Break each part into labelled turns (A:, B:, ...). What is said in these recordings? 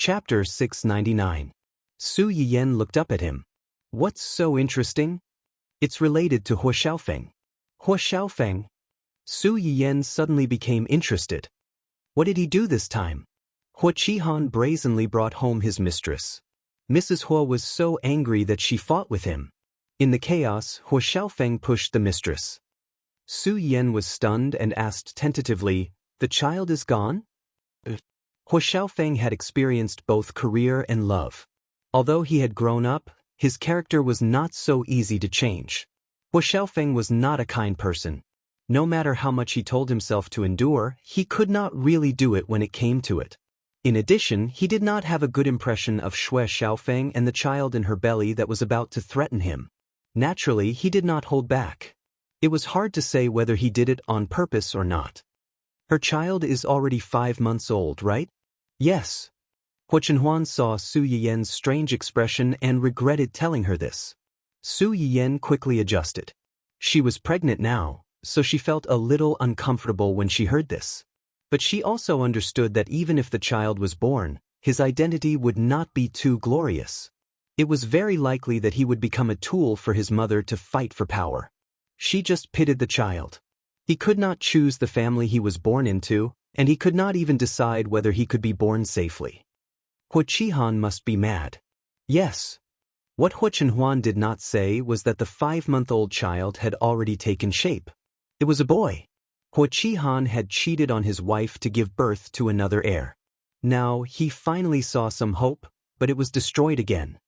A: Chapter 699. Su Yiyen looked up at him. What's so interesting? It's related to Hua Xiaofeng. Hua Xiaofeng? Su Yiyen suddenly became interested. What did he do this time? Hua Qihan brazenly brought home his mistress. Mrs. Hua was so angry that she fought with him. In the chaos, Hua Xiaofeng pushed the mistress. Su Yiyen was stunned and asked tentatively, "The child is gone?" Hua Xiaofeng had experienced both career and love. Although he had grown up, his character was not so easy to change. Hua Xiaofeng was not a kind person. No matter how much he told himself to endure, he could not really do it when it came to it. In addition, he did not have a good impression of Hua Xiaofeng and the child in her belly that was about to threaten him. Naturally, he did not hold back. It was hard to say whether he did it on purpose or not. Her child is already 5 months old, right? Yes. Hua Chenhuan saw Su Yiyen's strange expression and regretted telling her this. Su Yiyen quickly adjusted. She was pregnant now, so she felt a little uncomfortable when she heard this. But she also understood that even if the child was born, his identity would not be too glorious. It was very likely that he would become a tool for his mother to fight for power. She just pitied the child. He could not choose the family he was born into, and he could not even decide whether he could be born safely. Hua Qihan must be mad. Yes. What Hua Chenhuan did not say was that the 5-month-old child had already taken shape. It was a boy. Hua Qihan had cheated on his wife to give birth to another heir. Now, he finally saw some hope, but it was destroyed again.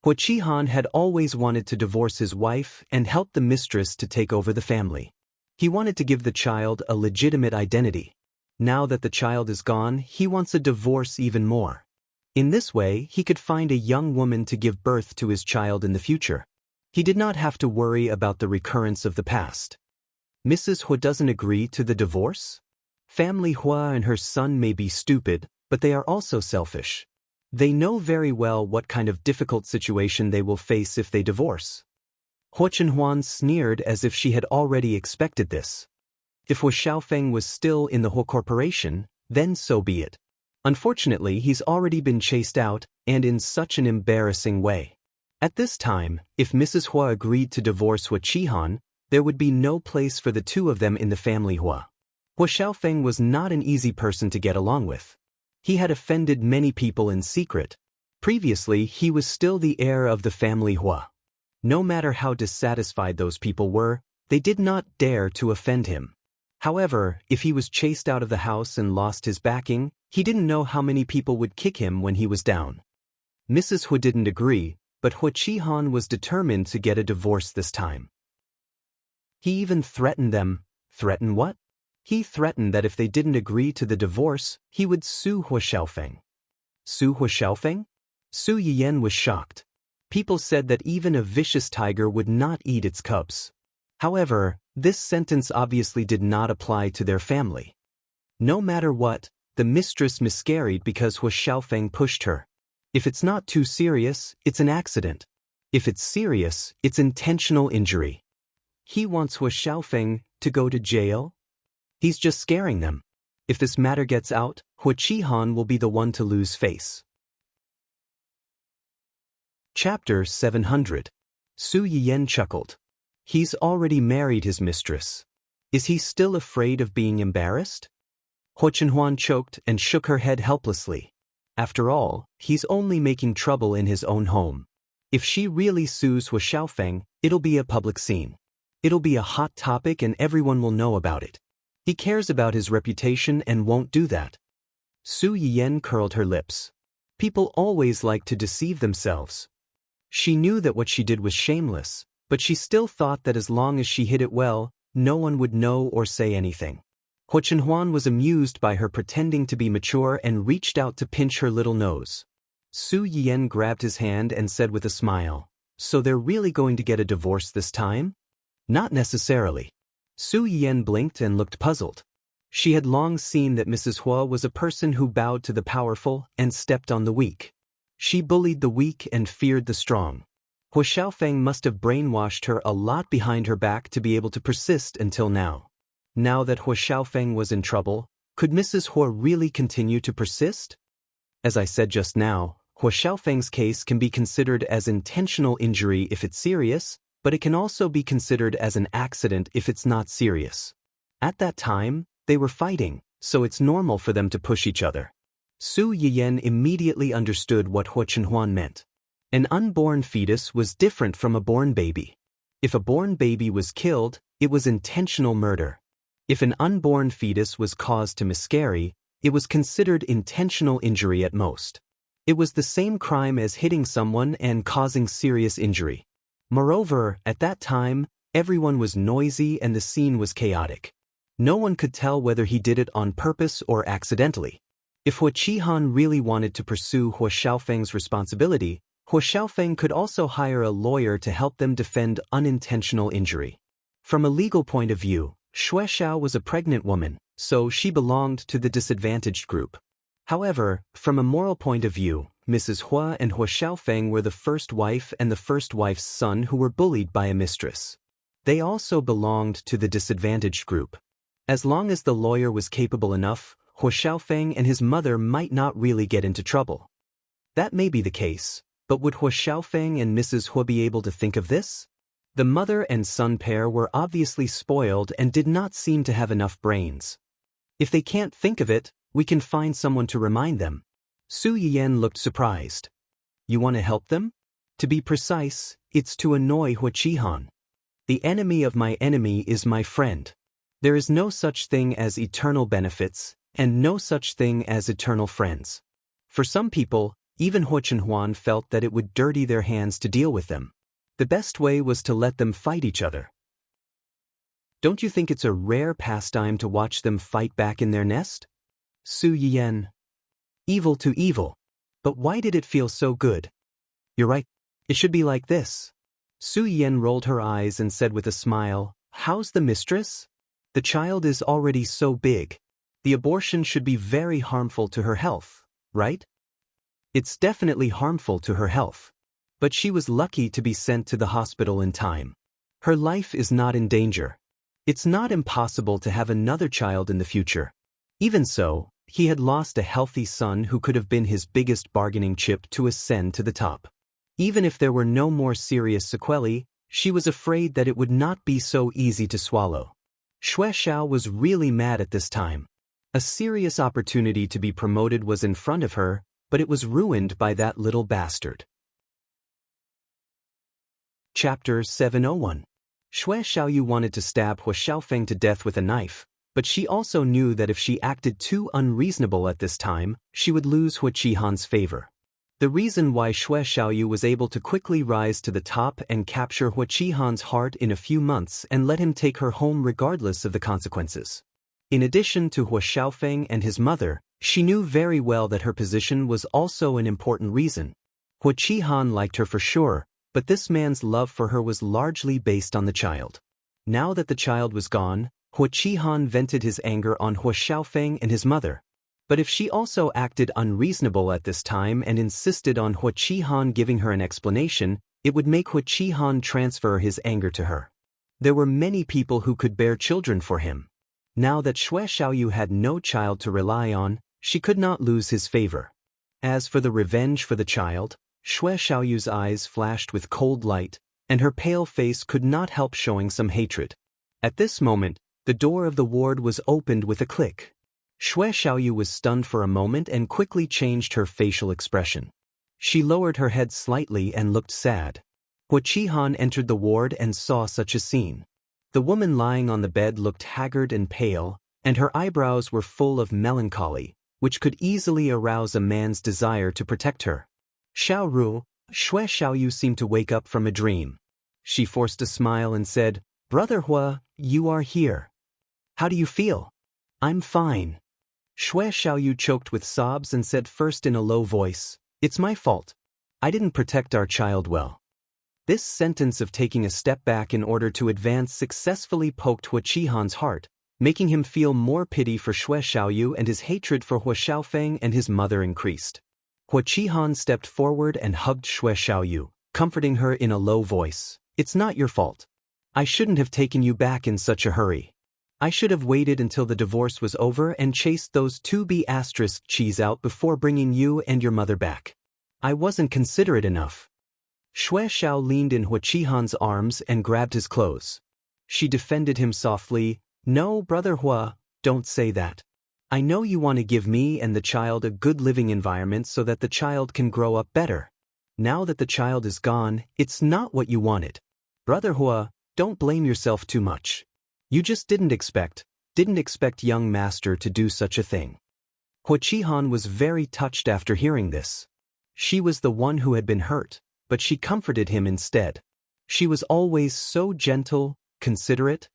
A: Hua Qihan had always wanted to divorce his wife and help the mistress to take over the family. He wanted to give the child a legitimate identity. Now that the child is gone, he wants a divorce even more. In this way, he could find a young woman to give birth to his child in the future. He did not have to worry about the recurrence of the past. Mrs. Hua doesn't agree to the divorce? Family Hua and her son may be stupid, but they are also selfish. They know very well what kind of difficult situation they will face if they divorce. Hua Chenhuan sneered as if she had already expected this. If Hua Xiaofeng was still in the Hua Corporation, then so be it. Unfortunately, he's already been chased out, and in such an embarrassing way. At this time, if Mrs. Hua agreed to divorce Hua Qihan, there would be no place for the two of them in the family Hua. Hua Xiaofeng was not an easy person to get along with. He had offended many people in secret. Previously, he was still the heir of the family Hua. No matter how dissatisfied those people were, they did not dare to offend him. However, if he was chased out of the house and lost his backing, he didn't know how many people would kick him when he was down. Mrs. Hua didn't agree, but Hua Qihan was determined to get a divorce this time. He even threatened them. Threaten what? He threatened that if they didn't agree to the divorce, he would sue Hua Xiaofeng. Sue Hua Xiaofeng? Su Yiyen was shocked. People said that even a vicious tiger would not eat its cubs. However, this sentence obviously did not apply to their family. No matter what, the mistress miscarried because Hua Xiaofeng pushed her. If it's not too serious, it's an accident. If it's serious, it's intentional injury. He wants Hua Xiaofeng to go to jail? He's just scaring them. If this matter gets out, Hua Qihan will be the one to lose face. Chapter 700. Su Yiyen chuckled. He's already married his mistress. Is he still afraid of being embarrassed? Hua Chenhuan choked and shook her head helplessly. After all, he's only making trouble in his own home. If she really sues Hua Xiaofeng, it'll be a public scene. It'll be a hot topic and everyone will know about it. He cares about his reputation and won't do that. Su Yiyen curled her lips. People always like to deceive themselves. She knew that what she did was shameless, but she still thought that as long as she hid it well, no one would know or say anything. Hua Chenhuan was amused by her pretending to be mature and reached out to pinch her little nose. Su Yiyen grabbed his hand and said with a smile, "So they're really going to get a divorce this time?" Not necessarily. Su Yiyen blinked and looked puzzled. She had long seen that Mrs. Hua was a person who bowed to the powerful and stepped on the weak. She bullied the weak and feared the strong. Hua Xiaofeng must have brainwashed her a lot behind her back to be able to persist until now. Now that Hua Xiaofeng was in trouble, could Mrs. Hua really continue to persist? As I said just now, Hua Xiaofeng's case can be considered as intentional injury if it's serious, but it can also be considered as an accident if it's not serious. At that time, they were fighting, so it's normal for them to push each other. Su Yiyan immediately understood what Hua Chenhuan meant. An unborn fetus was different from a born baby. If a born baby was killed, it was intentional murder. If an unborn fetus was caused to miscarry, it was considered intentional injury at most. It was the same crime as hitting someone and causing serious injury. Moreover, at that time, everyone was noisy and the scene was chaotic. No one could tell whether he did it on purpose or accidentally. If Hua Qihan really wanted to pursue Hua Xiaofeng's responsibility, Hua Xiaofeng could also hire a lawyer to help them defend unintentional injury. From a legal point of view, Xue Xiao was a pregnant woman, so she belonged to the disadvantaged group. However, from a moral point of view, Mrs. Hua and Hua Xiaofeng were the first wife and the first wife's son who were bullied by a mistress. They also belonged to the disadvantaged group. As long as the lawyer was capable enough, Hua Xiaofeng and his mother might not really get into trouble. That may be the case, but would Hua Xiaofeng and Mrs. Hua be able to think of this? The mother and son pair were obviously spoiled and did not seem to have enough brains. If they can't think of it, we can find someone to remind them. Su Yiyan looked surprised. You want to help them? To be precise, it's to annoy Hua Qihan. The enemy of my enemy is my friend. There is no such thing as eternal benefits, and no such thing as eternal friends. For some people, even Hua Chenhuan felt that it would dirty their hands to deal with them. The best way was to let them fight each other. Don't you think it's a rare pastime to watch them fight back in their nest? Su Yiyan. Evil to evil. But why did it feel so good? You're right. It should be like this. Su Yiyan rolled her eyes and said with a smile, How's the mistress? The child is already so big. The abortion should be very harmful to her health, right? It's definitely harmful to her health. But she was lucky to be sent to the hospital in time. Her life is not in danger. It's not impossible to have another child in the future. Even so, he had lost a healthy son who could have been his biggest bargaining chip to ascend to the top. Even if there were no more serious sequelae, she was afraid that it would not be so easy to swallow. Xue Xiao was really mad at this time. A serious opportunity to be promoted was in front of her, but it was ruined by that little bastard. Chapter 701. Xue Xiaoyu wanted to stab Hua Xiaofeng to death with a knife, but she also knew that if she acted too unreasonable at this time, she would lose Hua Qihan's favor. The reason why Xue Xiaoyu was able to quickly rise to the top and capture Hua Qihan's heart in a few months and let him take her home regardless of the consequences. In addition to Hua Xiaofeng and his mother, she knew very well that her position was also an important reason. Hua Qihan liked her for sure, but this man's love for her was largely based on the child. Now that the child was gone, Hua Qihan vented his anger on Hua Xiaofeng and his mother. But if she also acted unreasonable at this time and insisted on Hua Qihan giving her an explanation, it would make Hua Qihan transfer his anger to her. There were many people who could bear children for him. Now that Xue Xiaoyu had no child to rely on, she could not lose his favor. As for the revenge for the child, Xue Xiaoyu's eyes flashed with cold light, and her pale face could not help showing some hatred. At this moment, the door of the ward was opened with a click. Xue Xiaoyu was stunned for a moment and quickly changed her facial expression. She lowered her head slightly and looked sad. Hua Qihan entered the ward and saw such a scene. The woman lying on the bed looked haggard and pale, and her eyebrows were full of melancholy, which could easily arouse a man's desire to protect her. Xiao Ru, Xue Xiaoyu seemed to wake up from a dream. She forced a smile and said, Brother Hua, you are here. How do you feel? I'm fine. Xue Xiaoyu choked with sobs and said first in a low voice, It's my fault. I didn't protect our child well. This sentence of taking a step back in order to advance successfully poked Hua Qihan's heart, making him feel more pity for Xue Xiaoyu, and his hatred for Hua Xiaofeng and his mother increased. Hua Qihan stepped forward and hugged Xue Xiaoyu, comforting her in a low voice. It's not your fault. I shouldn't have taken you back in such a hurry. I should have waited until the divorce was over and chased those 2B** cheese out before bringing you and your mother back. I wasn't considerate enough. Xue Xiao leaned in Hua Qihan's arms and grabbed his clothes. She defended him softly. No, Brother Hua, don't say that. I know you want to give me and the child a good living environment so that the child can grow up better. Now that the child is gone, it's not what you wanted. Brother Hua, don't blame yourself too much. You just didn't expect young master to do such a thing. Hua Qihan was very touched after hearing this. She was the one who had been hurt, but she comforted him instead. She was always so gentle, considerate.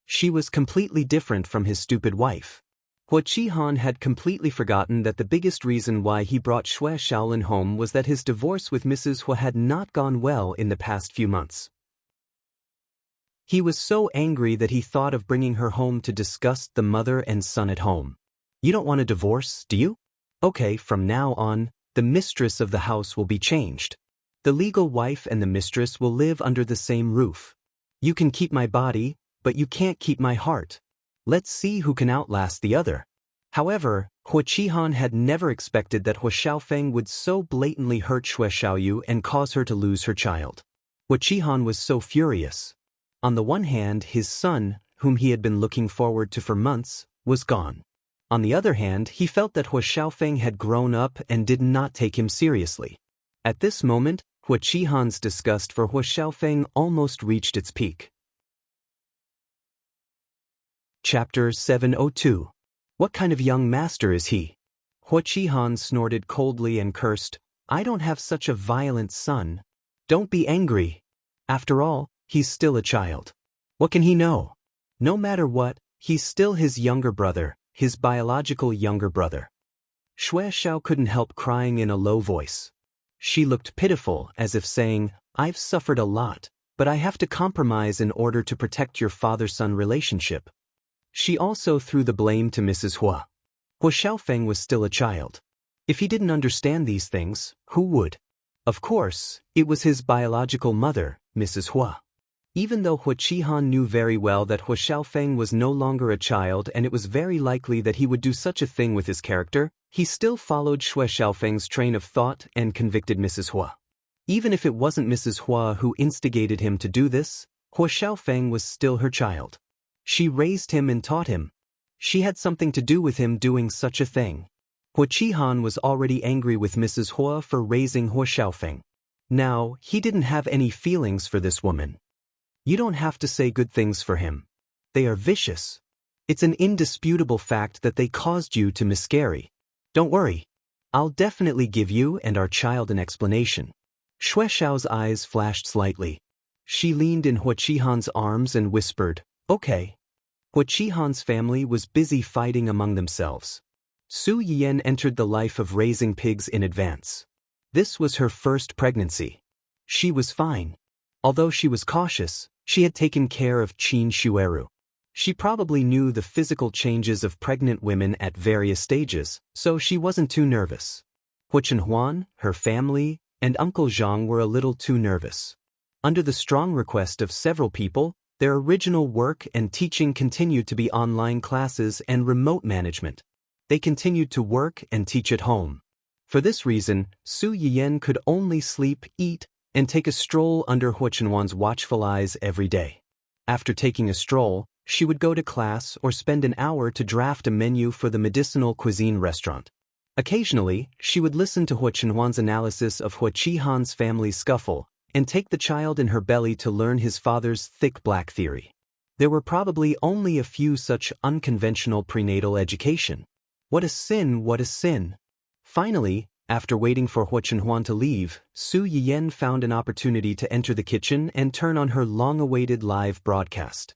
A: She was completely different from his stupid wife. Hua Qihan had completely forgotten that the biggest reason why he brought Xue Shaolin home was that his divorce with Mrs. Hua had not gone well in the past few months. He was so angry that he thought of bringing her home to discuss the mother and son at home. You don't want a divorce, do you? Okay, from now on, the mistress of the house will be changed. The legal wife and the mistress will live under the same roof. You can keep my body, but you can't keep my heart. Let's see who can outlast the other. However, Hua Qihan had never expected that Hua Xiaofeng would so blatantly hurt Xue Xiaoyu and cause her to lose her child. Hua Qihan was so furious. On the one hand, his son, whom he had been looking forward to for months, was gone. On the other hand, he felt that Hua Xiaofeng had grown up and did not take him seriously. At this moment, Hua Qihan's disgust for Hua Xiaofeng almost reached its peak. Chapter 702. What kind of young master is he? Hua Qihan snorted coldly and cursed. I don't have such a violent son. Don't be angry. After all, he's still a child. What can he know? No matter what, he's still his younger brother, his biological younger brother. Xue Xiao couldn't help crying in a low voice. She looked pitiful, as if saying, I've suffered a lot, but I have to compromise in order to protect your father-son relationship. She also threw the blame to Mrs. Hua. Hua Xiaofeng was still a child. If he didn't understand these things, who would? Of course, it was his biological mother, Mrs. Hua. Even though Hua Qihan knew very well that Hua Xiaofeng was no longer a child and it was very likely that he would do such a thing with his character, he still followed Xue Xiaofeng's train of thought and convicted Mrs. Hua. Even if it wasn't Mrs. Hua who instigated him to do this, Hua Xiaofeng was still her child. She raised him and taught him. She had something to do with him doing such a thing. Hua Qihan was already angry with Mrs. Hua for raising Hua Xiaofeng. Now, he didn't have any feelings for this woman. You don't have to say good things for him. They are vicious. It's an indisputable fact that they caused you to miscarry. Don't worry. I'll definitely give you and our child an explanation. Xue Xiao's eyes flashed slightly. She leaned in Hua Qihan's arms and whispered, Okay. Hua Qihan's family was busy fighting among themselves. Su Yiyan entered the life of raising pigs in advance. This was her first pregnancy. She was fine. Although she was cautious, she had taken care of Qin Shueru. She probably knew the physical changes of pregnant women at various stages, so she wasn't too nervous. Hua Chenhuan, her family, and Uncle Zhang were a little too nervous. Under the strong request of several people, their original work and teaching continued to be online classes and remote management. They continued to work and teach at home. For this reason, Su Yiyan could only sleep, eat, and take a stroll under Hua Chenhuan's watchful eyes every day. After taking a stroll, she would go to class or spend an hour to draft a menu for the medicinal cuisine restaurant. Occasionally, she would listen to Hua Chenhuan's analysis of Hua Qihan's family scuffle and take the child in her belly to learn his father's thick black theory. There were probably only a few such unconventional prenatal education. What a sin, what a sin! Finally, after waiting for Hua Chenhuan to leave, Su Yiyan found an opportunity to enter the kitchen and turn on her long-awaited live broadcast.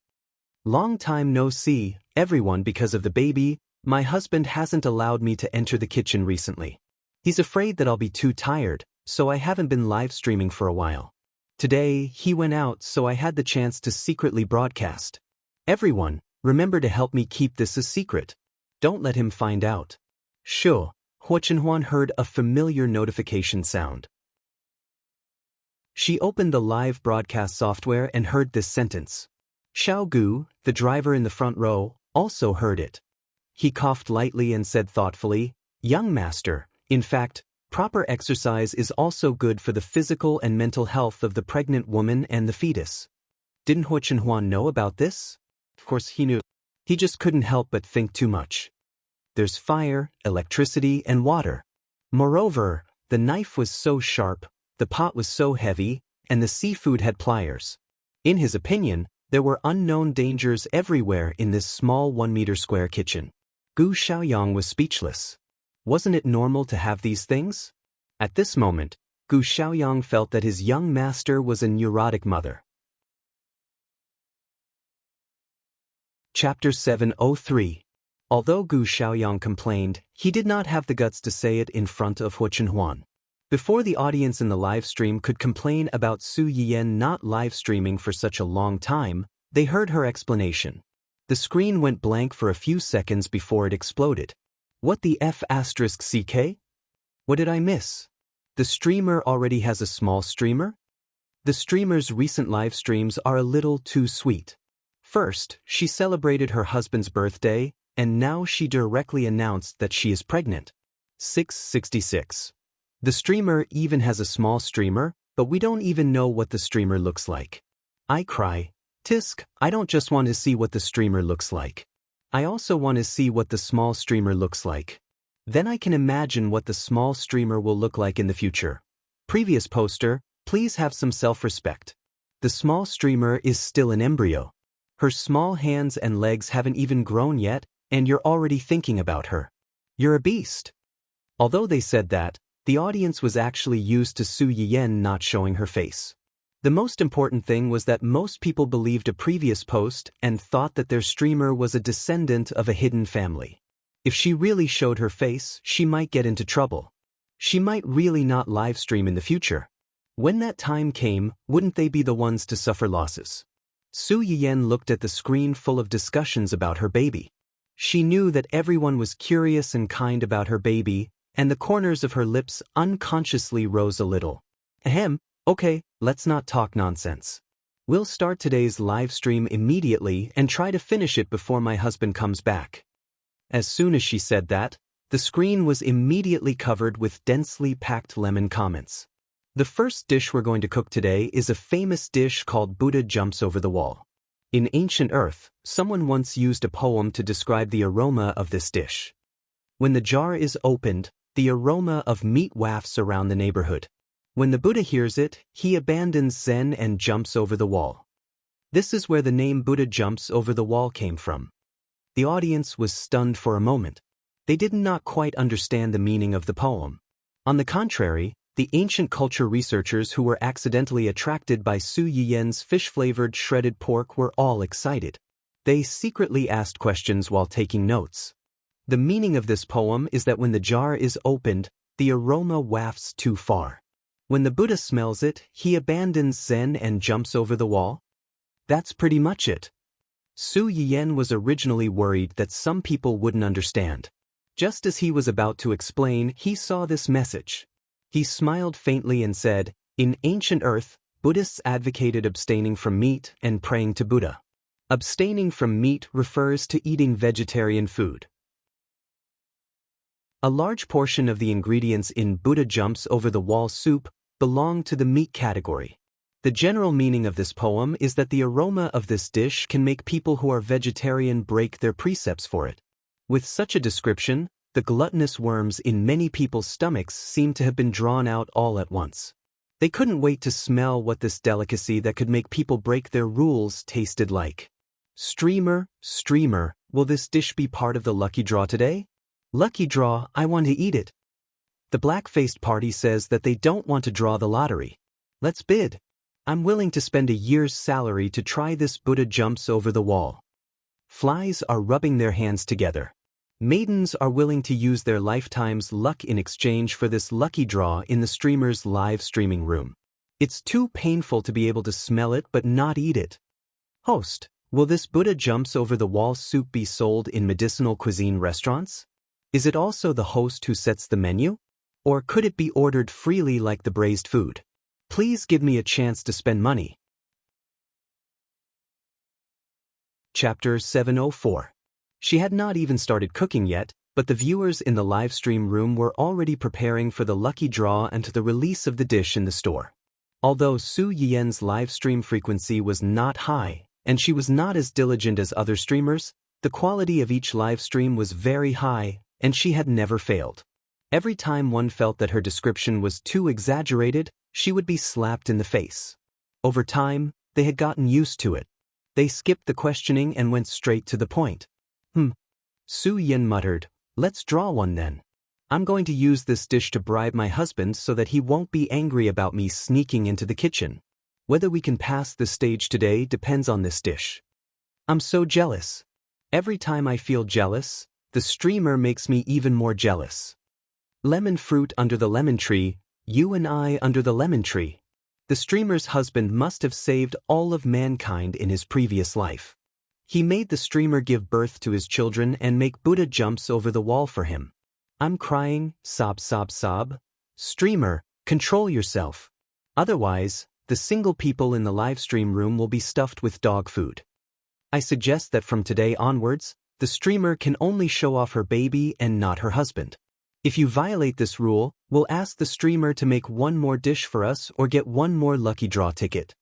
A: Long time no see, everyone, because of the baby. My husband hasn't allowed me to enter the kitchen recently. He's afraid that I'll be too tired, so I haven't been live streaming for a while. Today, he went out, so I had the chance to secretly broadcast. Everyone, remember to help me keep this a secret. Don't let him find out. Sure. Hua Chenhuan heard a familiar notification sound. She opened the live broadcast software and heard this sentence. Xiao Gu, the driver in the front row, also heard it. He coughed lightly and said thoughtfully, "Young master, in fact, proper exercise is also good for the physical and mental health of the pregnant woman and the fetus." Didn't Huo Chenhuan know about this? Of course he knew. He just couldn't help but think too much. There's fire, electricity, and water. Moreover, the knife was so sharp, the pot was so heavy, and the seafood had pliers. In his opinion, there were unknown dangers everywhere in this small 1-meter square kitchen. Gu Xiaoyang was speechless. Wasn't it normal to have these things? At this moment, Gu Xiaoyang felt that his young master was a neurotic mother. Chapter 703. Although Gu Xiaoyang complained, he did not have the guts to say it in front of Huo Chenhuan. Before the audience in the live stream could complain about Su Yiyan not live streaming for such a long time, they heard her explanation. The screen went blank for a few seconds before it exploded. What the F***CK? What did I miss? The streamer already has a small streamer? The streamer's recent live streams are a little too sweet. First, she celebrated her husband's birthday, and now she directly announced that she is pregnant. 666. The streamer even has a small streamer, but we don't even know what the streamer looks like. I cry, "Tisk, I don't just want to see what the streamer looks like. I also want to see what the small streamer looks like. Then I can imagine what the small streamer will look like in the future." Previous poster, please have some self-respect. The small streamer is still an embryo. Her small hands and legs haven't even grown yet, and you're already thinking about her. You're a beast. Although they said that, the audience was actually used to Su Yiyan not showing her face. The most important thing was that most people believed a previous post and thought that their streamer was a descendant of a hidden family. If she really showed her face, she might get into trouble. She might really not live stream in the future. When that time came, wouldn't they be the ones to suffer losses? Su Yiyan looked at the screen full of discussions about her baby. She knew that everyone was curious and kind about her baby, and the corners of her lips unconsciously rose a little. Ahem, okay, let's not talk nonsense. We'll start today's live stream immediately and try to finish it before my husband comes back. As soon as she said that, the screen was immediately covered with densely packed lemon comments. The first dish we're going to cook today is a famous dish called Buddha Jumps Over the Wall. In ancient Earth, someone once used a poem to describe the aroma of this dish. When the jar is opened, the aroma of meat wafts around the neighborhood. When the Buddha hears it, he abandons Zen and jumps over the wall. This is where the name Buddha Jumps Over the Wall came from. The audience was stunned for a moment. They did not quite understand the meaning of the poem. On the contrary, the ancient culture researchers who were accidentally attracted by Su Yiyan's fish-flavored shredded pork were all excited. They secretly asked questions while taking notes. The meaning of this poem is that when the jar is opened, the aroma wafts too far. When the Buddha smells it, he abandons Zen and jumps over the wall. That's pretty much it. Su Yiyan was originally worried that some people wouldn't understand. Just as he was about to explain, he saw this message. He smiled faintly and said, "In ancient Earth, Buddhists advocated abstaining from meat and praying to Buddha. Abstaining from meat refers to eating vegetarian food. A large portion of the ingredients in Buddha Jumps Over the Wall soup belong to the meat category. The general meaning of this poem is that the aroma of this dish can make people who are vegetarian break their precepts for it. With such a description, the gluttonous worms in many people's stomachs seem to have been drawn out all at once. They couldn't wait to smell what this delicacy that could make people break their rules tasted like. Streamer, will this dish be part of the lucky draw today? Lucky draw, I want to eat it. The black-faced party says that they don't want to draw the lottery. Let's bid. I'm willing to spend a year's salary to try this Buddha Jumps Over the Wall. Flies are rubbing their hands together. Maidens are willing to use their lifetime's luck in exchange for this lucky draw in the streamer's live streaming room. It's too painful to be able to smell it but not eat it. Host, will this Buddha Jumps Over the Wall soup be sold in medicinal cuisine restaurants? Is it also the host who sets the menu? Or could it be ordered freely like the braised food? Please give me a chance to spend money. Chapter 704. She had not even started cooking yet, but the viewers in the live stream room were already preparing for the lucky draw and the release of the dish in the store. Although Su Yiyen's live stream frequency was not high, and she was not as diligent as other streamers, the quality of each live stream was very high, and she had never failed. Every time one felt that her description was too exaggerated, she would be slapped in the face. Over time, they had gotten used to it. They skipped the questioning and went straight to the point. Su Yiyen muttered, "Let's draw one then. I'm going to use this dish to bribe my husband so that he won't be angry about me sneaking into the kitchen. Whether we can pass this stage today depends on this dish. I'm so jealous. Every time I feel jealous, the streamer makes me even more jealous. Lemon fruit under the lemon tree, you and I under the lemon tree. The streamer's husband must have saved all of mankind in his previous life. He made the streamer give birth to his children and make Buddha jumps over the wall for him. I'm crying, sob sob sob. Streamer, control yourself. Otherwise, the single people in the live stream room will be stuffed with dog food. I suggest that from today onwards, the streamer can only show off her baby and not her husband. If you violate this rule, we'll ask the streamer to make one more dish for us or get one more lucky draw ticket."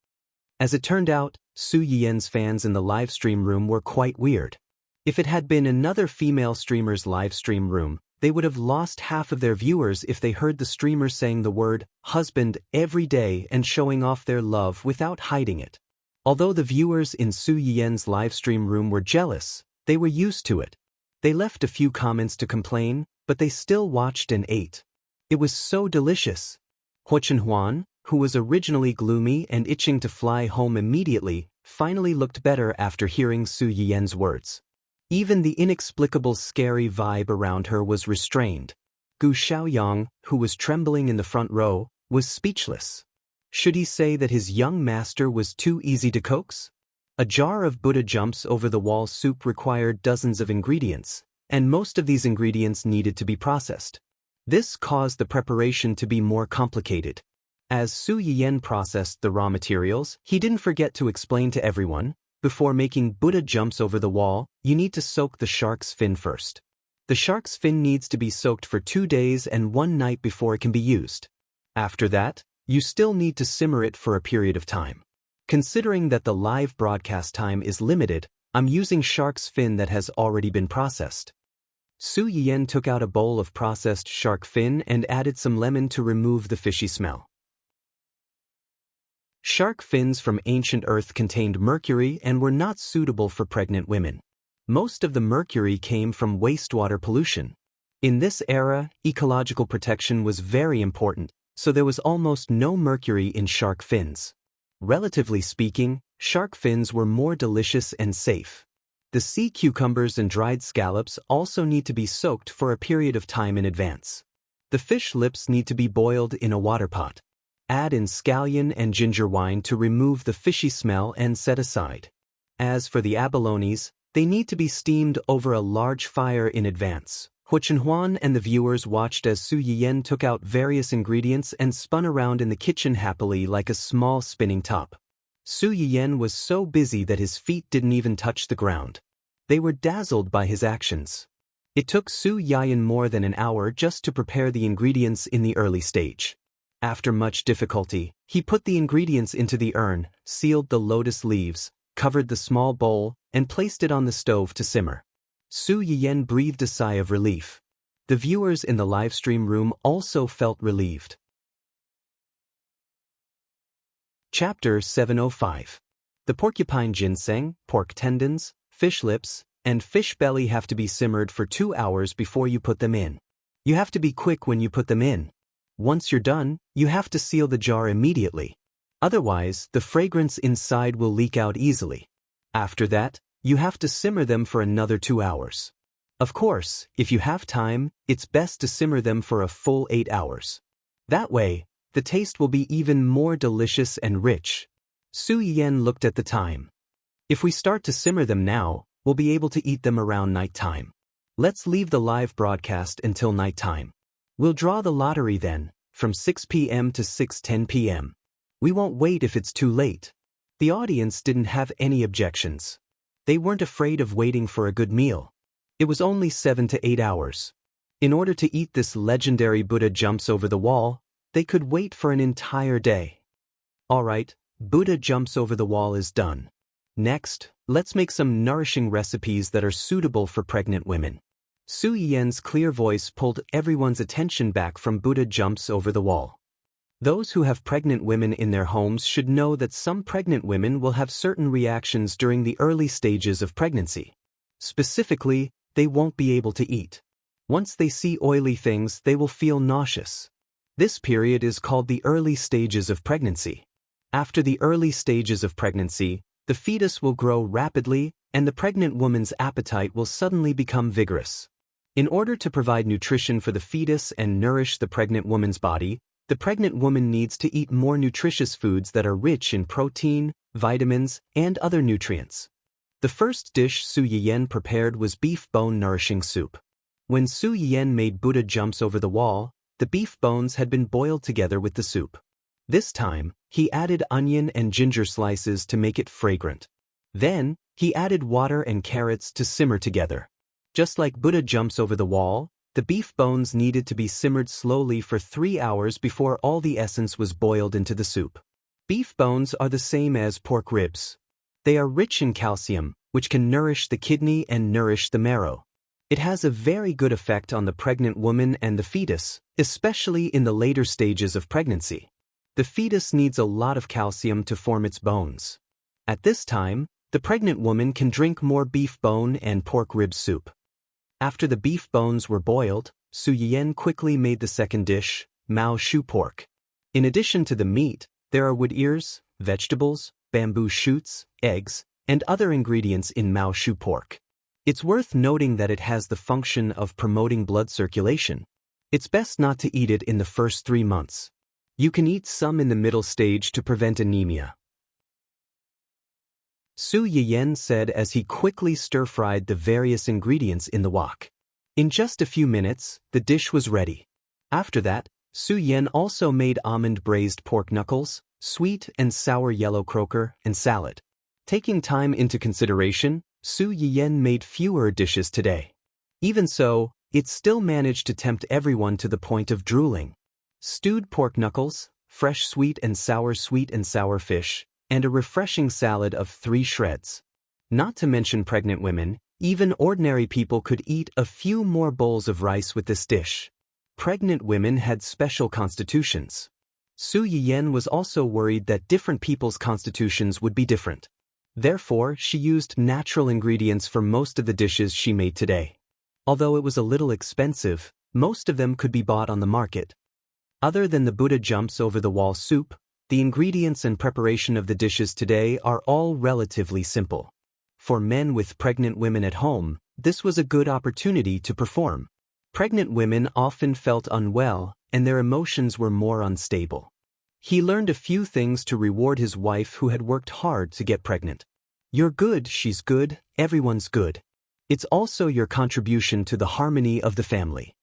A: As it turned out, Su Yiyen's fans in the live stream room were quite weird. If it had been another female streamer's live stream room, they would have lost half of their viewers if they heard the streamer saying the word husband every day and showing off their love without hiding it. Although the viewers in Su Yiyen's live stream room were jealous, they were used to it. They left a few comments to complain, but they still watched and ate. It was so delicious. Huo Chenhuan, who was originally gloomy and itching to fly home immediately, finally looked better after hearing Su Yiyen's words. Even the inexplicable scary vibe around her was restrained. Gu Xiaoyang, who was trembling in the front row, was speechless. Should he say that his young master was too easy to coax? A jar of Buddha jumps over the wall soup required dozens of ingredients, and most of these ingredients needed to be processed. This caused the preparation to be more complicated. As Su Yiyen processed the raw materials, he didn't forget to explain to everyone, before making Buddha jumps over the wall, you need to soak the shark's fin first. The shark's fin needs to be soaked for 2 days and 1 night before it can be used. After that, you still need to simmer it for a period of time. Considering that the live broadcast time is limited, I'm using shark's fin that has already been processed. Su Yiyen took out a bowl of processed shark fin and added some lemon to remove the fishy smell. Shark fins from ancient Earth contained mercury and were not suitable for pregnant women. Most of the mercury came from wastewater pollution. In this era, ecological protection was very important, so there was almost no mercury in shark fins. Relatively speaking, shark fins were more delicious and safe. The sea cucumbers and dried scallops also need to be soaked for a period of time in advance. The fish lips need to be boiled in a water pot. Add in scallion and ginger wine to remove the fishy smell and set aside. As for the abalones, they need to be steamed over a large fire in advance. Huo Chenhuan and the viewers watched as Su Yiyen took out various ingredients and spun around in the kitchen happily like a small spinning top. Su Yiyen was so busy that his feet didn't even touch the ground. They were dazzled by his actions. It took Su Yiyen more than an hour just to prepare the ingredients in the early stage. After much difficulty, he put the ingredients into the urn, sealed the lotus leaves, covered the small bowl, and placed it on the stove to simmer. Su Yiyen breathed a sigh of relief. The viewers in the live stream room also felt relieved. Chapter 705. The porcupine ginseng, pork tendons, fish lips, and fish belly have to be simmered for 2 hours before you put them in. You have to be quick when you put them in. Once you're done, you have to seal the jar immediately. Otherwise, the fragrance inside will leak out easily. After that, you have to simmer them for another 2 hours. Of course, if you have time, it's best to simmer them for a full 8 hours. That way, the taste will be even more delicious and rich. Su Yiyen looked at the time. If we start to simmer them now, we'll be able to eat them around nighttime. Let's leave the live broadcast until nighttime. We'll draw the lottery then, from 6 p.m. to 6:10 p.m. We won't wait if it's too late. The audience didn't have any objections. They weren't afraid of waiting for a good meal. It was only 7 to 8 hours. In order to eat this legendary Buddha jumps over the wall, they could wait for an entire day. Alright, Buddha jumps over the wall is done. Next, let's make some nourishing recipes that are suitable for pregnant women. Su Yiyen's clear voice pulled everyone's attention back from Buddha jumps over the wall. Those who have pregnant women in their homes should know that some pregnant women will have certain reactions during the early stages of pregnancy. Specifically, they won't be able to eat. Once they see oily things, they will feel nauseous. This period is called the early stages of pregnancy. After the early stages of pregnancy, the fetus will grow rapidly, and the pregnant woman's appetite will suddenly become vigorous. In order to provide nutrition for the fetus and nourish the pregnant woman's body, the pregnant woman needs to eat more nutritious foods that are rich in protein, vitamins, and other nutrients. The first dish Su Yiyen prepared was beef bone nourishing soup. When Su Yiyen made Buddha jumps over the wall, the beef bones had been boiled together with the soup. This time, he added onion and ginger slices to make it fragrant. Then, he added water and carrots to simmer together. Just like Buddha jumps over the wall, the beef bones needed to be simmered slowly for 3 hours before all the essence was boiled into the soup. Beef bones are the same as pork ribs. They are rich in calcium, which can nourish the kidney and nourish the marrow. It has a very good effect on the pregnant woman and the fetus, especially in the later stages of pregnancy. The fetus needs a lot of calcium to form its bones. At this time, the pregnant woman can drink more beef bone and pork rib soup. After the beef bones were boiled, Su Yiyen quickly made the second dish, Mao Shu pork. In addition to the meat, there are wood ears, vegetables, bamboo shoots, eggs, and other ingredients in Mao Shu pork. It's worth noting that it has the function of promoting blood circulation. It's best not to eat it in the first 3 months. You can eat some in the middle stage to prevent anemia. Su Yiyen said as he quickly stir-fried the various ingredients in the wok. In just a few minutes, the dish was ready. After that, Su Yiyen also made almond braised pork knuckles, sweet and sour yellow croaker, and salad. Taking time into consideration, Su Yiyen made fewer dishes today. Even so, it still managed to tempt everyone to the point of drooling. Stewed pork knuckles, fresh sweet and sour fish, and a refreshing salad of 3 shreds. Not to mention pregnant women, even ordinary people could eat a few more bowls of rice with this dish. Pregnant women had special constitutions. Su Yiyen was also worried that different people's constitutions would be different. Therefore, she used natural ingredients for most of the dishes she made today. Although it was a little expensive, most of them could be bought on the market. Other than the Buddha jumps over the wall soup, the ingredients and preparation of the dishes today are all relatively simple. For men with pregnant women at home, this was a good opportunity to perform. Pregnant women often felt unwell, and their emotions were more unstable. He learned a few things to reward his wife who had worked hard to get pregnant. You're good, she's good, everyone's good. It's also your contribution to the harmony of the family.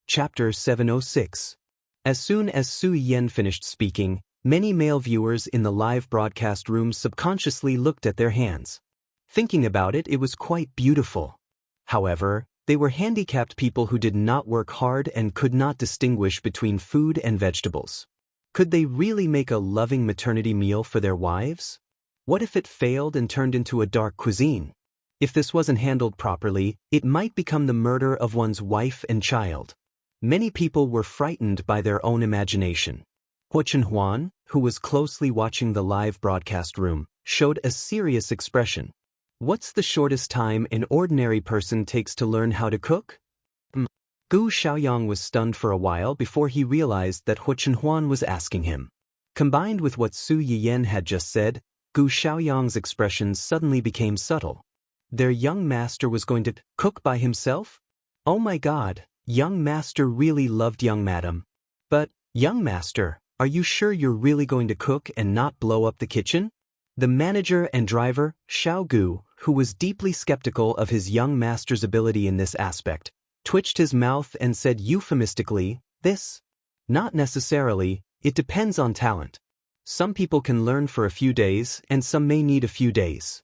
A: Chapter 706. As soon as Su Yiyen finished speaking, many male viewers in the live broadcast room subconsciously looked at their hands. Thinking about it, it was quite beautiful. However, they were handicapped people who did not work hard and could not distinguish between food and vegetables. Could they really make a loving maternity meal for their wives? What if it failed and turned into a dark cuisine? If this wasn't handled properly, it might become the murder of one's wife and child. Many people were frightened by their own imagination. Huo Chenhuan, who was closely watching the live broadcast room, showed a serious expression. What's the shortest time an ordinary person takes to learn how to cook? Gu Xiaoyang was stunned for a while before he realized that Huo Chenhuan was asking him. Combined with what Su Yiyen had just said, Gu Xiaoyang's expressions suddenly became subtle. Their young master was going to cook by himself? Oh my God, young master really loved young madam. But, young master, are you sure you're really going to cook and not blow up the kitchen? The manager and driver, Xiao Gu, who was deeply skeptical of his young master's ability in this aspect, twitched his mouth and said euphemistically, "This? Not necessarily, it depends on talent." Some people can learn for a few days and some may need a few days.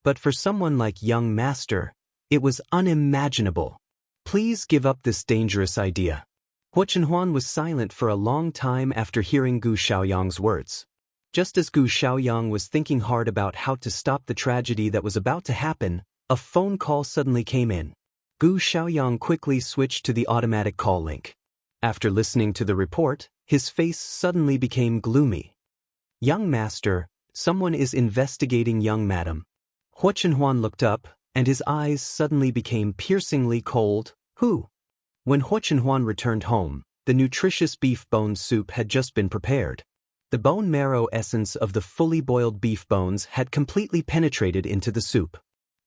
A: But for someone like young master, it was unimaginable. Please give up this dangerous idea. Huo Chenhuan was silent for a long time after hearing Gu Xiaoyang's words. Just as Gu Xiaoyang was thinking hard about how to stop the tragedy that was about to happen, a phone call suddenly came in. Gu Xiaoyang quickly switched to the automatic call link. After listening to the report, his face suddenly became gloomy. Young master, someone is investigating young madam. Huo Chenhuan looked up, and his eyes suddenly became piercingly cold. Who? When Huo Chenhuan returned home, the nutritious beef bone soup had just been prepared. The bone marrow essence of the fully boiled beef bones had completely penetrated into the soup.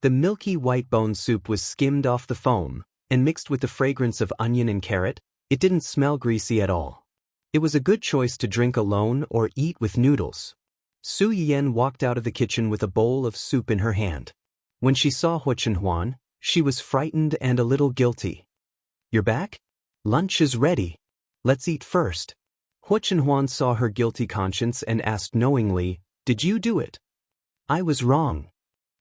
A: The milky white bone soup was skimmed off the foam, and mixed with the fragrance of onion and carrot, it didn't smell greasy at all. It was a good choice to drink alone or eat with noodles. Su Yiyan walked out of the kitchen with a bowl of soup in her hand. When she saw Huo Chenhuan, she was frightened and a little guilty. "You're back? Lunch is ready. Let's eat first." Huo Chenhuan saw her guilty conscience and asked knowingly, "Did you do it?" "I was wrong."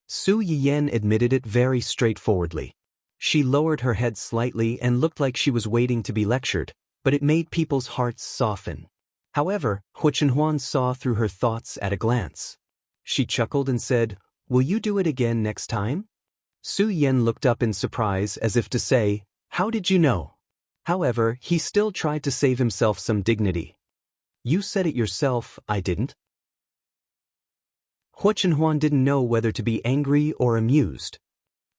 A: Su Yiyan admitted it very straightforwardly. She lowered her head slightly and looked like she was waiting to be lectured, but it made people's hearts soften. However, Huo Chenhuan saw through her thoughts at a glance. She chuckled and said, "Will you do it again next time?" Su Yiyan looked up in surprise as if to say, "How did you know?" However, he still tried to save himself some dignity. "You said it yourself, I didn't." Huo Chenhuan didn't know whether to be angry or amused.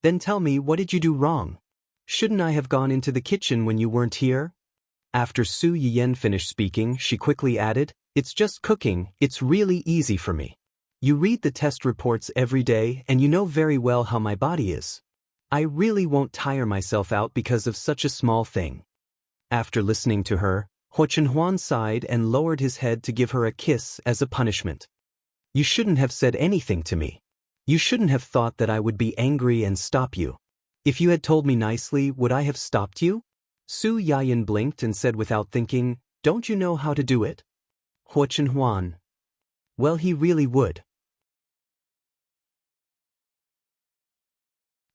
A: "Then tell me, what did you do wrong? Shouldn't I have gone into the kitchen when you weren't here?" After Su Yiyan finished speaking, she quickly added, "It's just cooking, it's really easy for me. You read the test reports every day and you know very well how my body is. I really won't tire myself out because of such a small thing." After listening to her, Huo Chenhuan sighed and lowered his head to give her a kiss as a punishment. "You shouldn't have said anything to me. You shouldn't have thought that I would be angry and stop you. If you had told me nicely, would I have stopped you?" Su Yiyan blinked and said without thinking, "Don't you know how to do it?" Huo Chenhuan. Well, he really would.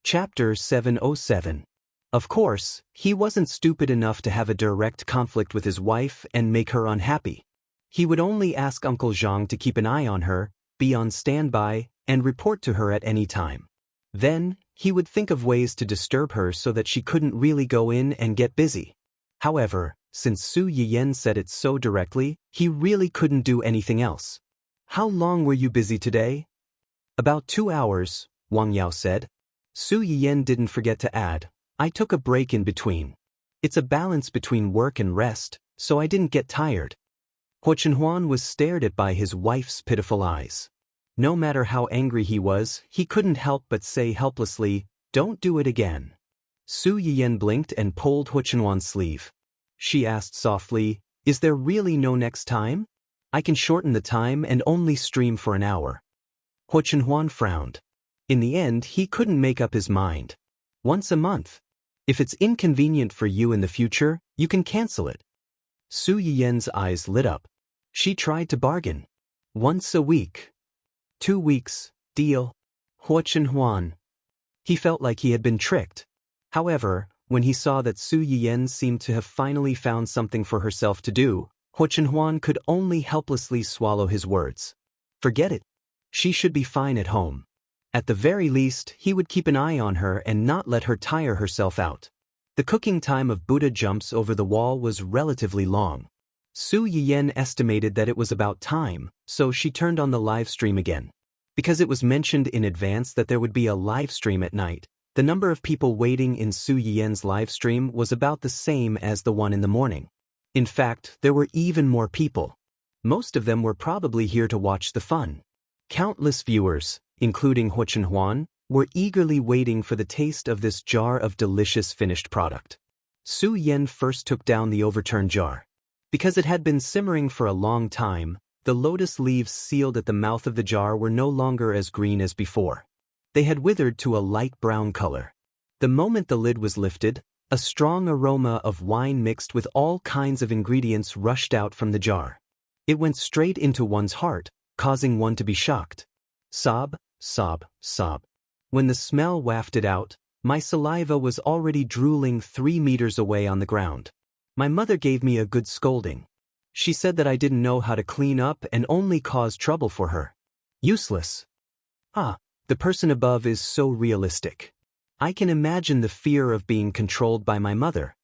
A: Chapter 707. Of course, he wasn't stupid enough to have a direct conflict with his wife and make her unhappy. He would only ask Uncle Zhang to keep an eye on her, be on standby, and report to her at any time. Then, he would think of ways to disturb her so that she couldn't really go in and get busy. However, since Su Yiyan said it so directly, he really couldn't do anything else. "How long were you busy today?" "About 2 hours, Wang Yao said. Su Yiyan didn't forget to add, "I took a break in between. It's a balance between work and rest, so I didn't get tired." Huo Chenhuan was stared at by his wife's pitiful eyes. No matter how angry he was, he couldn't help but say helplessly, "Don't do it again." Su Yiyan blinked and pulled Huo Chenhuan's sleeve. She asked softly, "Is there really no next time? I can shorten the time and only stream for an hour." Huo Chenhuan frowned. In the end, he couldn't make up his mind. "Once a month. If it's inconvenient for you in the future, you can cancel it." Su Yiyan's eyes lit up. She tried to bargain. "Once a week. 2 weeks, deal." Huo Chenhuan. He felt like he had been tricked. However, when he saw that Su Yiyan seemed to have finally found something for herself to do, Huo Chenhuan could only helplessly swallow his words. Forget it. She should be fine at home. At the very least, he would keep an eye on her and not let her tire herself out. The cooking time of Buddha jumps over the wall was relatively long. Su Yiyan estimated that it was about time, so she turned on the live stream again. Because it was mentioned in advance that there would be a live stream at night, the number of people waiting in Su Yiyan's live stream was about the same as the one in the morning. In fact, there were even more people. Most of them were probably here to watch the fun. Countless viewers, including Huo Chenhuan, were eagerly waiting for the taste of this jar of delicious finished product. Su Yiyan first took down the overturned jar. Because it had been simmering for a long time, the lotus leaves sealed at the mouth of the jar were no longer as green as before. They had withered to a light brown color. The moment the lid was lifted, a strong aroma of wine mixed with all kinds of ingredients rushed out from the jar. It went straight into one's heart, causing one to be shocked. Sob, sob, sob. When the smell wafted out, my saliva was already drooling 3 meters away on the ground. My mother gave me a good scolding. She said that I didn't know how to clean up and only caused trouble for her. Useless. Ah, the person above is so realistic. I can imagine the fear of being controlled by my mother.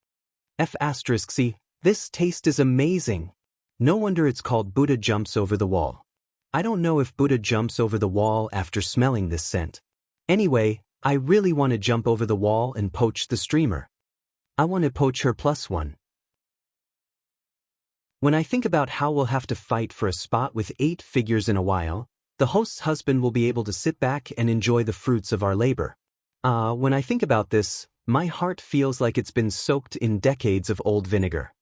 A: F***C, this taste is amazing. No wonder it's called Buddha jumps over the wall. I don't know if Buddha jumps over the wall after smelling this scent. Anyway, I really want to jump over the wall and poach the streamer. I want to poach her +1. When I think about how we'll have to fight for a spot with 8 figures in a while, the host's husband will be able to sit back and enjoy the fruits of our labor. When I think about this, my heart feels like it's been soaked in decades of old vinegar.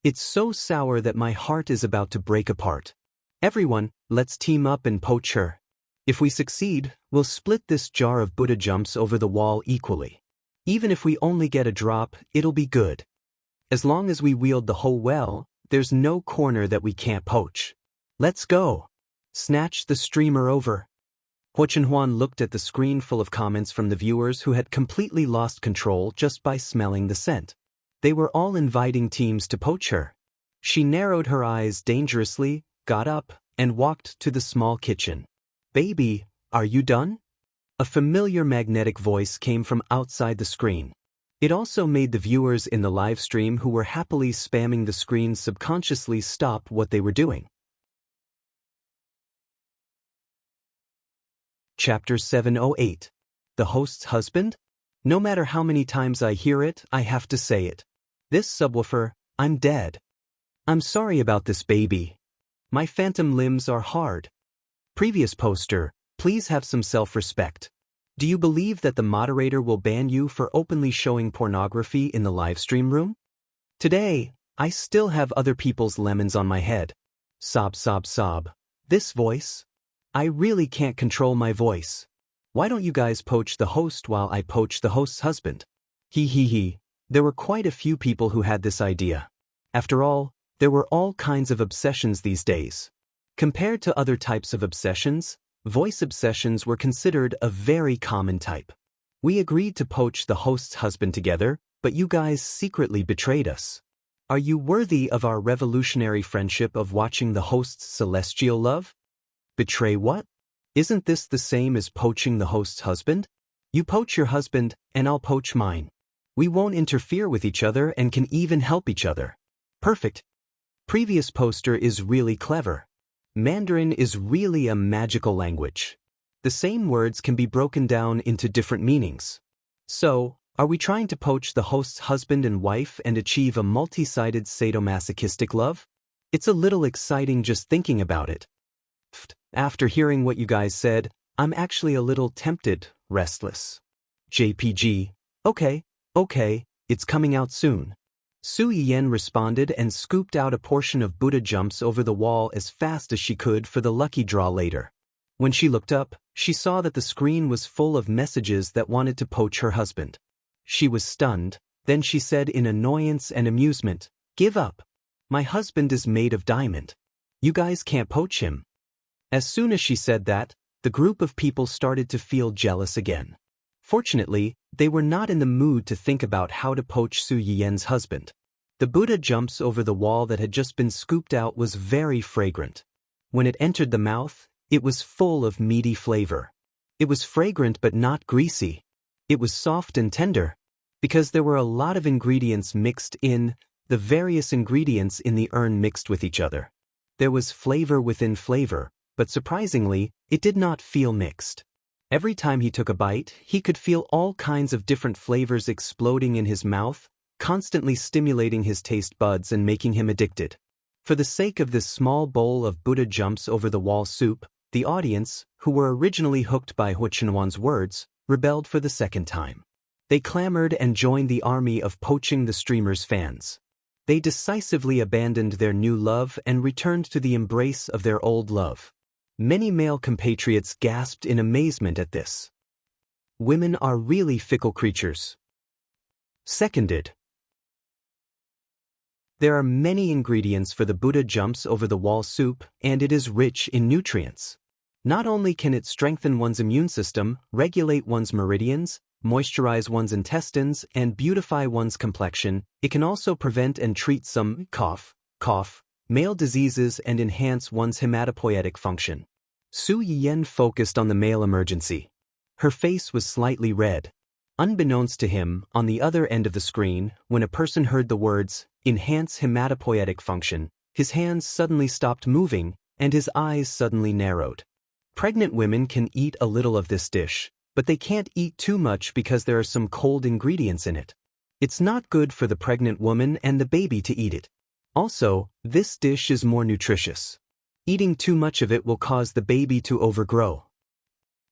A: It's so sour that my heart is about to break apart. Everyone, let's team up and poach her. If we succeed, we'll split this jar of Buddha jumps over the wall equally. Even if we only get a drop, it'll be good. As long as we wield the hoe well, there's no corner that we can't poach. Let's go. Snatch the streamer over. Huo Chenhuan looked at the screen full of comments from the viewers who had completely lost control just by smelling the scent. They were all inviting teams to poach her. She narrowed her eyes dangerously, got up, and walked to the small kitchen. Baby, are you done? A familiar magnetic voice came from outside the screen. It also made the viewers in the live stream who were happily spamming the screen subconsciously stop what they were doing. Chapter 708. The host's husband? No matter how many times I hear it, I have to say it. This subwoofer, I'm dead. I'm sorry about this, baby. My phantom limbs are hard. Previous poster, please have some self-respect. Do you believe that the moderator will ban you for openly showing pornography in the livestream room? Today, I still have other people's lemons on my head. Sob, sob, sob. This voice? I really can't control my voice. Why don't you guys poach the host while I poach the host's husband? He. There were quite a few people who had this idea. After all, there were all kinds of obsessions these days. Compared to other types of obsessions, voice obsessions were considered a very common type. We agreed to poach the host's husband together, but you guys secretly betrayed us. Are you worthy of our revolutionary friendship of watching the host's celestial love? Betray what? Isn't this the same as poaching the host's husband? You poach your husband, and I'll poach mine. We won't interfere with each other and can even help each other. Perfect. Previous poster is really clever. Mandarin is really a magical language. The same words can be broken down into different meanings. So, are we trying to poach the host's husband and wife and achieve a multi-sided sadomasochistic love? It's a little exciting just thinking about it. After hearing what you guys said, I'm actually a little tempted, restless. JPG. Okay, it's coming out soon. Su Yiyen responded and scooped out a portion of Buddha jumps over the wall as fast as she could for the lucky draw later. When she looked up, she saw that the screen was full of messages that wanted to poach her husband. She was stunned, then she said in annoyance and amusement, "Give up. My husband is made of diamond. You guys can't poach him." As soon as she said that, the group of people started to feel jealous again. Fortunately, they were not in the mood to think about how to poach Su Yiyen's husband. The Buddha jumps over the wall that had just been scooped out was very fragrant. When it entered the mouth, it was full of meaty flavor. It was fragrant but not greasy. It was soft and tender, because there were a lot of ingredients mixed in, the various ingredients in the urn mixed with each other. There was flavor within flavor, but surprisingly, it did not feel mixed. Every time he took a bite, he could feel all kinds of different flavors exploding in his mouth, constantly stimulating his taste buds and making him addicted. For the sake of this small bowl of Buddha jumps over the wall soup, the audience, who were originally hooked by Huo Chenhuan's words, rebelled for the second time. They clamored and joined the army of poaching the streamer's fans. They decisively abandoned their new love and returned to the embrace of their old love. Many male compatriots gasped in amazement at this. Women are really fickle creatures. Seconded. There are many ingredients for the Buddha jumps over the wall soup, and it is rich in nutrients. Not only can it strengthen one's immune system, regulate one's meridians, moisturize one's intestines, and beautify one's complexion, it can also prevent and treat some cough, male diseases and enhance one's hematopoietic function. Su Yiyen focused on the male emergency. Her face was slightly red. Unbeknownst to him, on the other end of the screen, when a person heard the words, enhance hematopoietic function, his hands suddenly stopped moving, and his eyes suddenly narrowed. Pregnant women can eat a little of this dish, but they can't eat too much because there are some cold ingredients in it. It's not good for the pregnant woman and the baby to eat it. Also, this dish is more nutritious. Eating too much of it will cause the baby to overgrow.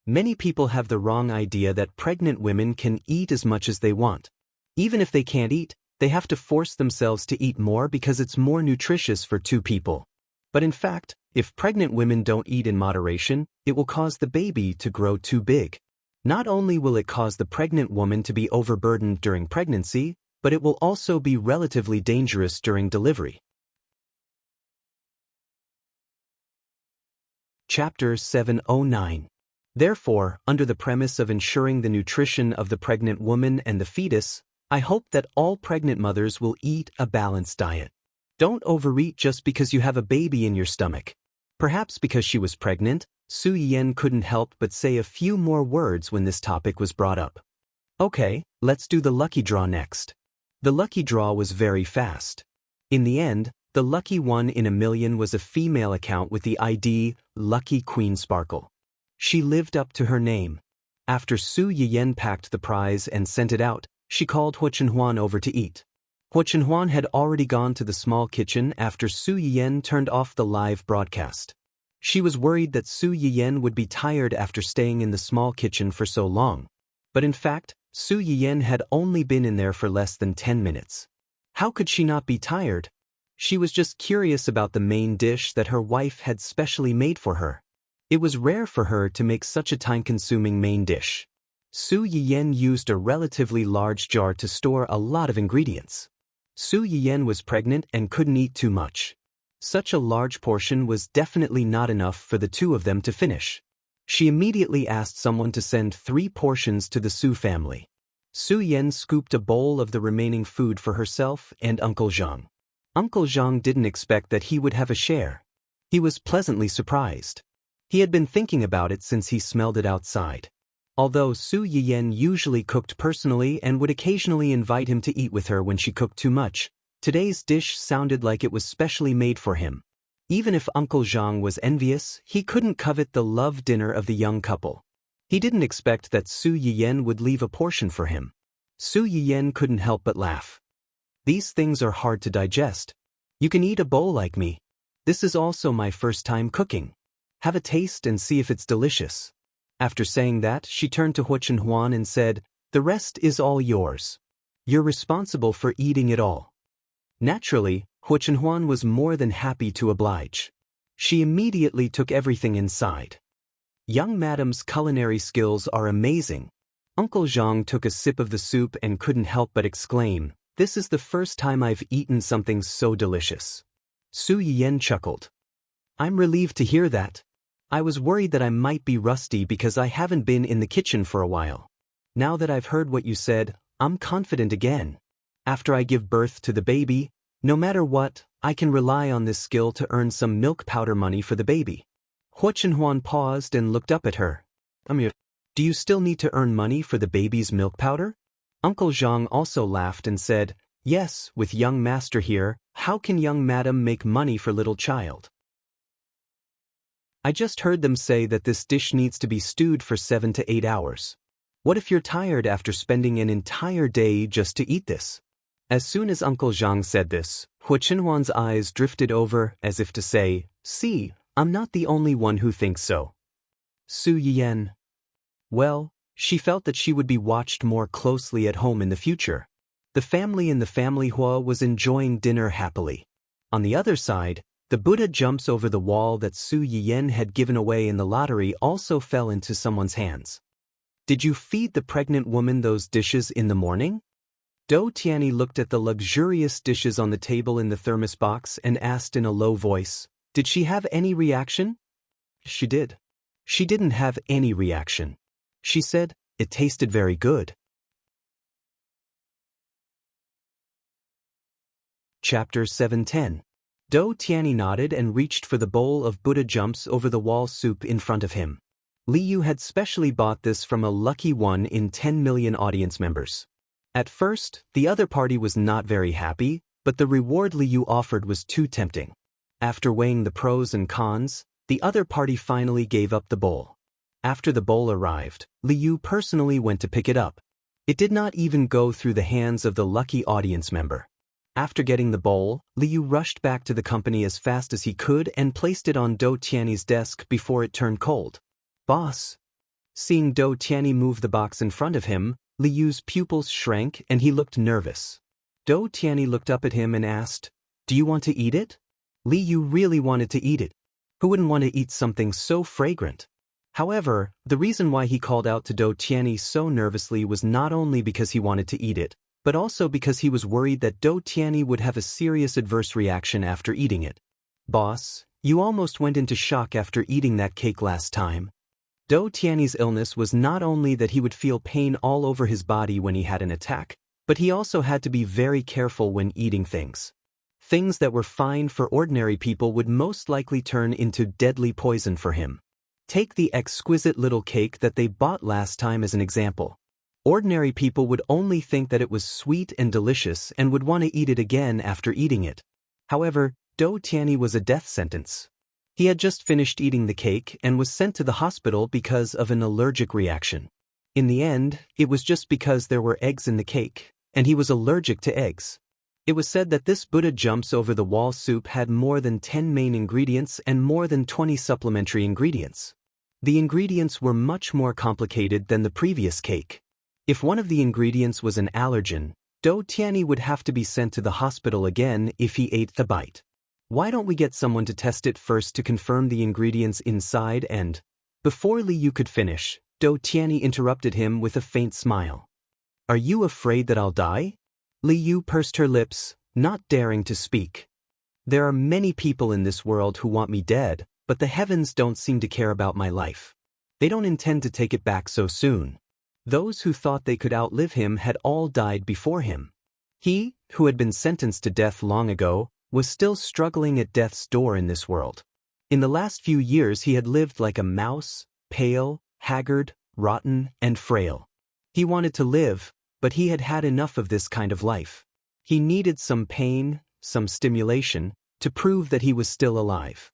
A: Many people have the wrong idea that pregnant women can eat as much as they want. Even if they can't eat, they have to force themselves to eat more because it's more nutritious for two people. But in fact, if pregnant women don't eat in moderation, it will cause the baby to grow too big. Not only will it cause the pregnant woman to be overburdened during pregnancy, but it will also be relatively dangerous during delivery. Chapter 709. Therefore, under the premise of ensuring the nutrition of the pregnant woman and the fetus, I hope that all pregnant mothers will eat a balanced diet. Don't overeat just because you have a baby in your stomach. Perhaps because she was pregnant, Su Yiyen couldn't help but say a few more words when this topic was brought up. Okay, let's do the lucky draw next. The lucky draw was very fast. In the end, the lucky 1 in a million was a female account with the ID, Lucky Queen Sparkle. She lived up to her name. After Su Yiyen packed the prize and sent it out, she called Hu Chenhuan over to eat. Hu Chenhuan had already gone to the small kitchen after Su Yiyen turned off the live broadcast. She was worried that Su Yiyen would be tired after staying in the small kitchen for so long. But in fact, Su Yiyen had only been in there for less than 10 minutes. How could she not be tired? She was just curious about the main dish that her wife had specially made for her. It was rare for her to make such a time-consuming main dish. Su Yiyen used a relatively large jar to store a lot of ingredients. Su Yiyen was pregnant and couldn't eat too much. Such a large portion was definitely not enough for the two of them to finish. She immediately asked someone to send 3 portions to the Su family. Su Yiyen scooped a bowl of the remaining food for herself and Uncle Zhang. Uncle Zhang didn't expect that he would have a share. He was pleasantly surprised. He had been thinking about it since he smelled it outside. Although Su Yiyen usually cooked personally and would occasionally invite him to eat with her when she cooked too much, today's dish sounded like it was specially made for him. Even if Uncle Zhang was envious, he couldn't covet the love dinner of the young couple. He didn't expect that Su Yiyen would leave a portion for him. Su Yiyen couldn't help but laugh. These things are hard to digest. You can eat a bowl like me. This is also my first time cooking. Have a taste and see if it's delicious. After saying that, she turned to Hu Chenhuan and said, the rest is all yours. You're responsible for eating it all. Naturally, Hu Chenhuan was more than happy to oblige. She immediately took everything inside. Young madam's culinary skills are amazing. Uncle Zhang took a sip of the soup and couldn't help but exclaim, this is the first time I've eaten something so delicious. Su Yiyen chuckled. I'm relieved to hear that. I was worried that I might be rusty because I haven't been in the kitchen for a while. Now that I've heard what you said, I'm confident again. After I give birth to the baby, no matter what, I can rely on this skill to earn some milk powder money for the baby. Hu Chenhuan paused and looked up at her. Do you still need to earn money for the baby's milk powder? Uncle Zhang also laughed and said, yes, with young master here, how can young madam make money for little child? I just heard them say that this dish needs to be stewed for 7 to 8 hours. What if you're tired after spending an entire day just to eat this? As soon as Uncle Zhang said this, Hu Chenhuan's eyes drifted over as if to say, see, I'm not the only one who thinks so. Su Yiyen. Well, she felt that she would be watched more closely at home in the future. The family in the family Hua was enjoying dinner happily. On the other side, the Buddha jumps over the wall that Su Yiyen had given away in the lottery also fell into someone's hands. Did you feed the pregnant woman those dishes in the morning? Dou Tianyi looked at the luxurious dishes on the table in the thermos box and asked in a low voice, "Did she have any reaction?" "She did." "She didn't have any reaction. She said, it tasted very good." Chapter 710. Dou Tianyi nodded and reached for the bowl of Buddha jumps over the wall soup in front of him. Li Yu had specially bought this from a lucky 1 in 10 million audience members. At first, the other party was not very happy, but the reward Li Yu offered was too tempting. After weighing the pros and cons, the other party finally gave up the bowl. After the bowl arrived, Li Yu personally went to pick it up. It did not even go through the hands of the lucky audience member. After getting the bowl, Li Yu rushed back to the company as fast as he could and placed it on Dou Tianyi's desk before it turned cold. "Boss." Seeing Dou Tianyi move the box in front of him, Li Yu's pupils shrank and he looked nervous. Dou Tianyi looked up at him and asked, "Do you want to eat it?" Li Yu really wanted to eat it. Who wouldn't want to eat something so fragrant? However, the reason why he called out to Dou Tianyi so nervously was not only because he wanted to eat it, but also because he was worried that Dou Tianyi would have a serious adverse reaction after eating it. "Boss, you almost went into shock after eating that cake last time." Dou Tianyi's illness was not only that he would feel pain all over his body when he had an attack, but he also had to be very careful when eating things. Things that were fine for ordinary people would most likely turn into deadly poison for him. Take the exquisite little cake that they bought last time as an example. Ordinary people would only think that it was sweet and delicious and would want to eat it again after eating it. However, Dou Tianyi was a death sentence. He had just finished eating the cake and was sent to the hospital because of an allergic reaction. In the end, it was just because there were eggs in the cake, and he was allergic to eggs. It was said that this Buddha jumps over the wall soup had more than 10 main ingredients and more than 20 supplementary ingredients. The ingredients were much more complicated than the previous cake. If one of the ingredients was an allergen, Dou Tianyi would have to be sent to the hospital again if he ate the bite. "Why don't we get someone to test it first to confirm the ingredients inside and—" Before Li Yu could finish, Dou Tianyi interrupted him with a faint smile. "Are you afraid that I'll die?" Li Yu pursed her lips, not daring to speak. "There are many people in this world who want me dead, but the heavens don't seem to care about my life. They don't intend to take it back so soon. Those who thought they could outlive him had all died before him. He, who had been sentenced to death long ago, was still struggling at death's door in this world. In the last few years he had lived like a mouse, pale, haggard, rotten, and frail. He wanted to live, but he had had enough of this kind of life. He needed some pain, some stimulation, to prove that he was still alive.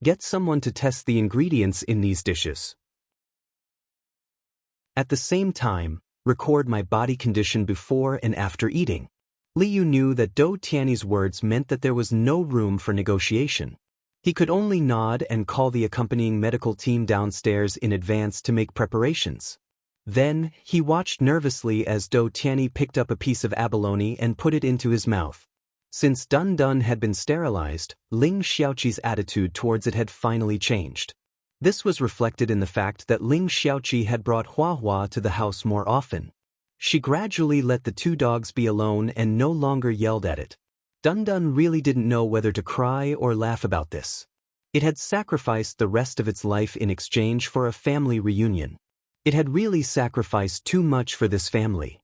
A: Get someone to test the ingredients in these dishes. At the same time, record my body condition before and after eating." Li Yu knew that Dou Tianyi's words meant that there was no room for negotiation. He could only nod and call the accompanying medical team downstairs in advance to make preparations. Then, he watched nervously as Dou Tianyi picked up a piece of abalone and put it into his mouth. Since Dun Dun had been sterilized, Ling Xiaoqi's attitude towards it had finally changed. This was reflected in the fact that Ling Xiaoqi had brought Hua Hua to the house more often. She gradually let the two dogs be alone and no longer yelled at it. Dun Dun really didn't know whether to cry or laugh about this. It had sacrificed the rest of its life in exchange for a family reunion. It had really sacrificed too much for this family.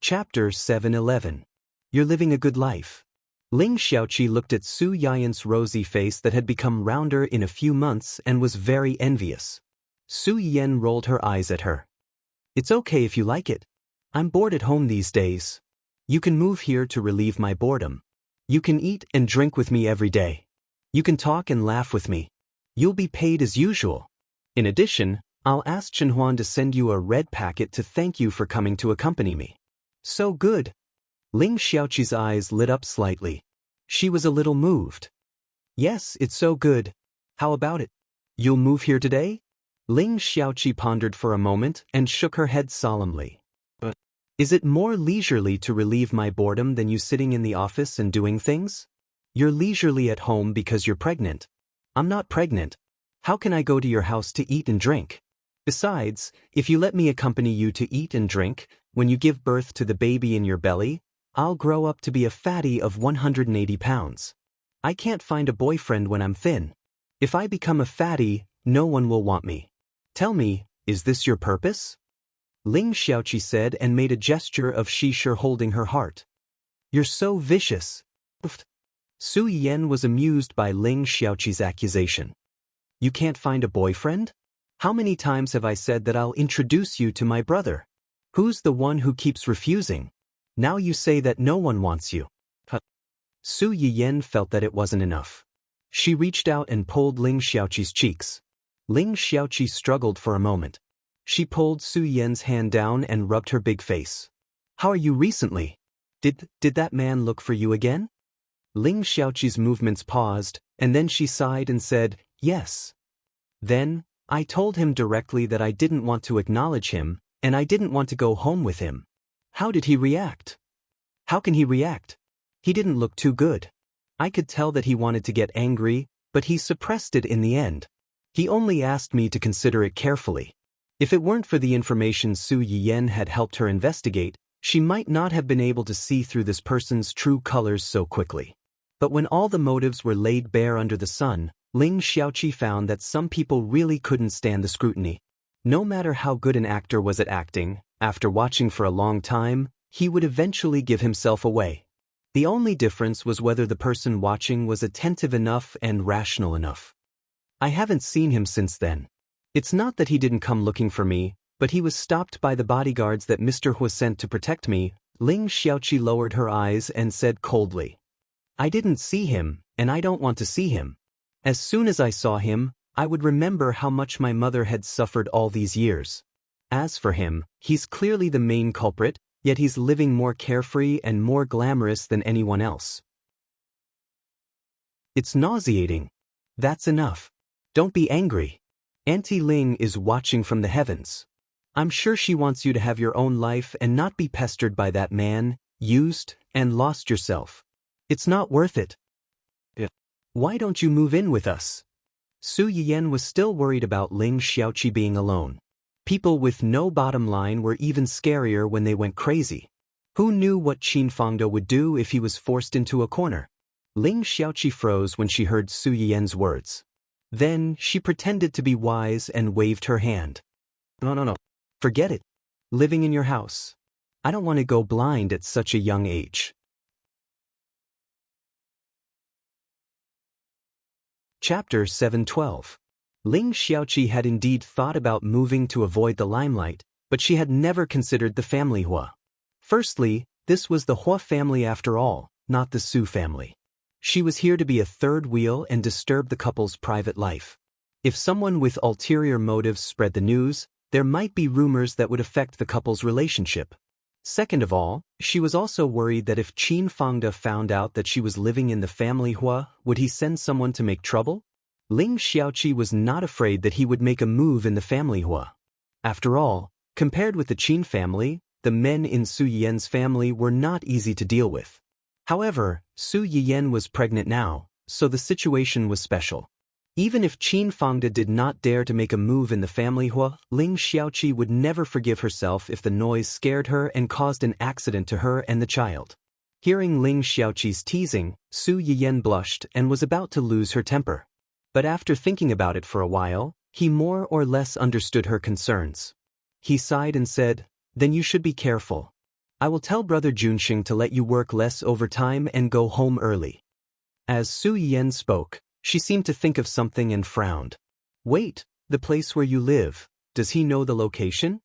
A: Chapter 711. You're living a good life. Ling Xiaoqi looked at Su Yayan's rosy face that had become rounder in a few months and was very envious. Su Yan rolled her eyes at her. "It's okay if you like it. I'm bored at home these days. You can move here to relieve my boredom. You can eat and drink with me every day. You can talk and laugh with me. You'll be paid as usual. In addition, I'll ask Chen Huan to send you a red packet to thank you for coming to accompany me." "So good." Ling Xiaoqi's eyes lit up slightly. She was a little moved. "Yes, it's so good. How about it? You'll move here today?" Ling Xiaoqi pondered for a moment and shook her head solemnly. "But is it more leisurely to relieve my boredom than you sitting in the office and doing things? You're leisurely at home because you're pregnant. I'm not pregnant. How can I go to your house to eat and drink?" Besides, if you let me accompany you to eat and drink, when you give birth to the baby in your belly, I'll grow up to be a fatty of 180 pounds. I can't find a boyfriend when I'm thin. If I become a fatty, no one will want me. Tell me, is this your purpose? Ling Xiaoqi said and made a gesture of Shishir holding her heart. You're so vicious. Su Yiyan was amused by Ling Xiaoqi's accusation. You can't find a boyfriend? How many times have I said that I'll introduce you to my brother? Who's the one who keeps refusing? Now you say that no one wants you. Su Yiyan felt that it wasn't enough. She reached out and pulled Ling Xiaoqi's cheeks. Ling Xiaoqi struggled for a moment. She pulled Su Yiyan's hand down and rubbed her big face. How are you recently? Did that man look for you again? Ling Xiaoqi's movements paused, and then she sighed and said, yes. Then, I told him directly that I didn't want to acknowledge him, and I didn't want to go home with him. How did he react? How can he react? He didn't look too good. I could tell that he wanted to get angry, but he suppressed it in the end. He only asked me to consider it carefully. If it weren't for the information Su Yiyan had helped her investigate, she might not have been able to see through this person's true colors so quickly. But when all the motives were laid bare under the sun, Ling Xiaoqi found that some people really couldn't stand the scrutiny. No matter how good an actor was at acting, after watching for a long time, he would eventually give himself away. The only difference was whether the person watching was attentive enough and rational enough. I haven't seen him since then. It's not that he didn't come looking for me, but he was stopped by the bodyguards that Mr. Hu sent to protect me. Ling Xiaoqi lowered her eyes and said coldly. I didn't see him, and I don't want to see him. As soon as I saw him, I would remember how much my mother had suffered all these years. As for him, he's clearly the main culprit, yet he's living more carefree and more glamorous than anyone else. It's nauseating. That's enough. Don't be angry. Auntie Ling is watching from the heavens. I'm sure she wants you to have your own life and not be pestered by that man, used, and lost yourself. It's not worth it. Why don't you move in with us? Su Yiyan was still worried about Ling Xiaoqi being alone. People with no bottom line were even scarier when they went crazy. Who knew what Qin Fangde would do if he was forced into a corner? Ling Xiaoqi froze when she heard Su Yiyan's words. Then, she pretended to be wise and waved her hand. No. Forget it. Living in your house. I don't want to go blind at such a young age. Chapter 712. Ling Xiaoqi had indeed thought about moving to avoid the limelight, but she had never considered the family Hua. Firstly, this was the Hua family after all, not the Su family. She was here to be a third wheel and disturb the couple's private life. If someone with ulterior motives spread the news, there might be rumors that would affect the couple's relationship. Second of all, she was also worried that if Qin Fangde found out that she was living in the family Hua, would he send someone to make trouble? Ling Xiaoqi was not afraid that he would make a move in the family Hua. After all, compared with the Qin family, the men in Su Yiyan's family were not easy to deal with. However, Su Yiyan was pregnant now, so the situation was special. Even if Qin Fangde did not dare to make a move in the family Hua, Ling Xiaoqi would never forgive herself if the noise scared her and caused an accident to her and the child. Hearing Ling Xiaoqi's teasing, Su Yiyan blushed and was about to lose her temper. But after thinking about it for a while, he more or less understood her concerns. He sighed and said, Then you should be careful. I will tell Brother Junxing to let you work less overtime and go home early. As Su Yiyan spoke, she seemed to think of something and frowned. Wait, the place where you live, does he know the location?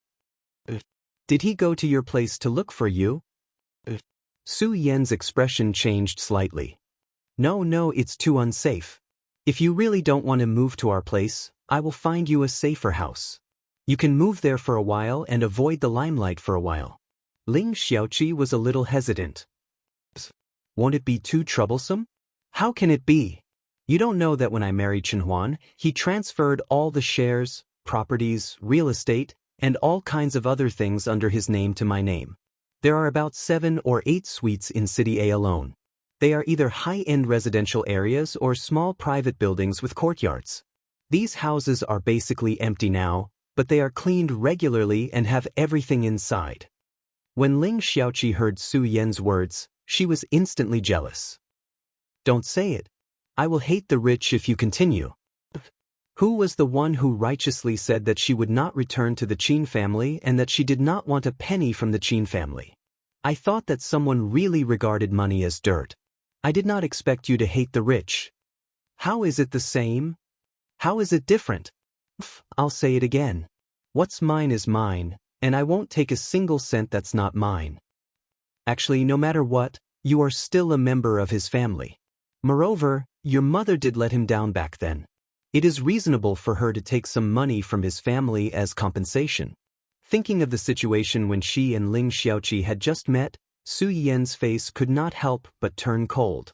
A: Did he go to your place to look for you? Su Yiyan's expression changed slightly. No, it's too unsafe. If you really don't want to move to our place, I will find you a safer house. You can move there for a while and avoid the limelight for a while. Ling Xiaoqi was a little hesitant. Won't it be too troublesome? How can it be? You don't know that when I married Chenhuan, he transferred all the shares, properties, real estate, and all kinds of other things under his name to my name. There are about 7 or 8 suites in City A alone. They are either high-end residential areas or small private buildings with courtyards. These houses are basically empty now, but they are cleaned regularly and have everything inside. When Ling Xiaoqi heard Su Yan's words, she was instantly jealous. Don't say it. I will hate the rich if you continue. Who was the one who righteously said that she would not return to the Qin family and that she did not want a penny from the Qin family? I thought that someone really regarded money as dirt. I did not expect you to hate the rich. How is it the same? How is it different? I'll say it again. What's mine is mine, and I won't take a single cent that's not mine. Actually, no matter what, you are still a member of his family. Moreover, your mother did let him down back then. It is reasonable for her to take some money from his family as compensation. Thinking of the situation when she and Ling Xiaoqi had just met, Su Yan's face could not help but turn cold.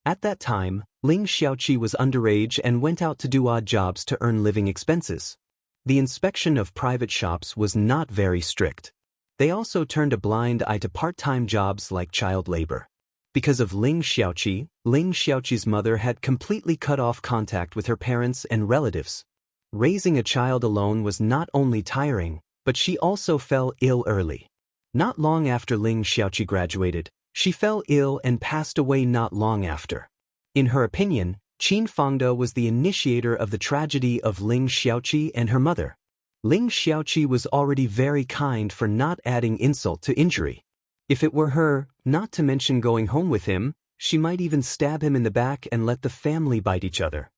A: At that time, Ling Xiaoqi was underage and went out to do odd jobs to earn living expenses. The inspection of private shops was not very strict. They also turned a blind eye to part-time jobs like child labor. Because of Ling Xiaoqi's mother had completely cut off contact with her parents and relatives. Raising a child alone was not only tiring, but she also fell ill early. Not long after Ling Xiaoqi graduated, she fell ill and passed away not long after. In her opinion, Qin Fangde was the initiator of the tragedy of Ling Xiaoqi and her mother. Ling Xiaoqi was already very kind for not adding insult to injury. If it were her, not to mention going home with him, she might even stab him in the back and let the family bite each other.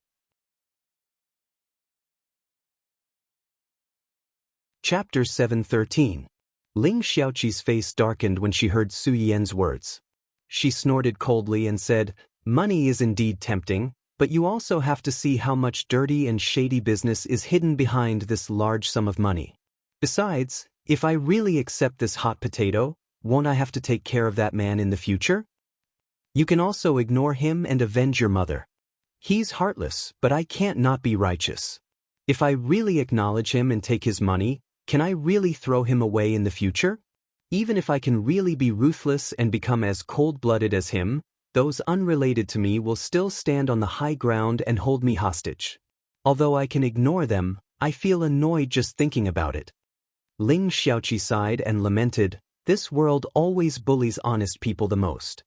A: Chapter 7:13. Ling Xiaoqi's face darkened when she heard Su Yan's words. She snorted coldly and said, "Money is indeed tempting, but you also have to see how much dirty and shady business is hidden behind this large sum of money. Besides, if I really accept this hot potato, won't I have to take care of that man in the future? You can also ignore him and avenge your mother. He's heartless, but I can't not be righteous. If I really acknowledge him and take his money, can I really throw him away in the future? Even if I can really be ruthless and become as cold-blooded as him, those unrelated to me will still stand on the high ground and hold me hostage. Although I can ignore them, I feel annoyed just thinking about it." Ling Xiaoqi sighed and lamented, "This world always bullies honest people the most."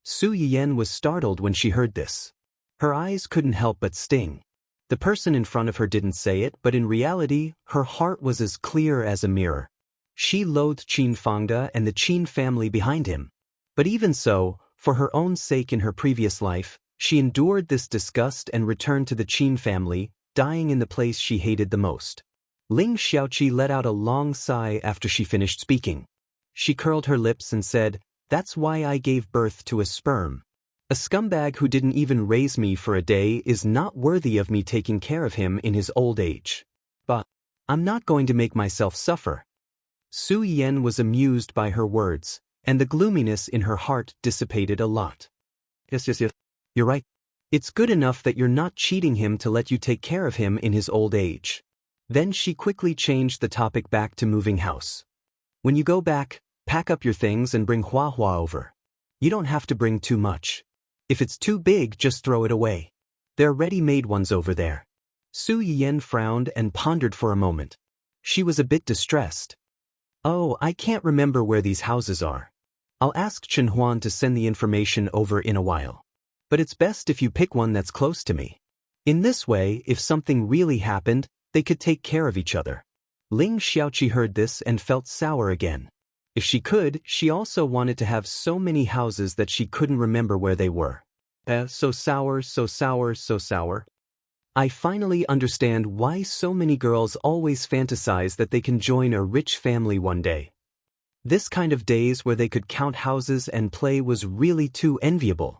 A: Su Yan was startled when she heard this. Her eyes couldn't help but sting. The person in front of her didn't say it, but in reality, her heart was as clear as a mirror. She loathed Qin Fangde and the Qin family behind him. But even so, for her own sake in her previous life, she endured this disgust and returned to the Qin family, dying in the place she hated the most. Ling Xiaoqi let out a long sigh after she finished speaking. She curled her lips and said, "That's why I gave birth to a sperm. A scumbag who didn't even raise me for a day is not worthy of me taking care of him in his old age. But I'm not going to make myself suffer." Su Yan was amused by her words, and the gloominess in her heart dissipated a lot. Yes. You're right. It's good enough that you're not cheating him to let you take care of him in his old age. Then she quickly changed the topic back to moving house. When you go back, pack up your things and bring Hua over. You don't have to bring too much. If it's too big, just throw it away. There are ready-made ones over there. Su Yan frowned and pondered for a moment. She was a bit distressed. "Oh, I can't remember where these houses are. I'll ask Chen Huan to send the information over in a while. But it's best if you pick one that's close to me. In this way, if something really happened, they could take care of each other." Ling Xiaoqi heard this and felt sour again. If she could, she also wanted to have so many houses that she couldn't remember where they were. So sour. I finally understand why so many girls always fantasize that they can join a rich family one day. This kind of days where they could count houses and play was really too enviable.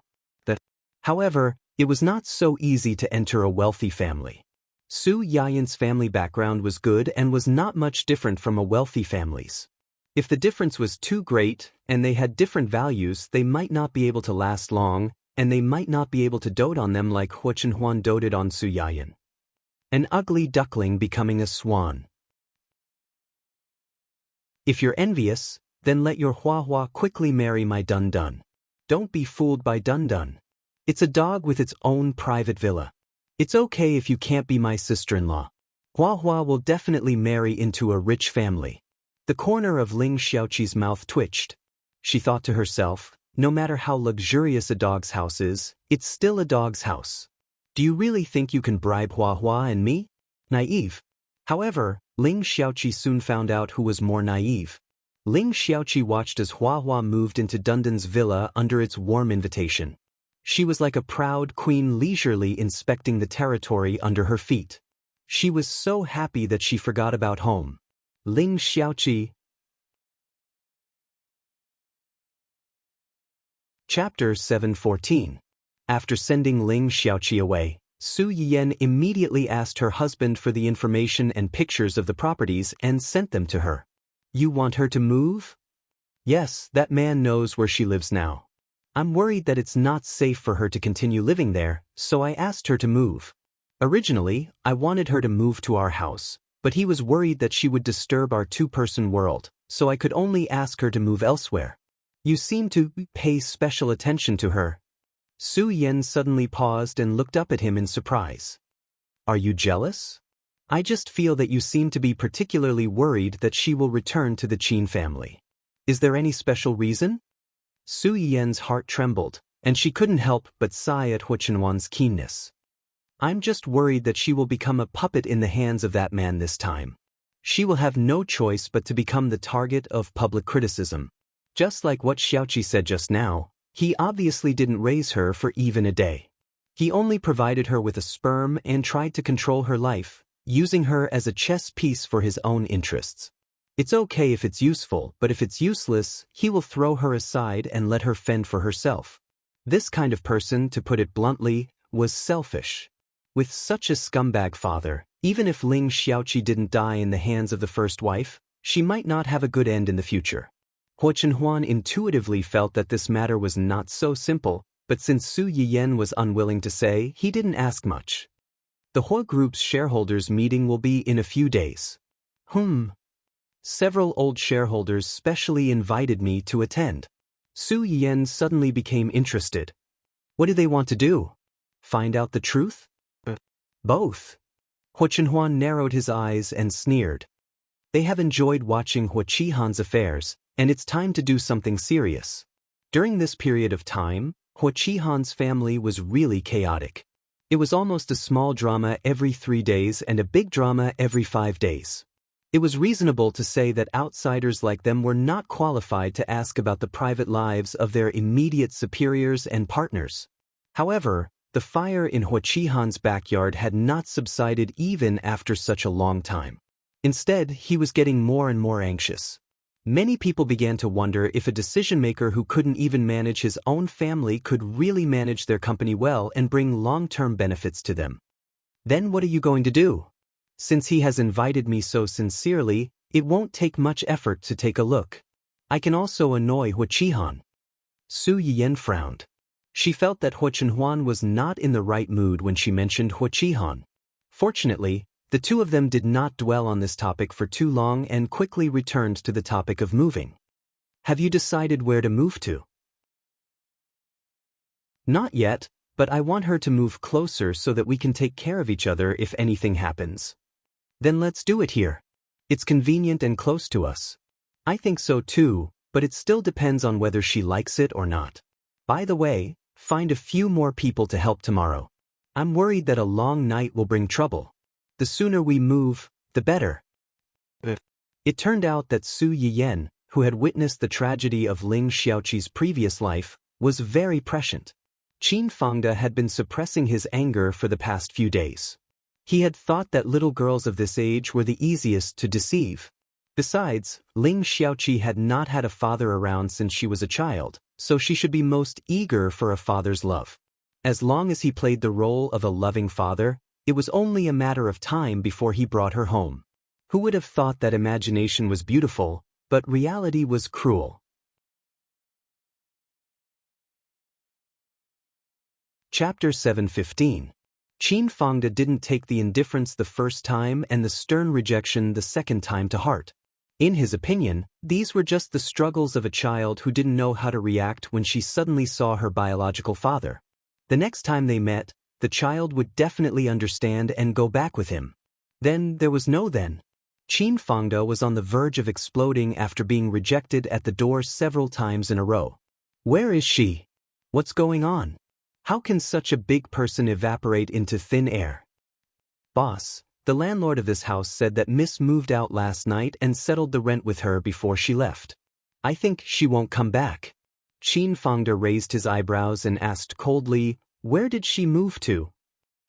A: However, it was not so easy to enter a wealthy family. Su Yan's family background was good and was not much different from a wealthy family's. If the difference was too great, and they had different values, they might not be able to last long, and they might not be able to dote on them like Hua Chenhuan doted on Su Yan. An ugly duckling becoming a swan. If you're envious, then let your Hua quickly marry my Dun Dun. Don't be fooled by Dun Dun. It's a dog with its own private villa. It's okay if you can't be my sister-in-law. Hua Hua will definitely marry into a rich family. The corner of Ling Xiaoqi's mouth twitched. She thought to herself, no matter how luxurious a dog's house is, it's still a dog's house. Do you really think you can bribe Hua Hua and me? Naive. However, Ling Xiaoqi soon found out who was more naive. Ling Xiaoqi watched as Hua Hua moved into Dundon's villa under its warm invitation. She was like a proud queen leisurely inspecting the territory under her feet. She was so happy that she forgot about home. Ling Xiaoqi. Chapter 714. After sending Ling Xiaoqi away, Su Yiyan immediately asked her husband for the information and pictures of the properties and sent them to her. You want her to move? Yes, that man knows where she lives now. I'm worried that it's not safe for her to continue living there, so I asked her to move. Originally, I wanted her to move to our house, but he was worried that she would disturb our two-person world, so I could only ask her to move elsewhere. You seem to pay special attention to her. Su Yan suddenly paused and looked up at him in surprise. Are you jealous? I just feel that you seem to be particularly worried that she will return to the Qin family. Is there any special reason? Su Yan's heart trembled, and she couldn't help but sigh at Hu Chenhuan's keenness. I'm just worried that she will become a puppet in the hands of that man this time. She will have no choice but to become the target of public criticism. Just like what Xiaoqi said just now, he obviously didn't raise her for even a day. He only provided her with a sperm and tried to control her life, using her as a chess piece for his own interests. It's okay if it's useful, but if it's useless, he will throw her aside and let her fend for herself. This kind of person, to put it bluntly, was selfish. With such a scumbag father, even if Ling Xiaoqi didn't die in the hands of the first wife, she might not have a good end in the future. Hu Chenhuan intuitively felt that this matter was not so simple, but since Su Yiyan was unwilling to say, he didn't ask much. The Hu Group's shareholders' meeting will be in a few days. Several old shareholders specially invited me to attend. Su Yiyan suddenly became interested. What do they want to do? Find out the truth? Both. Hu Chenhuan narrowed his eyes and sneered. They have enjoyed watching Hu Qihan's affairs, and it's time to do something serious. During this period of time, Hu Qihan's family was really chaotic. It was almost a small drama every 3 days and a big drama every 5 days. It was reasonable to say that outsiders like them were not qualified to ask about the private lives of their immediate superiors and partners. However, the fire in Hu Qihan's backyard had not subsided even after such a long time. Instead, he was getting more and more anxious. Many people began to wonder if a decision-maker who couldn't even manage his own family could really manage their company well and bring long-term benefits to them. Then what are you going to do? Since he has invited me so sincerely, it won't take much effort to take a look. I can also annoy Hu Qihan. Su Yiyan frowned. She felt that Hu Chenhuan was not in the right mood when she mentioned Hu Qihan. Fortunately, the two of them did not dwell on this topic for too long and quickly returned to the topic of moving. Have you decided where to move to? Not yet, but I want her to move closer so that we can take care of each other if anything happens. Then let's do it here. It's convenient and close to us. I think so too, but it still depends on whether she likes it or not. By the way, find a few more people to help tomorrow. I'm worried that a long night will bring trouble. The sooner we move, the better. It turned out that Su Yiyan, who had witnessed the tragedy of Ling Xiaoqi's previous life, was very prescient. Qin Fangde had been suppressing his anger for the past few days. He had thought that little girls of this age were the easiest to deceive. Besides, Ling Xiaoqi had not had a father around since she was a child, so she should be most eager for a father's love. As long as he played the role of a loving father, it was only a matter of time before he brought her home. Who would have thought that imagination was beautiful, but reality was cruel? Chapter 715. Qin Fangde didn't take the indifference the first time and the stern rejection the second time to heart. In his opinion, these were just the struggles of a child who didn't know how to react when she suddenly saw her biological father. The next time they met, the child would definitely understand and go back with him. Then there was no then. Qin Fangde was on the verge of exploding after being rejected at the door several times in a row. Where is she? What's going on? How can such a big person evaporate into thin air? Boss, the landlord of this house said that Miss moved out last night and settled the rent with her before she left. I think she won't come back. Qin Fangde raised his eyebrows and asked coldly, where did she move to?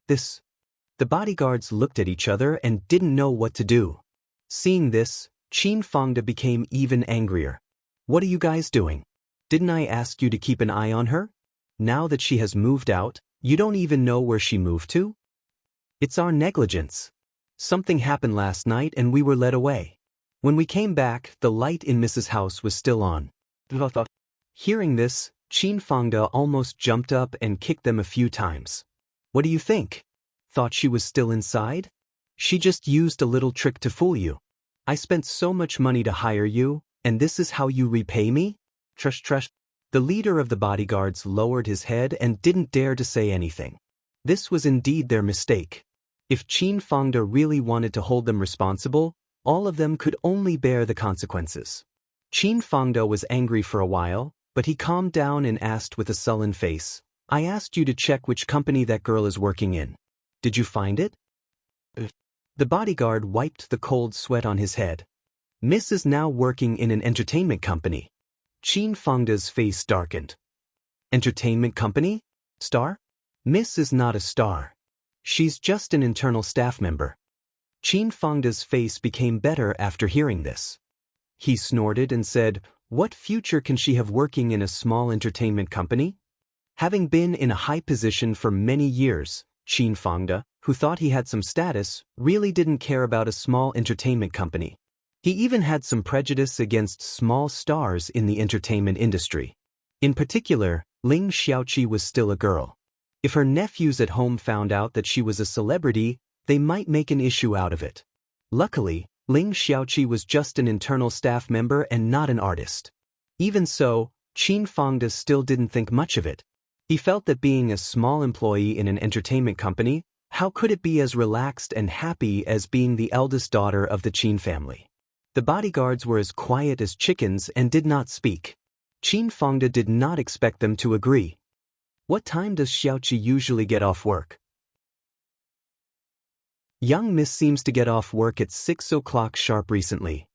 A: This. The bodyguards looked at each other and didn't know what to do. Seeing this, Qin Fangde became even angrier. What are you guys doing? Didn't I ask you to keep an eye on her? Now that she has moved out, you don't even know where she moved to? It's our negligence. Something happened last night and we were led away. When we came back, the light in Mrs. House was still on. Hearing this, Qin Fangde almost jumped up and kicked them a few times. What do you think? Thought she was still inside? She just used a little trick to fool you. I spent so much money to hire you, and this is how you repay me? Trush. The leader of the bodyguards lowered his head and didn't dare to say anything. This was indeed their mistake. If Qin Fangde really wanted to hold them responsible, all of them could only bear the consequences. Qin Fangde was angry for a while, but he calmed down and asked with a sullen face, I asked you to check which company that girl is working in. Did you find it? The bodyguard wiped the cold sweat on his head. Miss is now working in an entertainment company. Qin Fangde's face darkened. Entertainment company? Star? Miss is not a star. She's just an internal staff member. Qin Fangde's face became better after hearing this. He snorted and said, what future can she have working in a small entertainment company? Having been in a high position for many years, Qin Fangde, who thought he had some status, really didn't care about a small entertainment company. He even had some prejudice against small stars in the entertainment industry. In particular, Ling Xiaoqi was still a girl. If her nephews at home found out that she was a celebrity, they might make an issue out of it. Luckily, Ling Xiaoqi was just an internal staff member and not an artist. Even so, Qin Fangde still didn't think much of it. He felt that being a small employee in an entertainment company, how could it be as relaxed and happy as being the eldest daughter of the Qin family? The bodyguards were as quiet as chickens and did not speak. Qin Fangde did not expect them to agree. What time does Xiaoqi usually get off work? Young Miss seems to get off work at 6 o'clock sharp recently.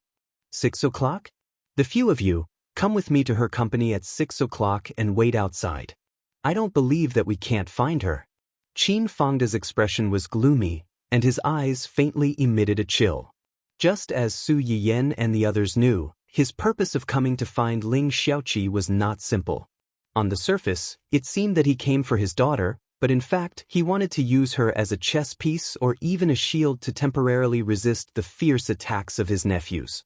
A: 6 o'clock? The few of you, come with me to her company at 6 o'clock and wait outside. I don't believe that we can't find her. Qin Fangde's expression was gloomy, and his eyes faintly emitted a chill. Just as Su Yiyan and the others knew, his purpose of coming to find Ling Xiaoqi was not simple. On the surface, it seemed that he came for his daughter, but in fact, he wanted to use her as a chess piece or even a shield to temporarily resist the fierce attacks of his nephews.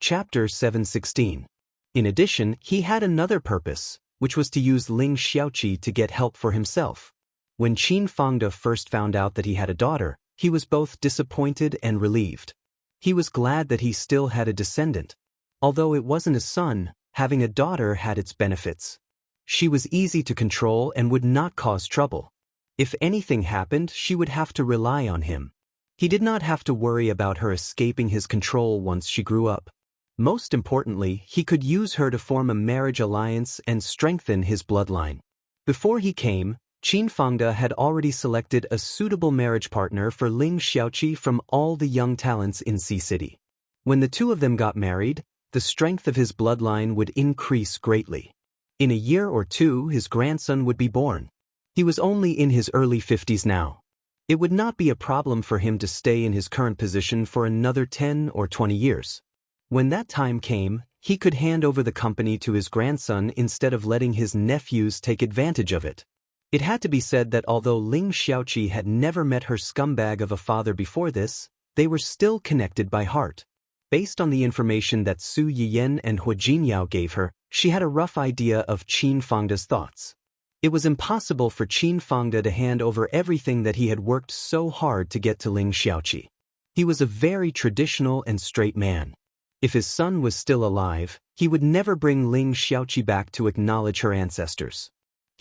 A: Chapter 716. In addition, he had another purpose, which was to use Ling Xiaoqi to get help for himself. When Qin Fangde first found out that he had a daughter, he was both disappointed and relieved. He was glad that he still had a descendant. Although it wasn't a son, having a daughter had its benefits. She was easy to control and would not cause trouble. If anything happened, she would have to rely on him. He did not have to worry about her escaping his control once she grew up. Most importantly, he could use her to form a marriage alliance and strengthen his bloodline. Before he came, Qin Fangde had already selected a suitable marriage partner for Ling Xiaoqi from all the young talents in Sea City. When the two of them got married, the strength of his bloodline would increase greatly. In a year or two, his grandson would be born. He was only in his early 50s now. It would not be a problem for him to stay in his current position for another 10 or 20 years. When that time came, he could hand over the company to his grandson instead of letting his nephews take advantage of it. It had to be said that although Ling Xiaoqi had never met her scumbag of a father before this, they were still connected by heart. Based on the information that Su Yiyan and Hu Jinyao gave her, she had a rough idea of Qin Fangde's thoughts. It was impossible for Qin Fangde to hand over everything that he had worked so hard to get to Ling Xiaoqi. He was a very traditional and straight man. If his son was still alive, he would never bring Ling Xiaoqi back to acknowledge her ancestors.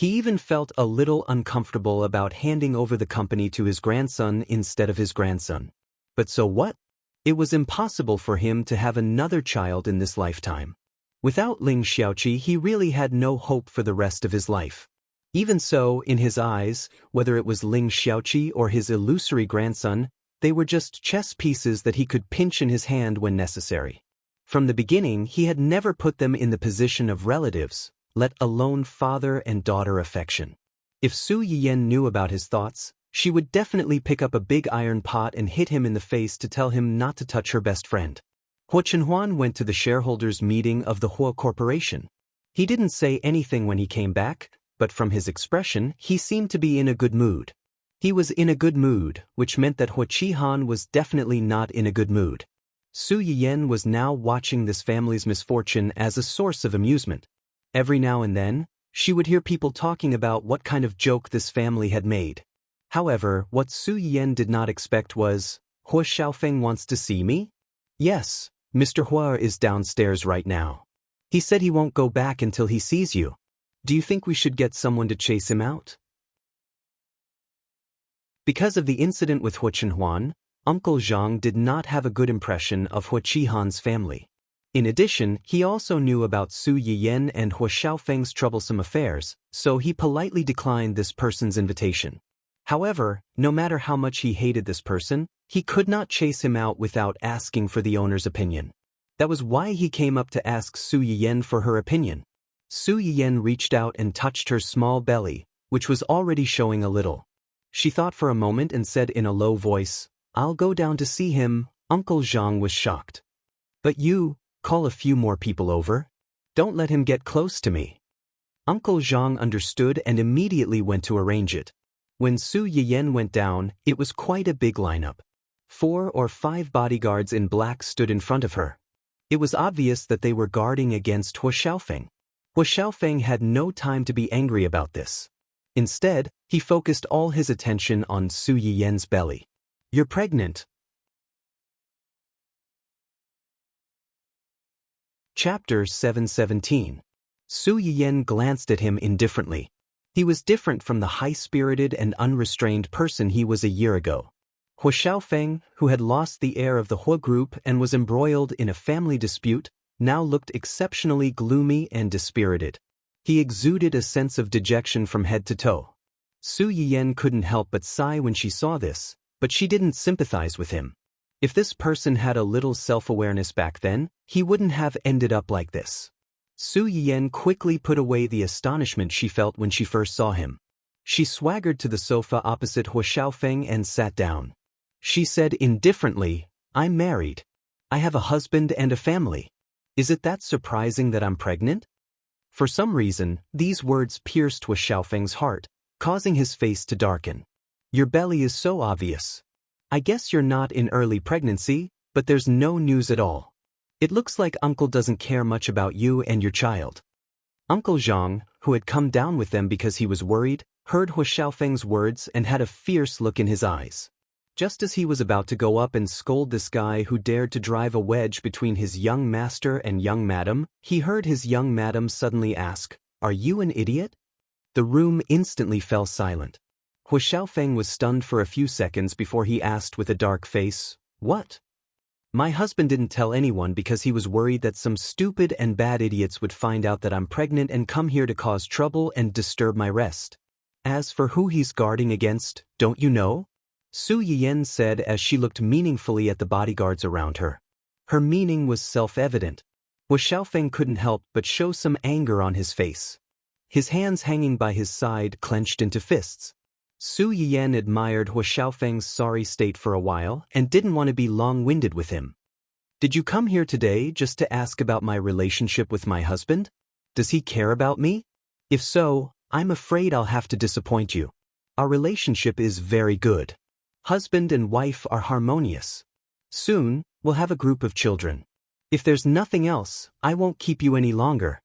A: He even felt a little uncomfortable about handing over the company to his grandson instead of his grandson. But so what? It was impossible for him to have another child in this lifetime. Without Ling Xiaoqi, he really had no hope for the rest of his life. Even so, in his eyes, whether it was Ling Xiaoqi or his illusory grandson, they were just chess pieces that he could pinch in his hand when necessary. From the beginning, he had never put them in the position of relatives, let alone father and daughter affection. If Su Yiyan knew about his thoughts, she would definitely pick up a big iron pot and hit him in the face to tell him not to touch her best friend. Huo Chenhuan went to the shareholders' meeting of the Huo Corporation. He didn't say anything when he came back, but from his expression, he seemed to be in a good mood. He was in a good mood, which meant that Huo Qihan was definitely not in a good mood. Su Yiyan was now watching this family's misfortune as a source of amusement. Every now and then, she would hear people talking about what kind of joke this family had made. However, what Su Yiyan did not expect was, Huo Xiaofeng wants to see me? Yes, Mr. Hua is downstairs right now. He said he won't go back until he sees you. Do you think we should get someone to chase him out? Because of the incident with Huo Chenhuan, Uncle Zhang did not have a good impression of Huo Qihan's family. In addition, he also knew about Su Yiyan and Huo Xiaofeng's troublesome affairs, so he politely declined this person's invitation. However, no matter how much he hated this person, he could not chase him out without asking for the owner's opinion. That was why he came up to ask Su Yiyan for her opinion. Su Yiyan reached out and touched her small belly, which was already showing a little. She thought for a moment and said in a low voice, "I'll go down to see him." Uncle Zhang was shocked. "But you, call a few more people over. Don't let him get close to me." Uncle Zhang understood and immediately went to arrange it. When Su Yiyan went down, it was quite a big lineup. 4 or 5 bodyguards in black stood in front of her. It was obvious that they were guarding against Huo Xiaofeng. Huo Xiaofeng had no time to be angry about this. Instead, he focused all his attention on Su Yiyan's belly. "You're pregnant." Chapter 717. Su Yiyan glanced at him indifferently. He was different from the high-spirited and unrestrained person he was a year ago. Huo Xiaofeng, who had lost the heir of the Huo group and was embroiled in a family dispute, now looked exceptionally gloomy and dispirited. He exuded a sense of dejection from head to toe. Su Yiyan couldn't help but sigh when she saw this, but she didn't sympathize with him. If this person had a little self-awareness back then, he wouldn't have ended up like this. Su Yiyan quickly put away the astonishment she felt when she first saw him. She swaggered to the sofa opposite Huo Xiaofeng and sat down. She said indifferently, "I'm married. I have a husband and a family. Is it that surprising that I'm pregnant?" For some reason, these words pierced Huo Xiaofeng's heart, causing his face to darken. "Your belly is so obvious. I guess you're not in early pregnancy, but there's no news at all. It looks like Uncle doesn't care much about you and your child." Uncle Zhang, who had come down with them because he was worried, heard Huo Xiaofeng's words and had a fierce look in his eyes. Just as he was about to go up and scold this guy who dared to drive a wedge between his young master and young madam, he heard his young madam suddenly ask, "Are you an idiot?" The room instantly fell silent. Huo Xiaofeng was stunned for a few seconds before he asked with a dark face, "What?" "My husband didn't tell anyone because he was worried that some stupid and bad idiots would find out that I'm pregnant and come here to cause trouble and disturb my rest. As for who he's guarding against, don't you know?" Su Yiyan said as she looked meaningfully at the bodyguards around her. Her meaning was self-evident. Huo Xiaofeng couldn't help but show some anger on his face. His hands hanging by his side clenched into fists. Su Yiyan admired Huo Xiaofeng's sorry state for a while and didn't want to be long-winded with him. "Did you come here today just to ask about my relationship with my husband? Does he care about me? If so, I'm afraid I'll have to disappoint you. Our relationship is very good. Husband and wife are harmonious. Soon, we'll have a group of children. If there's nothing else, I won't keep you any longer.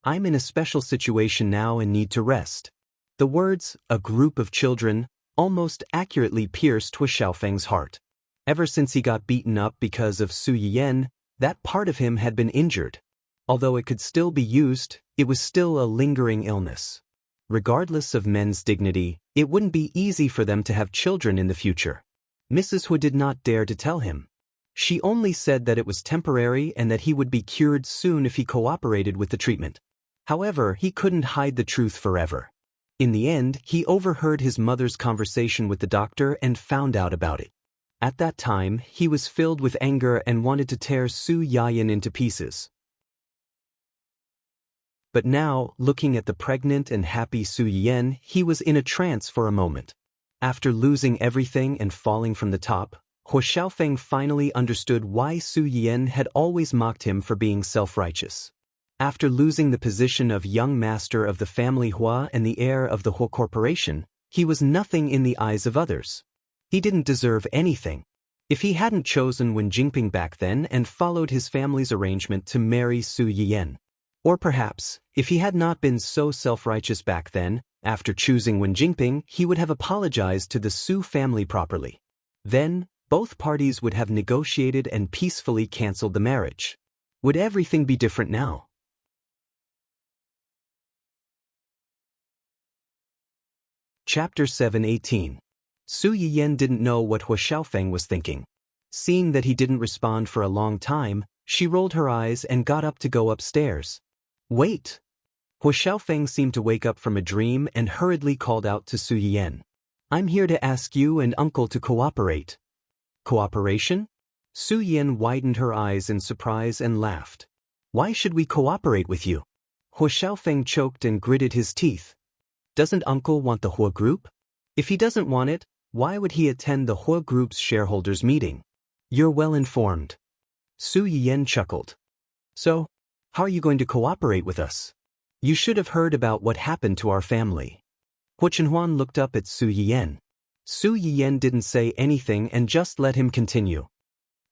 A: I'm in a special situation now and need to rest." The words, "a group of children," almost accurately pierced Huo Xiaofeng's heart. Ever since he got beaten up because of Su Yiyan, that part of him had been injured. Although it could still be used, it was still a lingering illness. Regardless of men's dignity, it wouldn't be easy for them to have children in the future. Mrs. Hu did not dare to tell him. She only said that it was temporary and that he would be cured soon if he cooperated with the treatment. However, he couldn't hide the truth forever. In the end, he overheard his mother's conversation with the doctor and found out about it. At that time, he was filled with anger and wanted to tear Su Yayan into pieces. But now, looking at the pregnant and happy Su Yiyan, he was in a trance for a moment. After losing everything and falling from the top, Huo Xiaofeng finally understood why Su Yiyan had always mocked him for being self-righteous. After losing the position of young master of the family Hua and the heir of the Huo Corporation, he was nothing in the eyes of others. He didn't deserve anything. If he hadn't chosen Wen Jingping back then and followed his family's arrangement to marry Su Yiyan. Or perhaps, if he had not been so self-righteous back then, after choosing Wen Jingping, he would have apologized to the Su family properly. Then, both parties would have negotiated and peacefully canceled the marriage. Would everything be different now? Chapter 7:18. Su Yiyan didn't know what Huo Xiaofeng was thinking. Seeing that he didn't respond for a long time, she rolled her eyes and got up to go upstairs. Wait! Huo Xiaofeng seemed to wake up from a dream and hurriedly called out to Su Yiyan. I'm here to ask you and uncle to cooperate. Cooperation? Su Yiyan widened her eyes in surprise and laughed. Why should we cooperate with you? Huo Xiaofeng choked and gritted his teeth. Doesn't uncle want the Huo group? If he doesn't want it, why would he attend the Huo group's shareholders meeting? You're well informed. Su Yiyan chuckled. So, how are you going to cooperate with us? You should have heard about what happened to our family. Huo Chenhuan looked up at Su Yiyan. Su Yiyan didn't say anything and just let him continue.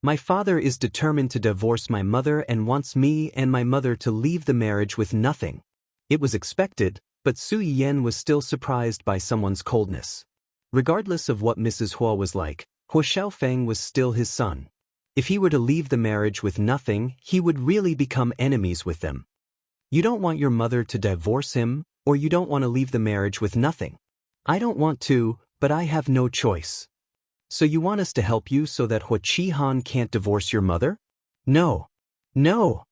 A: My father is determined to divorce my mother and wants me and my mother to leave the marriage with nothing. It was expected, but Su Yiyan was still surprised by someone's coldness. Regardless of what Mrs. Huo was like, Huo Xiaofeng was still his son. If he were to leave the marriage with nothing, he would really become enemies with them. You don't want your mother to divorce him, or you don't want to leave the marriage with nothing. I don't want to, but I have no choice. So you want us to help you so that Huo Qihan can't divorce your mother? No. No.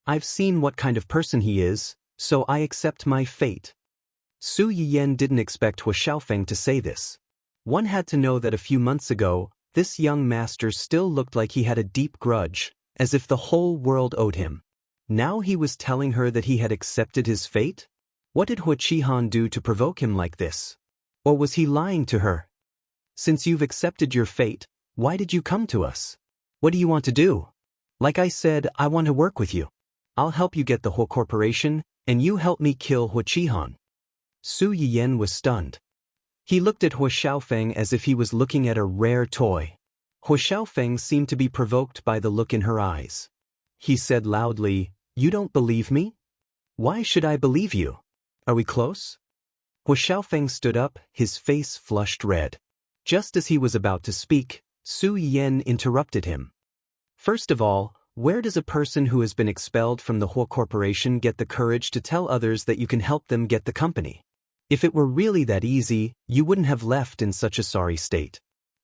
A: I've seen what kind of person he is, so I accept my fate. Su Yiyan didn't expect Huo Xiaofeng to say this. One had to know that a few months ago, this young master still looked like he had a deep grudge, as if the whole world owed him. Now he was telling her that he had accepted his fate? What did Huo Qihan do to provoke him like this? Or was he lying to her? Since you've accepted your fate, why did you come to us? What do you want to do? Like I said, I want to work with you. I'll help you get the Huo Corporation, and you help me kill Huo Qihan. Su Yiyan was stunned. He looked at Huo Xiaofeng as if he was looking at a rare toy. Huo Xiaofeng seemed to be provoked by the look in her eyes. He said loudly, You don't believe me? Why should I believe you? Are we close? Huo Xiaofeng stood up, his face flushed red. Just as he was about to speak, Su Yiyan interrupted him. First of all, where does a person who has been expelled from the Huo Corporation get the courage to tell others that you can help them get the company? If it were really that easy, you wouldn't have left in such a sorry state.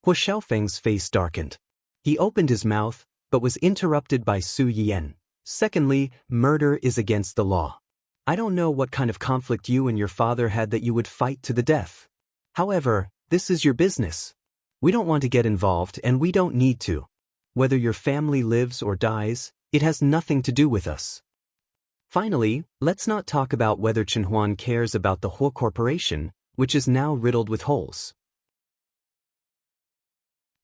A: Huo Xiaofeng's face darkened. He opened his mouth, but was interrupted by Su Yiyan. Secondly, murder is against the law. I don't know what kind of conflict you and your father had that you would fight to the death. However, this is your business. We don't want to get involved and we don't need to. Whether your family lives or dies, it has nothing to do with us. Finally, let's not talk about whether Chenhuan cares about the Huo Corporation, which is now riddled with holes.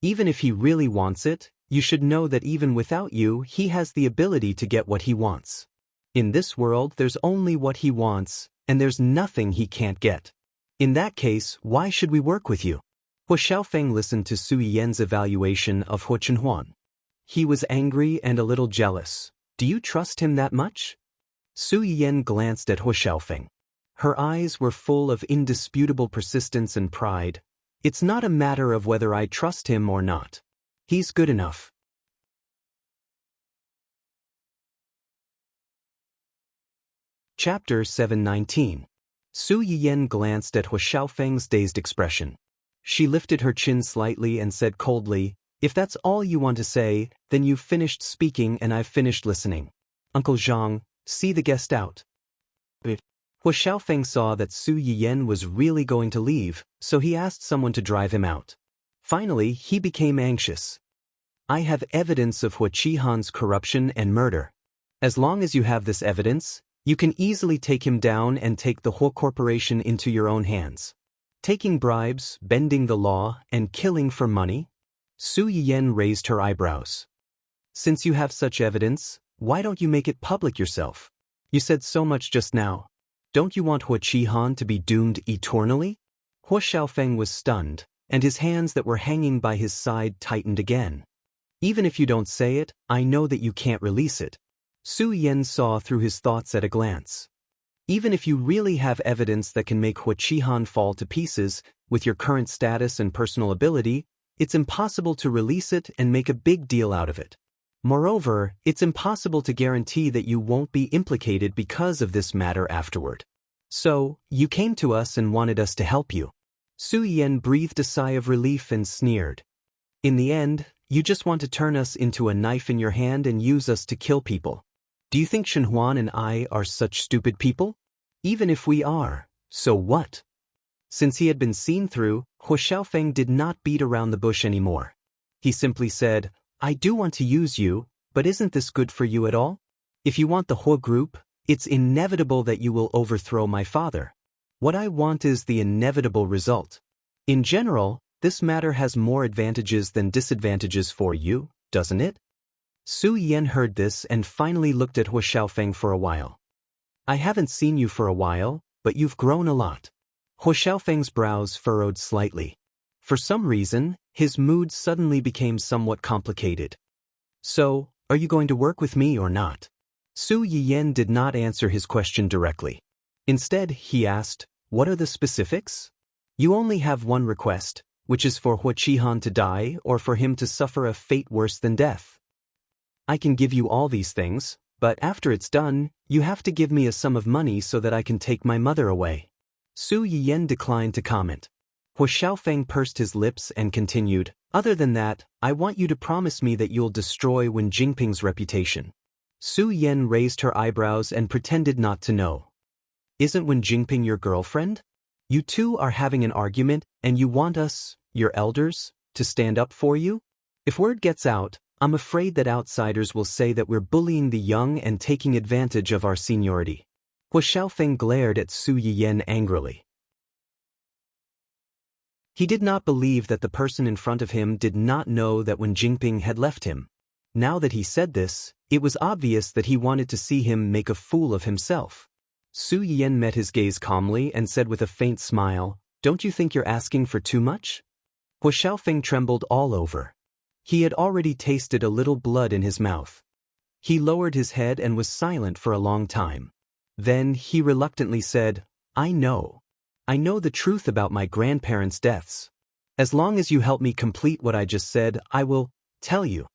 A: Even if he really wants it, you should know that even without you, he has the ability to get what he wants. In this world, there's only what he wants, and there's nothing he can't get. In that case, why should we work with you? Huo Xiaofeng listened to Su Yiyan's evaluation of Huo Chenhuan. He was angry and a little jealous. Do you trust him that much? Su Yiyan glanced at Huo Xiaofeng. Her eyes were full of indisputable persistence and pride. It's not a matter of whether I trust him or not. He's good enough. Chapter 7:19. Su Yiyan glanced at Hua Xiaofeng's dazed expression. She lifted her chin slightly and said coldly, "If that's all you want to say, then you've finished speaking and I've finished listening. Uncle Zhang, see the guest out." Hua Xiaofeng saw that Su Yiyan was really going to leave, so he asked someone to drive him out. Finally, he became anxious. "I have evidence of Hua Qihan's corruption and murder. As long as you have this evidence, you can easily take him down and take the Hua Corporation into your own hands. Taking bribes, bending the law, and killing for money?" Su Yiyan raised her eyebrows. "Since you have such evidence, why don't you make it public yourself? You said so much just now. Don't you want Hua Qihan to be doomed eternally?" Hua Xiaofeng was stunned, and his hands that were hanging by his side tightened again. "Even if you don't say it, I know that you can't release it." Su Yiyan saw through his thoughts at a glance. "Even if you really have evidence that can make Hua Qihan fall to pieces, with your current status and personal ability, it's impossible to release it and make a big deal out of it. Moreover, it's impossible to guarantee that you won't be implicated because of this matter afterward. So, you came to us and wanted us to help you." Su Yiyan breathed a sigh of relief and sneered. "In the end, you just want to turn us into a knife in your hand and use us to kill people. Do you think Shen Huan and I are such stupid people? Even if we are, so what?" Since he had been seen through, Hua Xiaofeng did not beat around the bush anymore. He simply said, "I do want to use you, but isn't this good for you at all? If you want the Hua group, it's inevitable that you will overthrow my father. What I want is the inevitable result. In general, this matter has more advantages than disadvantages for you, doesn't it?" Su Yiyan heard this and finally looked at Hua Xiaofeng for a while. "I haven't seen you for a while, but you've grown a lot." Hua Xiaofeng's brows furrowed slightly. For some reason, his mood suddenly became somewhat complicated. "So, are you going to work with me or not?" Su Yiyan did not answer his question directly. Instead, he asked, "What are the specifics? You only have one request, which is for Hua Qihan to die or for him to suffer a fate worse than death. I can give you all these things, but after it's done, you have to give me a sum of money so that I can take my mother away." Su Yiyan declined to comment. Hua Xiaofeng pursed his lips and continued, "Other than that, I want you to promise me that you'll destroy Wen Jingping's reputation." Su Yiyan raised her eyebrows and pretended not to know. "Isn't Wen Jingping your girlfriend? You two are having an argument and you want us, your elders, to stand up for you? If word gets out, I'm afraid that outsiders will say that we're bullying the young and taking advantage of our seniority." Hua Xiaofeng glared at Su Yiyan angrily. He did not believe that the person in front of him did not know that Wen Jingping had left him. Now that he said this, it was obvious that he wanted to see him make a fool of himself. Su Yiyan met his gaze calmly and said with a faint smile, "Don't you think you're asking for too much?" Hua Xiaofeng trembled all over. He had already tasted a little blood in his mouth. He lowered his head and was silent for a long time. Then he reluctantly said, I know the truth about my grandparents' deaths. As long as you help me complete what I just said, I will tell you."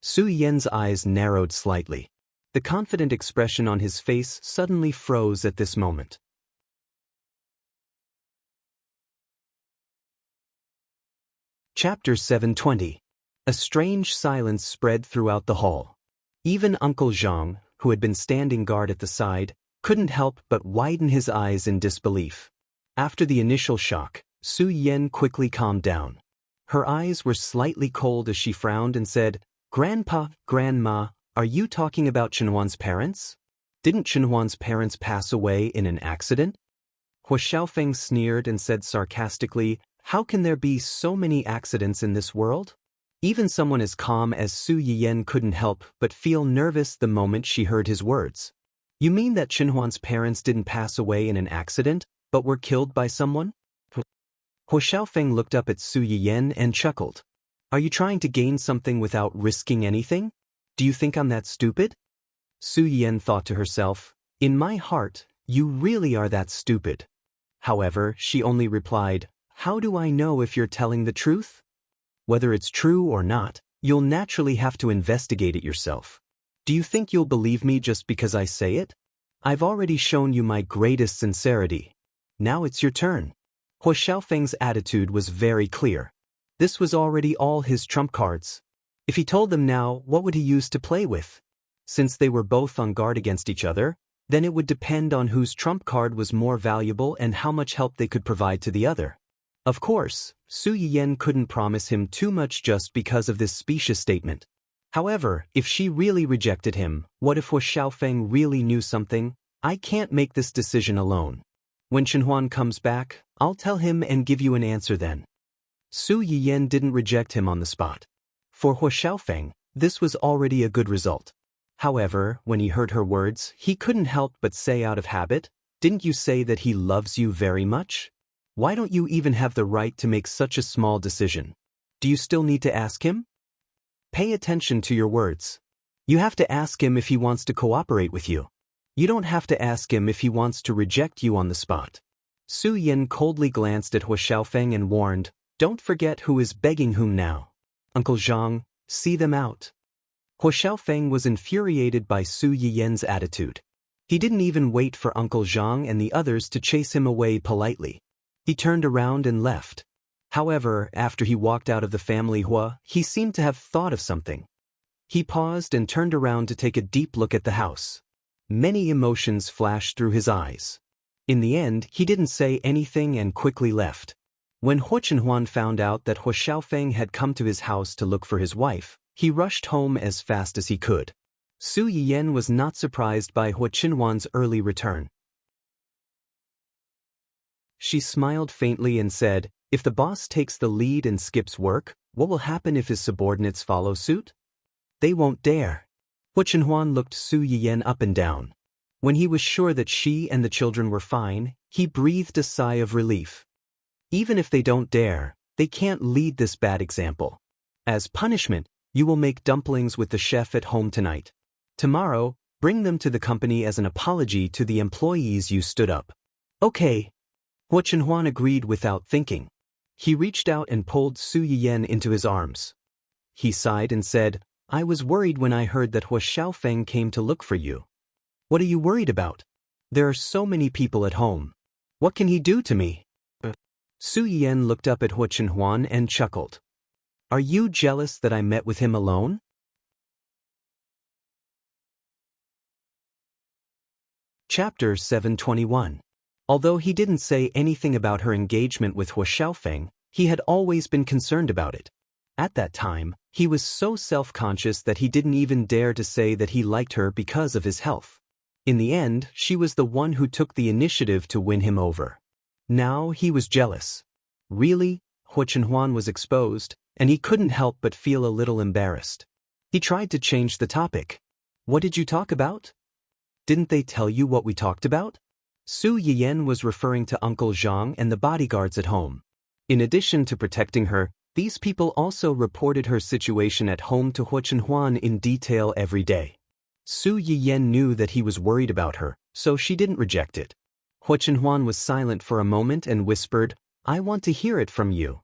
A: Su Yiyan's eyes narrowed slightly. The confident expression on his face suddenly froze at this moment. Chapter 720. A strange silence spread throughout the hall. Even Uncle Zhang, who had been standing guard at the side, couldn't help but widen his eyes in disbelief. After the initial shock, Su Yiyan quickly calmed down. Her eyes were slightly cold as she frowned and said, "Grandpa, Grandma, are you talking about Chenhuan's parents? Didn't Chenhuan's parents pass away in an accident?" Hua Xiaofeng sneered and said sarcastically, "How can there be so many accidents in this world?" Even someone as calm as Su Yiyan couldn't help but feel nervous the moment she heard his words. "You mean that Chenhuan's parents didn't pass away in an accident, but were killed by someone?" Hua Xiaofeng looked up at Su Yiyan and chuckled. "Are you trying to gain something without risking anything? Do you think I'm that stupid?" Su Yiyan thought to herself, "In my heart, you really are that stupid." However, she only replied, "How do I know if you're telling the truth? Whether it's true or not, you'll naturally have to investigate it yourself. Do you think you'll believe me just because I say it? I've already shown you my greatest sincerity. Now it's your turn. Huo Xiaofeng's attitude was very clear. This was already all his trump cards. If he told them now, what would he use to play with? Since they were both on guard against each other, then it would depend on whose trump card was more valuable and how much help they could provide to the other. Of course, Su Yiyan couldn't promise him too much just because of this specious statement. However, if she really rejected him, what if Huo Xiaofeng really knew something? I can't make this decision alone. When Shenhuan comes back, I'll tell him and give you an answer then. Su Yiyan didn't reject him on the spot. For Huo Xiaofeng, this was already a good result. However, when he heard her words, he couldn't help but say out of habit, "Didn't you say that he loves you very much? Why don't you even have the right to make such a small decision? Do you still need to ask him?" Pay attention to your words. You have to ask him if he wants to cooperate with you. You don't have to ask him if he wants to reject you on the spot. Su Yiyan coldly glanced at Huo Xiaofeng and warned, "Don't forget who is begging whom now. Uncle Zhang, see them out." Huo Xiaofeng was infuriated by Su Yiyan's attitude. He didn't even wait for Uncle Zhang and the others to chase him away politely. He turned around and left. However, after he walked out of the family Hua, he seemed to have thought of something. He paused and turned around to take a deep look at the house. Many emotions flashed through his eyes. In the end, he didn't say anything and quickly left. When Huo Chenhuan found out that Huo Xiaofeng had come to his house to look for his wife, he rushed home as fast as he could. Su Yiyan was not surprised by Huo Chenhuan's early return. She smiled faintly and said, "If the boss takes the lead and skips work, what will happen if his subordinates follow suit? They won't dare." Huo Chenhuan looked Su Yiyan up and down. When he was sure that she and the children were fine, he breathed a sigh of relief. Even if they don't dare, they can't lead this bad example. As punishment, you will make dumplings with the chef at home tonight. Tomorrow, bring them to the company as an apology to the employees you stood up. Okay. Huo Chenhuan agreed without thinking. He reached out and pulled Su Yiyan into his arms. He sighed and said, "I was worried when I heard that Huo Xiaofeng came to look for you." "What are you worried about? There are so many people at home. What can he do to me?" Su Yiyan looked up at Huo Chenhuan and chuckled. "Are you jealous that I met with him alone?" Chapter 721. Although he didn't say anything about her engagement with Huo Xiaofeng, he had always been concerned about it. At that time, he was so self-conscious that he didn't even dare to say that he liked her because of his health. In the end, she was the one who took the initiative to win him over. Now he was jealous. Really, Huo Chenhuan was exposed, and he couldn't help but feel a little embarrassed. He tried to change the topic. "What did you talk about? Didn't they tell you what we talked about?" Su Yiyan was referring to Uncle Zhang and the bodyguards at home. In addition to protecting her, these people also reported her situation at home to Huo Chenhuan in detail every day. Su Yiyan knew that he was worried about her, so she didn't reject it. Huo Chenhuan was silent for a moment and whispered, "I want to hear it from you."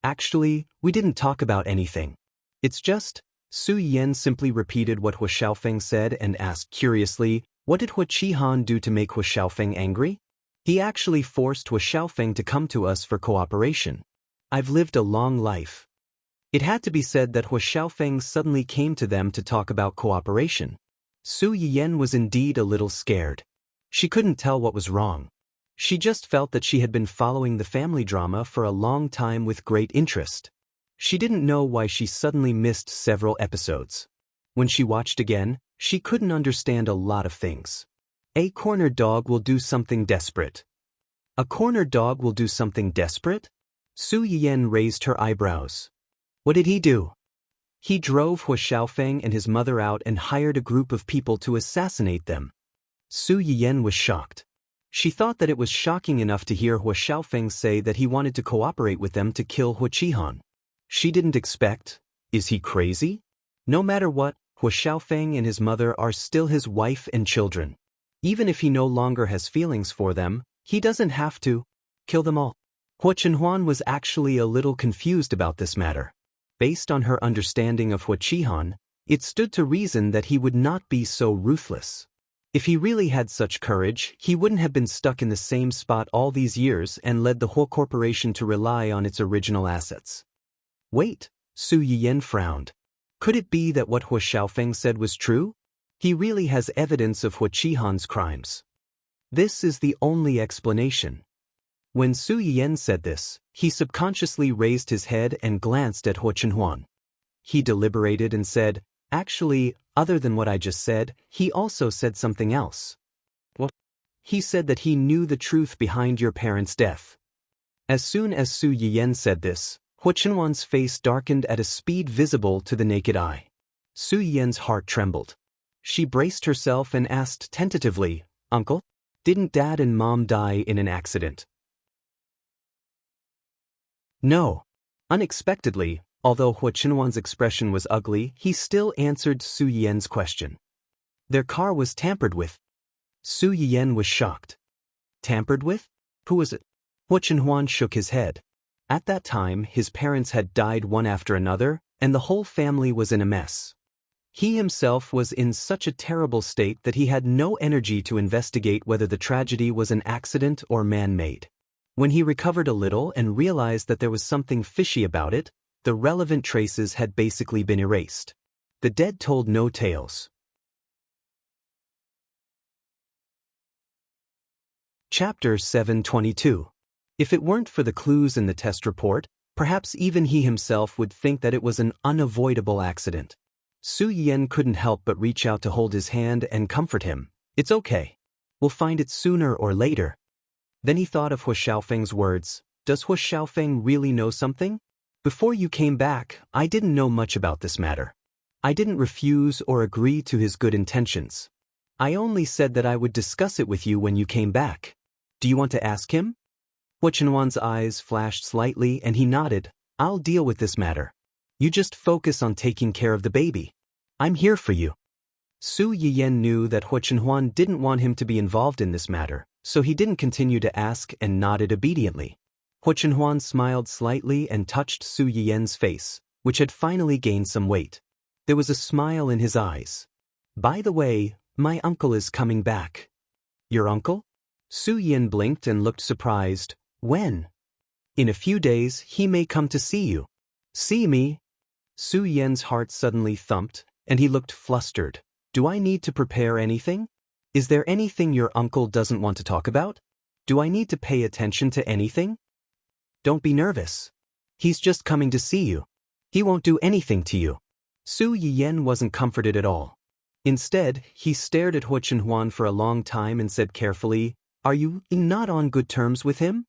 A: "Actually, we didn't talk about anything. It's just..." Su Yiyan simply repeated what Huo Xiaofeng said and asked curiously, "What did Huo Qihan do to make Huo Xiaofeng angry?" "He actually forced Huo Xiaofeng to come to us for cooperation. I've lived a long life." It had to be said that Huo Xiaofeng suddenly came to them to talk about cooperation. Su Yiyan was indeed a little scared. She couldn't tell what was wrong. She just felt that she had been following the family drama for a long time with great interest. She didn't know why she suddenly missed several episodes. When she watched again, she couldn't understand a lot of things. A cornered dog will do something desperate. A cornered dog will do something desperate? Su Yiyan raised her eyebrows. What did he do? He drove Huo Xiaofeng and his mother out and hired a group of people to assassinate them. Su Yiyan was shocked. She thought that it was shocking enough to hear Huo Xiaofeng say that he wanted to cooperate with them to kill Huo Qihan. She didn't expect, is he crazy? No matter what, Huo Xiaofeng and his mother are still his wife and children. Even if he no longer has feelings for them, he doesn't have to kill them all. Huo Chenhuan was actually a little confused about this matter. Based on her understanding of Huo Qihan, it stood to reason that he would not be so ruthless. If he really had such courage, he wouldn't have been stuck in the same spot all these years and led the whole corporation to rely on its original assets. Wait, Su Yiyan frowned. Could it be that what Huo Xiaofeng said was true? He really has evidence of Huo Qihan's crimes. This is the only explanation. When Su Yiyan said this, he subconsciously raised his head and glanced at Huo Chenhuan. He deliberated and said, "Actually, other than what I just said, he also said something else." "What?" "He said that he knew the truth behind your parents' death." As soon as Su Yiyan said this, Huo Chenhuan's face darkened at a speed visible to the naked eye. Su Yiyan's heart trembled. She braced herself and asked tentatively, "Uncle, didn't Dad and Mom die in an accident?" "No." Unexpectedly, although Huo Chenhuan's expression was ugly, he still answered Su Yiyan's question. "Their car was tampered with." Su Yiyan was shocked. "Tampered with? Who was it?" Huo Chenhuan shook his head. At that time, his parents had died one after another, and the whole family was in a mess. He himself was in such a terrible state that he had no energy to investigate whether the tragedy was an accident or man-made. When he recovered a little and realized that there was something fishy about it, the relevant traces had basically been erased. The dead told no tales. Chapter 722. If it weren't for the clues in the test report, perhaps even he himself would think that it was an unavoidable accident. Su Yiyan couldn't help but reach out to hold his hand and comfort him. "It's okay. We'll find it sooner or later." Then he thought of Huo Xiaofeng's words. Does Huo Xiaofeng really know something? Before you came back, I didn't know much about this matter. I didn't refuse or agree to his good intentions. I only said that I would discuss it with you when you came back. Do you want to ask him? Huo Chenhuan's eyes flashed slightly and he nodded. I'll deal with this matter. You just focus on taking care of the baby. I'm here for you. Su Yiyan knew that Huo Chenhuan didn't want him to be involved in this matter, so he didn't continue to ask and nodded obediently. Huo Chenhuan smiled slightly and touched Su Yiyan's face, which had finally gained some weight. There was a smile in his eyes. By the way, my uncle is coming back. Your uncle? Su Yiyan blinked and looked surprised. When? In a few days, he may come to see you. See me? Su Yiyan's heart suddenly thumped, and he looked flustered. Do I need to prepare anything? Is there anything your uncle doesn't want to talk about? Do I need to pay attention to anything? Don't be nervous. He's just coming to see you. He won't do anything to you. Su Yiyan wasn't comforted at all. Instead, he stared at Huo Chenhuan for a long time and said carefully, Are you not on good terms with him?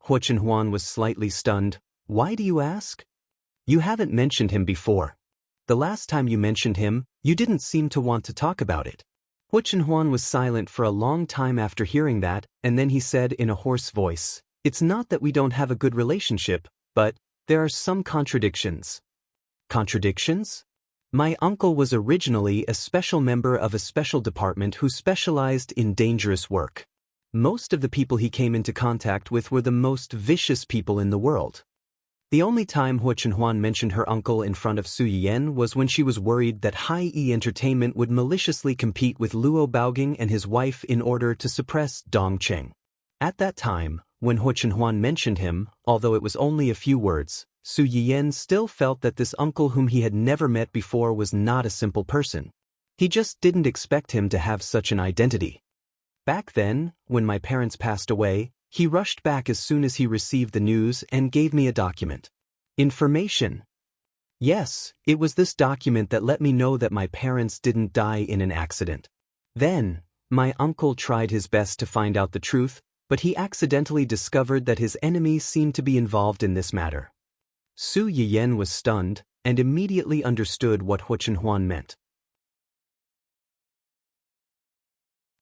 A: Huo Chenhuan was slightly stunned. Why do you ask? You haven't mentioned him before. The last time you mentioned him, you didn't seem to want to talk about it. Huo Chenhuan was silent for a long time after hearing that, and then he said in a hoarse voice, It's not that we don't have a good relationship, but there are some contradictions. Contradictions? My uncle was originally a special member of a special department who specialized in dangerous work. Most of the people he came into contact with were the most vicious people in the world. The only time Huo Chenhuan mentioned her uncle in front of Su Yiyan was when she was worried that Hai-E Entertainment would maliciously compete with Luo Baoging and his wife in order to suppress Dong Cheng. At that time, when Huo Chenhuan mentioned him, although it was only a few words, Su Yiyan still felt that this uncle whom he had never met before was not a simple person. He just didn't expect him to have such an identity. Back then, when my parents passed away, he rushed back as soon as he received the news and gave me a document. Information. Yes, it was this document that let me know that my parents didn't die in an accident. Then, my uncle tried his best to find out the truth, but he accidentally discovered that his enemies seemed to be involved in this matter. Su Yiyan was stunned and immediately understood what Huo Chenhuan meant.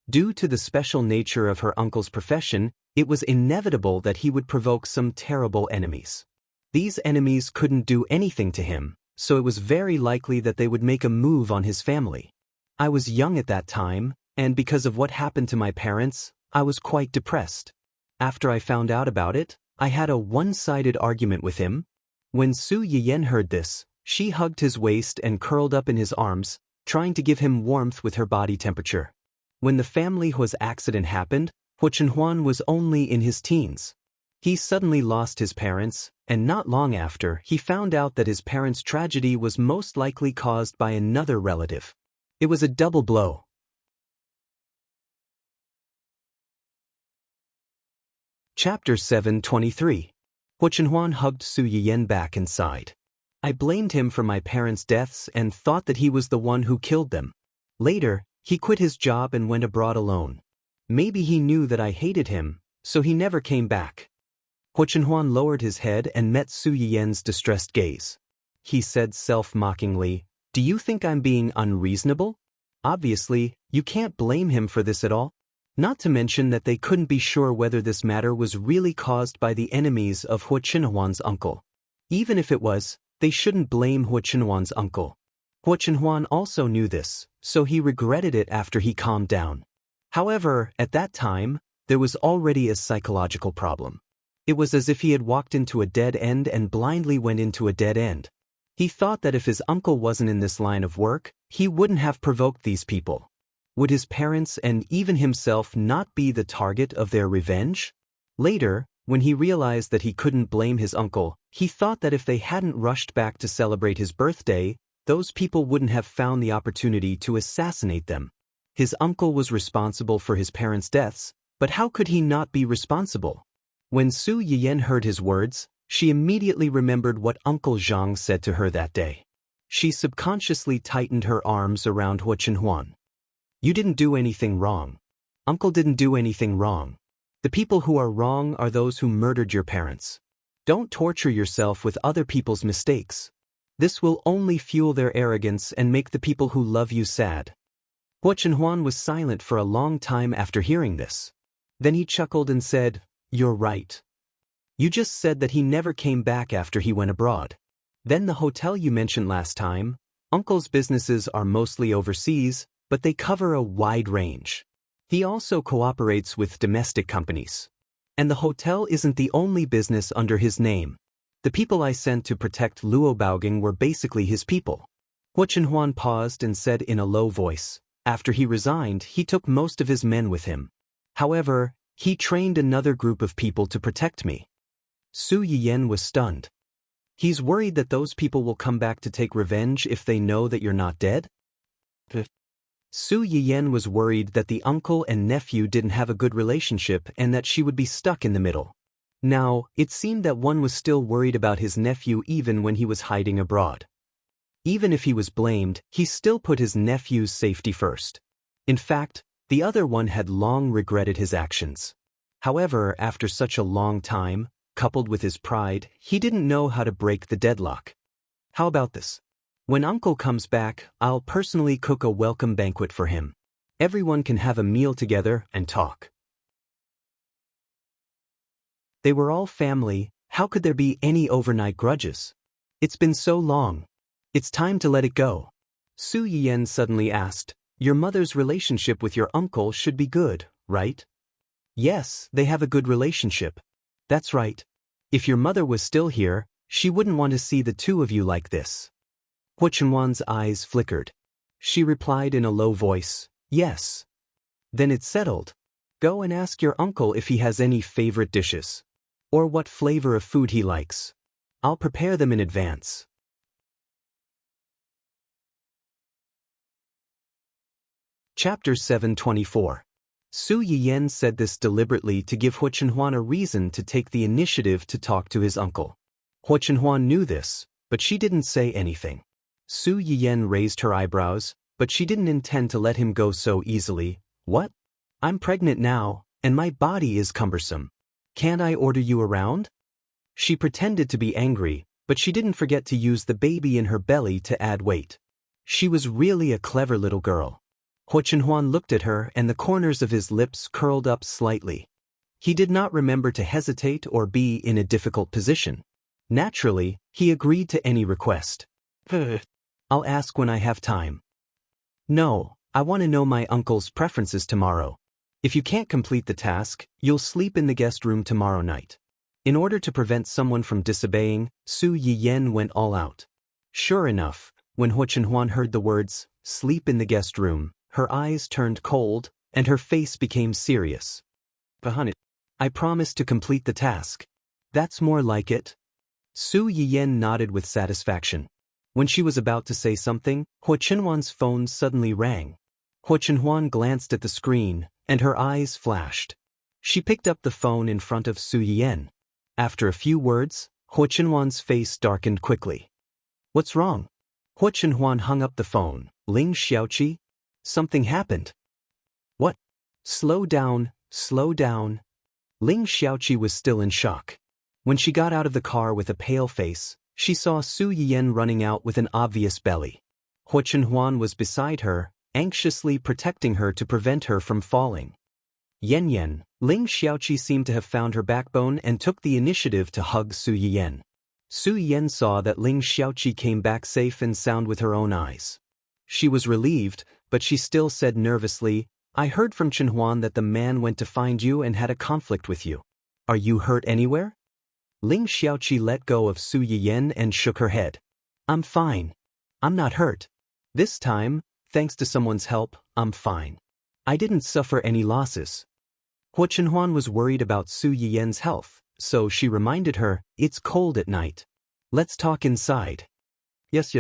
A: Due to the special nature of her uncle's profession, it was inevitable that he would provoke some terrible enemies. These enemies couldn't do anything to him, so it was very likely that they would make a move on his family. I was young at that time, and because of what happened to my parents, I was quite depressed. After I found out about it, I had a one-sided argument with him. When Su Yiyan heard this, she hugged his waist and curled up in his arms, trying to give him warmth with her body temperature. When the family Hua's accident happened, Hu Chenhuan was only in his teens. He suddenly lost his parents, and not long after, he found out that his parents' tragedy was most likely caused by another relative. It was a double blow. Chapter 723. Hu Chenhuan hugged Su Yiyan back and sighed. I blamed him for my parents' deaths and thought that he was the one who killed them. Later, he quit his job and went abroad alone. Maybe he knew that I hated him, so he never came back. Hu Chenhuan lowered his head and met Su Yiyan's distressed gaze. He said self-mockingly, "Do you think I'm being unreasonable? Obviously, you can't blame him for this at all. Not to mention that they couldn't be sure whether this matter was really caused by the enemies of Hu Chenhuan's uncle. Even if it was, they shouldn't blame Hu Chenhuan's uncle." Hu Chenhuan also knew this, so he regretted it after he calmed down. However, at that time, there was already a psychological problem. It was as if he had walked into a dead end and blindly went into a dead end. He thought that if his uncle wasn't in this line of work, he wouldn't have provoked these people. Would his parents and even himself not be the target of their revenge? Later, when he realized that he couldn't blame his uncle, he thought that if they hadn't rushed back to celebrate his birthday, those people wouldn't have found the opportunity to assassinate them. His uncle was responsible for his parents' deaths, but how could he not be responsible? When Su Yiyan heard his words, she immediately remembered what Uncle Zhang said to her that day. She subconsciously tightened her arms around Hu Chenhuan. You didn't do anything wrong. Uncle didn't do anything wrong. The people who are wrong are those who murdered your parents. Don't torture yourself with other people's mistakes. This will only fuel their arrogance and make the people who love you sad. Hu Chenhuan was silent for a long time after hearing this. Then he chuckled and said, "You're right. You just said that he never came back after he went abroad. Then the hotel you mentioned last time, Uncle's businesses are mostly overseas, but they cover a wide range. He also cooperates with domestic companies. And the hotel isn't the only business under his name. The people I sent to protect Luo Baoging were basically his people." Hu Chenhuan paused and said in a low voice, "After he resigned, he took most of his men with him. However, he trained another group of people to protect me." Su Yiyan was stunned. "He's worried that those people will come back to take revenge if they know that you're not dead?" Su Yiyan was worried that the uncle and nephew didn't have a good relationship and that she would be stuck in the middle. Now, it seemed that one was still worried about his nephew even when he was hiding abroad. Even if he was blamed, he still put his nephew's safety first. In fact, the other one had long regretted his actions. However, after such a long time, coupled with his pride, he didn't know how to break the deadlock. "How about this? When Uncle comes back, I'll personally cook a welcome banquet for him. Everyone can have a meal together and talk." They were all family. How could there be any overnight grudges? It's been so long. It's time to let it go. Su Yiyan suddenly asked, "Your mother's relationship with your uncle should be good, right?" "Yes, they have a good relationship." "That's right. If your mother was still here, she wouldn't want to see the two of you like this." Hu Chenhuan's eyes flickered. She replied in a low voice, "Yes." "Then it's settled. Go and ask your uncle if he has any favorite dishes. Or what flavor of food he likes. I'll prepare them in advance." Chapter 724. Su Yiyan said this deliberately to give Hu Chenhuan a reason to take the initiative to talk to his uncle. Hu Chenhuan knew this, but she didn't say anything. Su Yiyan raised her eyebrows, but she didn't intend to let him go so easily. "What? I'm pregnant now, and my body is cumbersome. Can't I order you around?" She pretended to be angry, but she didn't forget to use the baby in her belly to add weight. She was really a clever little girl. Hu Chenhuan looked at her and the corners of his lips curled up slightly. He did not remember to hesitate or be in a difficult position. Naturally, he agreed to any request. "I'll ask when I have time." "No, I want to know my uncle's preferences tomorrow. If you can't complete the task, you'll sleep in the guest room tomorrow night." In order to prevent someone from disobeying, Su Yiyan went all out. Sure enough, when Hu Chenhuan heard the words, "sleep in the guest room," her eyes turned cold, and her face became serious. "Honey, I promise to complete the task." "That's more like it." Su Yiyen nodded with satisfaction. When she was about to say something, Hua Chenhuan's phone suddenly rang. Hua Chenhuan glanced at the screen, and her eyes flashed. She picked up the phone in front of Su Yiyen. After a few words, Hua Chenhuan's face darkened quickly. "What's wrong?" Hua Chenhuan hung up the phone. "Ling Xiaoqi? Something happened." "What?" Slow down, slow down." Ling Xiaoqi was still in shock. When she got out of the car with a pale face, she saw Su Yiyen running out with an obvious belly. Hua Chenhuan was beside her, anxiously protecting her to prevent her from falling. Yen, Ling Xiaoqi seemed to have found her backbone and took the initiative to hug Su Yiyen. Su Yiyen saw that Ling Xiaoqi came back safe and sound with her own eyes. She was relieved, but she still said nervously, "I heard from Chenhuan that the man went to find you and had a conflict with you. Are you hurt anywhere?" Ling Xiaoqi let go of Su Yiyen and shook her head. "I'm fine. I'm not hurt. This time, thanks to someone's help, I'm fine. I didn't suffer any losses." Hua Chenhuan was worried about Su Yiyen's health, so she reminded her, "It's cold at night. Let's talk inside." Yes.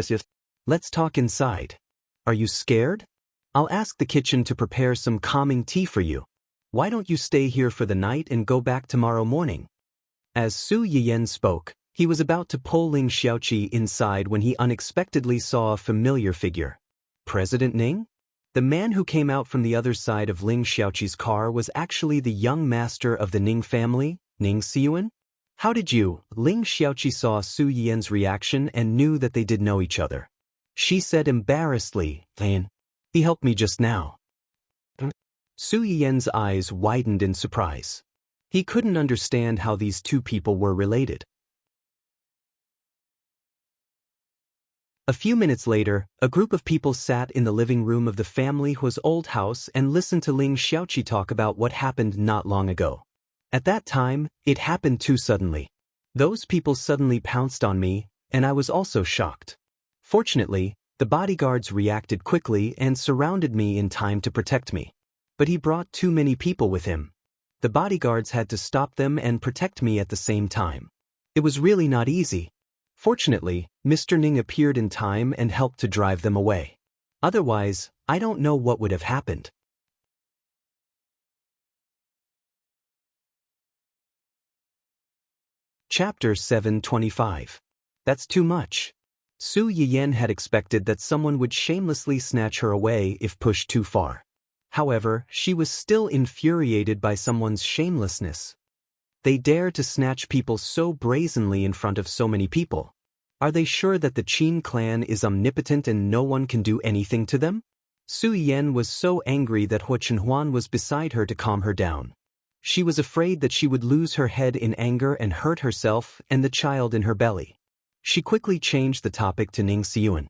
A: Let's talk inside." "Are you scared? I'll ask the kitchen to prepare some calming tea for you. Why don't you stay here for the night and go back tomorrow morning?" As Su Yiyen spoke, he was about to pull Ling Xiaoqi inside when he unexpectedly saw a familiar figure. President Ning? The man who came out from the other side of Ling Xiaoqi's car was actually the young master of the Ning family, Ning Xiyuan? "How did you?" Ling Xiaoqi saw Su Yiyen's reaction and knew that they did know each other. She said embarrassedly, "He helped me just now." Su Yiyen's eyes widened in surprise. He couldn't understand how these two people were related. A few minutes later, a group of people sat in the living room of the family Hua's old house and listened to Ling Xiaoqi talk about what happened not long ago. At that time, it happened too suddenly. Those people suddenly pounced on me, and I was also shocked. Fortunately, the bodyguards reacted quickly and surrounded me in time to protect me. But he brought too many people with him. The bodyguards had to stop them and protect me at the same time. It was really not easy. Fortunately, Mr. Ning appeared in time and helped to drive them away. Otherwise, I don't know what would have happened. Chapter 725. That's too much. Su Yiyen had expected that someone would shamelessly snatch her away if pushed too far. However, she was still infuriated by someone's shamelessness. They dare to snatch people so brazenly in front of so many people. Are they sure that the Qin clan is omnipotent and no one can do anything to them? Su Yiyen was so angry that Hua Chenhuan was beside her to calm her down. She was afraid that she would lose her head in anger and hurt herself and the child in her belly. She quickly changed the topic to Ning Xiyuan.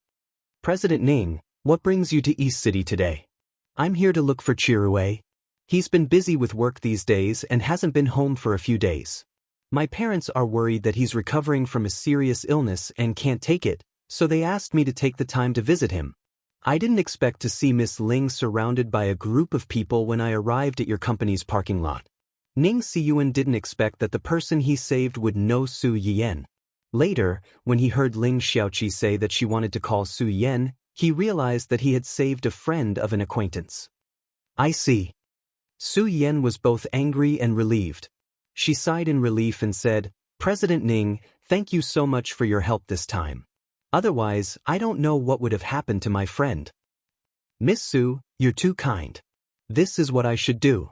A: "President Ning, what brings you to East City today?" "I'm here to look for Chirue. He's been busy with work these days and hasn't been home for a few days. My parents are worried that he's recovering from a serious illness and can't take it, so they asked me to take the time to visit him. I didn't expect to see Miss Ling surrounded by a group of people when I arrived at your company's parking lot." Ning Xiyuan didn't expect that the person he saved would know Su Yiyen. Later, when he heard Ling Xiaoqi say that she wanted to call Su Yiyen, he realized that he had saved a friend of an acquaintance. "I see." Su Yiyen was both angry and relieved. She sighed in relief and said, "President Ning, thank you so much for your help this time. Otherwise, I don't know what would have happened to my friend." "Miss Su, you're too kind. This is what I should do.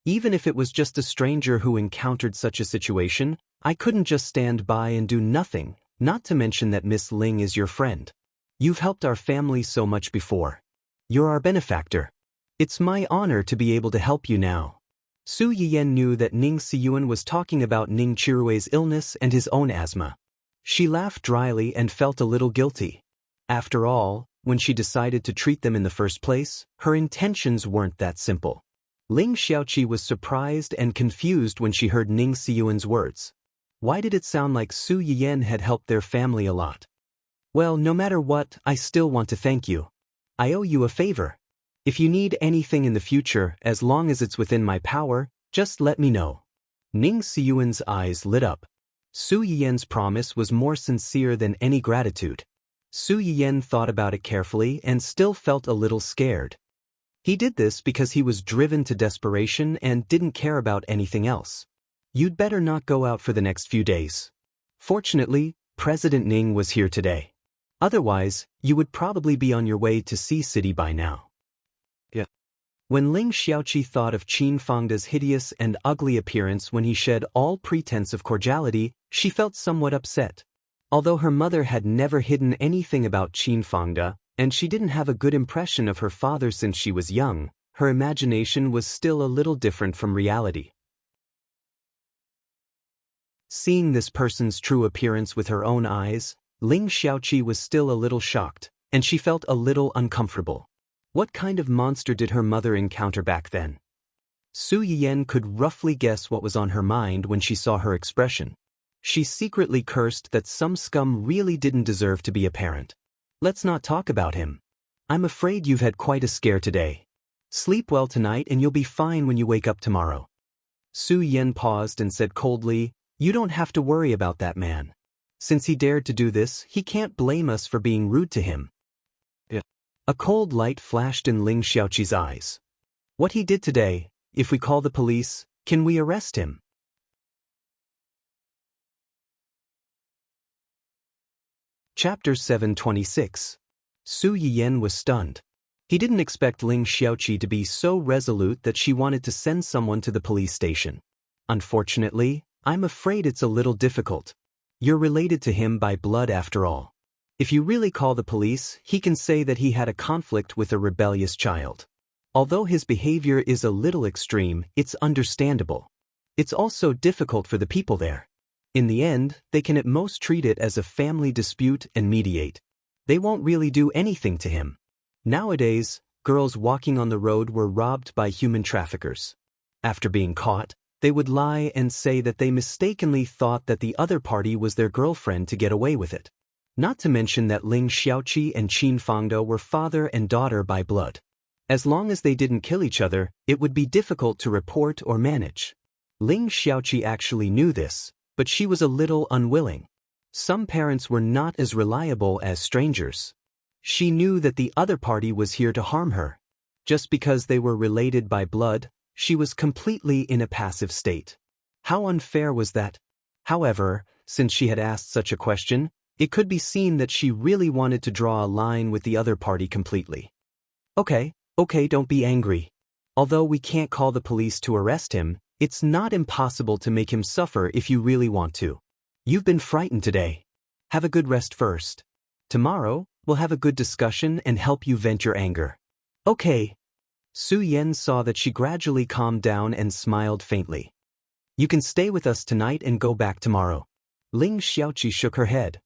A: Even if it was just a stranger who encountered such a situation, I couldn't just stand by and do nothing, not to mention that Miss Ling is your friend. You've helped our family so much before. You're our benefactor. It's my honor to be able to help you now." Su Yiyen knew that Ning Xiyuan was talking about Ning Chirue's illness and his own asthma. She laughed dryly and felt a little guilty. After all, when she decided to treat them in the first place, her intentions weren't that simple. Ling Xiaoqi was surprised and confused when she heard Ning Xiyuan's words. Why did it sound like Su Yiyen had helped their family a lot? "Well, no matter what, I still want to thank you. I owe you a favor. If you need anything in the future, as long as it's within my power, just let me know. Ning Siyuan's eyes lit up. Su Yiyen's promise was more sincere than any gratitude. Su Yiyen thought about it carefully and still felt a little scared. He did this because he was driven to desperation and didn't care about anything else. You'd better not go out for the next few days. Fortunately, President Ning was here today. Otherwise, you would probably be on your way to Sea City by now. When Ling Xiaoqi thought of Qin Fangda's hideous and ugly appearance when he shed all pretense of cordiality, she felt somewhat upset. Although her mother had never hidden anything about Qin Fangda, and she didn't have a good impression of her father since she was young, her imagination was still a little different from reality. Seeing this person's true appearance with her own eyes, Ling Xiaoqi was still a little shocked, and she felt a little uncomfortable. What kind of monster did her mother encounter back then? Su Yiyen could roughly guess what was on her mind when she saw her expression. She secretly cursed that some scum really didn't deserve to be a parent. Let's not talk about him. I'm afraid you've had quite a scare today. Sleep well tonight and you'll be fine when you wake up tomorrow. Su Yiyen paused and said coldly, "You don't have to worry about that man. Since he dared to do this, he can't blame us for being rude to him." A cold light flashed in Ling Xiaoqi's eyes. What he did today, if we call the police, can we arrest him? Chapter 726. Su Yiyen was stunned. He didn't expect Ling Xiaoqi to be so resolute that she wanted to send someone to the police station. Unfortunately, I'm afraid it's a little difficult. You're related to him by blood after all. If you really call the police, he can say that he had a conflict with a rebellious child. Although his behavior is a little extreme, it's understandable. It's also difficult for the people there. In the end, they can at most treat it as a family dispute and mediate. They won't really do anything to him. Nowadays, girls walking on the road were robbed by human traffickers. After being caught, they would lie and say that they mistakenly thought that the other party was their girlfriend to get away with it. Not to mention that Ling Xiaoqi and Qin Fangda were father and daughter by blood. As long as they didn't kill each other, it would be difficult to report or manage. Ling Xiaoqi actually knew this, but she was a little unwilling. Some parents were not as reliable as strangers. She knew that the other party was here to harm her. Just because they were related by blood, she was completely in a passive state. How unfair was that? However, since she had asked such a question, it could be seen that she really wanted to draw a line with the other party completely. Okay, don't be angry. Although we can't call the police to arrest him, it's not impossible to make him suffer if you really want to. You've been frightened today. Have a good rest first. Tomorrow, we'll have a good discussion and help you vent your anger. Okay. Su Yiyen saw that she gradually calmed down and smiled faintly. You can stay with us tonight and go back tomorrow. Ling Xiaoqi shook her head.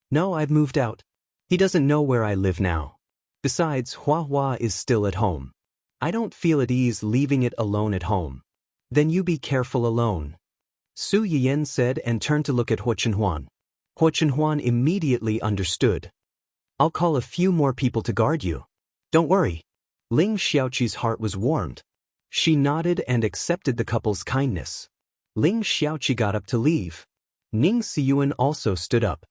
A: No, I've moved out. He doesn't know where I live now. Besides, Hua Hua is still at home. I don't feel at ease leaving it alone at home. Then you be careful alone. Su Yiyen said and turned to look at Huo Chenhuan. Huo Chenhuan immediately understood. I'll call a few more people to guard you. Don't worry. Ling Xiaoqi's heart was warmed. She nodded and accepted the couple's kindness. Ling Xiaoqi got up to leave. Ning Siyuan also stood up.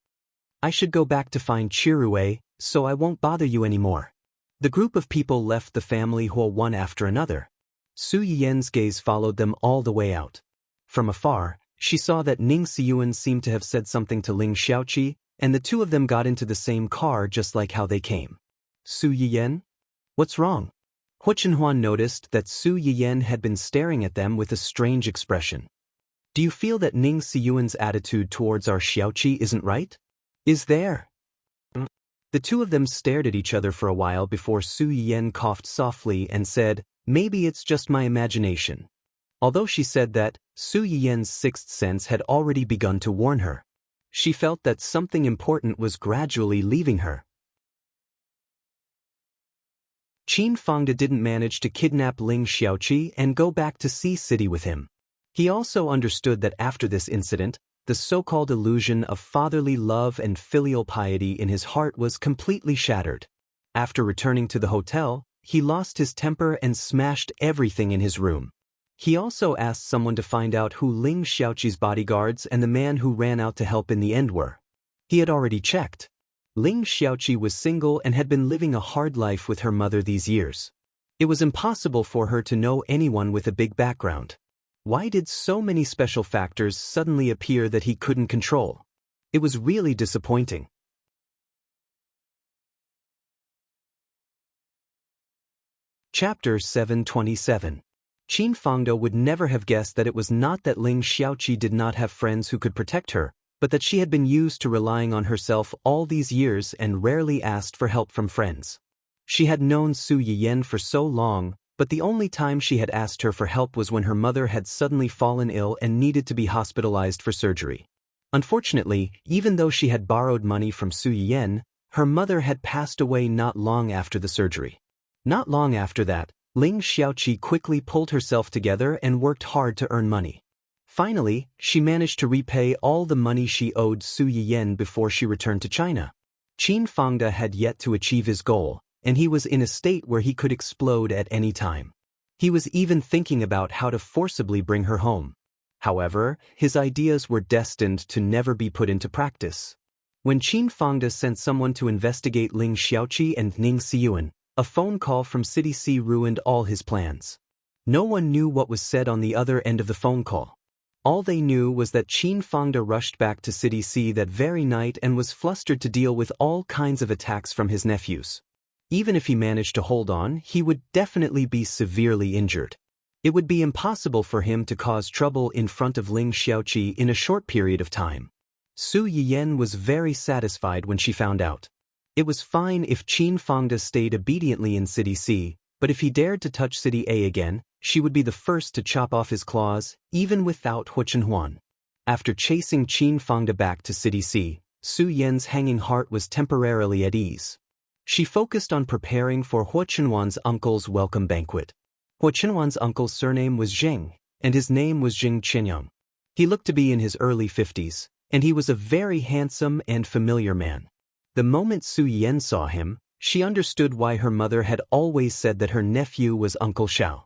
A: I should go back to find Chirue, so I won't bother you anymore. The group of people left the family Huo one after another. Su Yiyen's gaze followed them all the way out. From afar, she saw that Ning Siyuan seemed to have said something to Ling Xiaoqi, and the two of them got into the same car just like how they came. Su Yiyen? What's wrong? Huo Chenhuan noticed that Su Yiyen had been staring at them with a strange expression. Do you feel that Ning Siyuan's attitude towards our Xiaoqi isn't right? Is there? The two of them stared at each other for a while before Su Yiyen coughed softly and said, maybe it's just my imagination. Although she said that, Su Yiyen's sixth sense had already begun to warn her. She felt that something important was gradually leaving her. Qin Fangda didn't manage to kidnap Ling Xiaoqi and go back to Sea City with him. He also understood that after this incident, the so-called illusion of fatherly love and filial piety in his heart was completely shattered. After returning to the hotel, he lost his temper and smashed everything in his room. He also asked someone to find out who Ling Xiaoqi's bodyguards and the man who ran out to help in the end were. He had already checked. Ling Xiaoqi was single and had been living a hard life with her mother these years. It was impossible for her to know anyone with a big background. Why did so many special factors suddenly appear that he couldn't control? It was really disappointing. Chapter 727. Qin Fangde would never have guessed that it was not that Ling Xiaoqi did not have friends who could protect her, but that she had been used to relying on herself all these years and rarely asked for help from friends. She had known Su Yiyan for so long, but the only time she had asked her for help was when her mother had suddenly fallen ill and needed to be hospitalized for surgery. Unfortunately, even though she had borrowed money from Su Yiyan, her mother had passed away not long after the surgery. Not long after that, Ling Xiaoqi quickly pulled herself together and worked hard to earn money. Finally, she managed to repay all the money she owed Su Yiyan before she returned to China. Qin Fangde had yet to achieve his goal, and he was in a state where he could explode at any time. He was even thinking about how to forcibly bring her home. However, his ideas were destined to never be put into practice. When Qin Fangde sent someone to investigate Ling Xiaoqi and Ning Xiyuan, a phone call from City C ruined all his plans. No one knew what was said on the other end of the phone call. All they knew was that Qin Fangde rushed back to City C that very night and was flustered to deal with all kinds of attacks from his nephews. Even if he managed to hold on, he would definitely be severely injured. It would be impossible for him to cause trouble in front of Ling Xiaoqi in a short period of time. Su Yiyan was very satisfied when she found out. It was fine if Qin Fangde stayed obediently in City C, but if he dared to touch City A again, she would be the first to chop off his claws, even without Hu Chenhuan. After chasing Qin Fangde back to City C, Su Yan's hanging heart was temporarily at ease. She focused on preparing for Hu Chenhuan's uncle's welcome banquet. Hu Chenhuan's uncle's surname was Zheng, and his name was Zheng Qianyang. He looked to be in his early 50s, and he was a very handsome and familiar man. The moment Su Yiyan saw him, she understood why her mother had always said that her nephew was Uncle Xiao.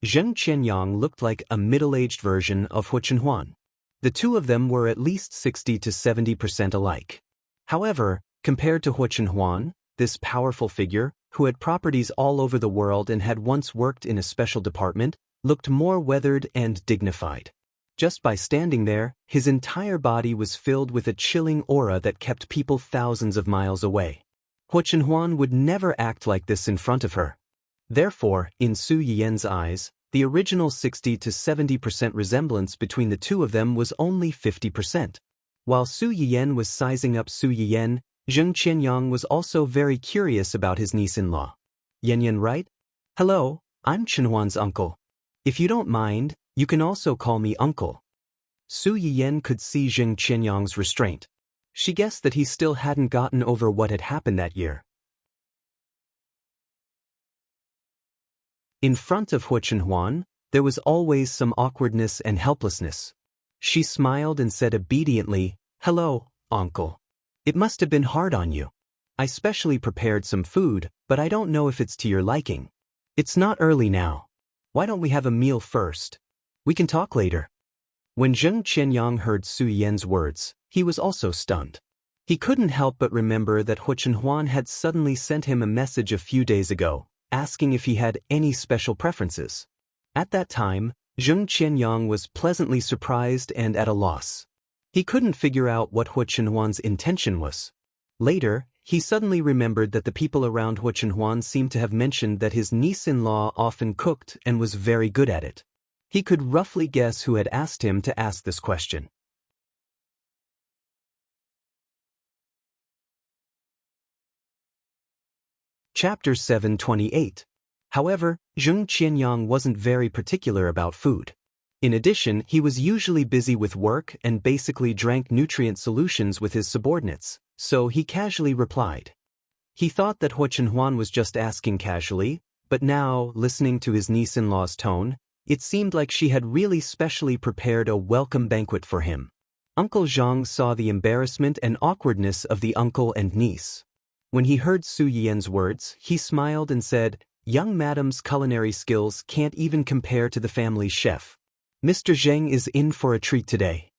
A: Zheng Qianyang looked like a middle-aged version of Hu Chenhuan. The two of them were at least 60 to 70% alike. However, compared to Hu Chenhuan, this powerful figure, who had properties all over the world and had once worked in a special department, looked more weathered and dignified. Just by standing there, his entire body was filled with a chilling aura that kept people thousands of miles away. Hu Chenhuan would never act like this in front of her. Therefore, in Su Yiyan's eyes, the original 60 to 70% resemblance between the two of them was only 50%. While Su Yiyan was sizing up Su Yiyan, Zheng Qianyang was also very curious about his niece-in-law. Yan, right? Hello, I'm Chenhuan's uncle. If you don't mind, you can also call me uncle. Su Yiyan could see Zheng Qianyang's restraint. She guessed that he still hadn't gotten over what had happened that year. In front of Hu Chenhuan, there was always some awkwardness and helplessness. She smiled and said obediently, "Hello, uncle. It must have been hard on you. I specially prepared some food, but I don't know if it's to your liking. It's not early now. Why don't we have a meal first? We can talk later." When Zheng Qianyang heard Su Yiyan's words, he was also stunned. He couldn't help but remember that Hu Chenhuan had suddenly sent him a message a few days ago, asking if he had any special preferences. At that time, Zheng Qianyang was pleasantly surprised and at a loss. He couldn't figure out what Hu Chenhuan's intention was. Later, he suddenly remembered that the people around Hu Chenhuan seemed to have mentioned that his niece-in-law often cooked and was very good at it. He could roughly guess who had asked him to ask this question. Chapter 728. However, Zheng Qianyang wasn't very particular about food. In addition, he was usually busy with work and basically drank nutrient solutions with his subordinates, so he casually replied. He thought that Hu Chenhuan was just asking casually, but now, listening to his niece-in-law's tone, it seemed like she had really specially prepared a welcome banquet for him. Uncle Zhang saw the embarrassment and awkwardness of the uncle and niece. When he heard Su Yiyan's words, he smiled and said, Young madam's culinary skills can't even compare to the family's chef. Mr. Zheng is in for a treat today.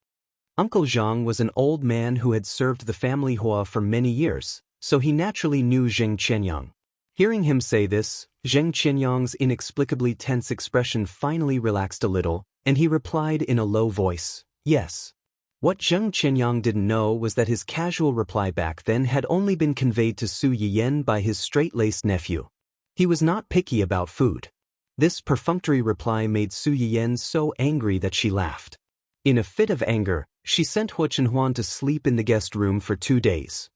A: Uncle Zhang was an old man who had served the family Hua for many years, so he naturally knew Zheng Qianyang. Hearing him say this, Zheng Qianyang's inexplicably tense expression finally relaxed a little, and he replied in a low voice, "Yes." What Zheng Qianyang didn't know was that his casual reply back then had only been conveyed to Su Yiyan by his straight-laced nephew. He was not picky about food. This perfunctory reply made Su Yiyan so angry that she laughed. In a fit of anger, she sent Hua Chenhuan to sleep in the guest room for 2 days.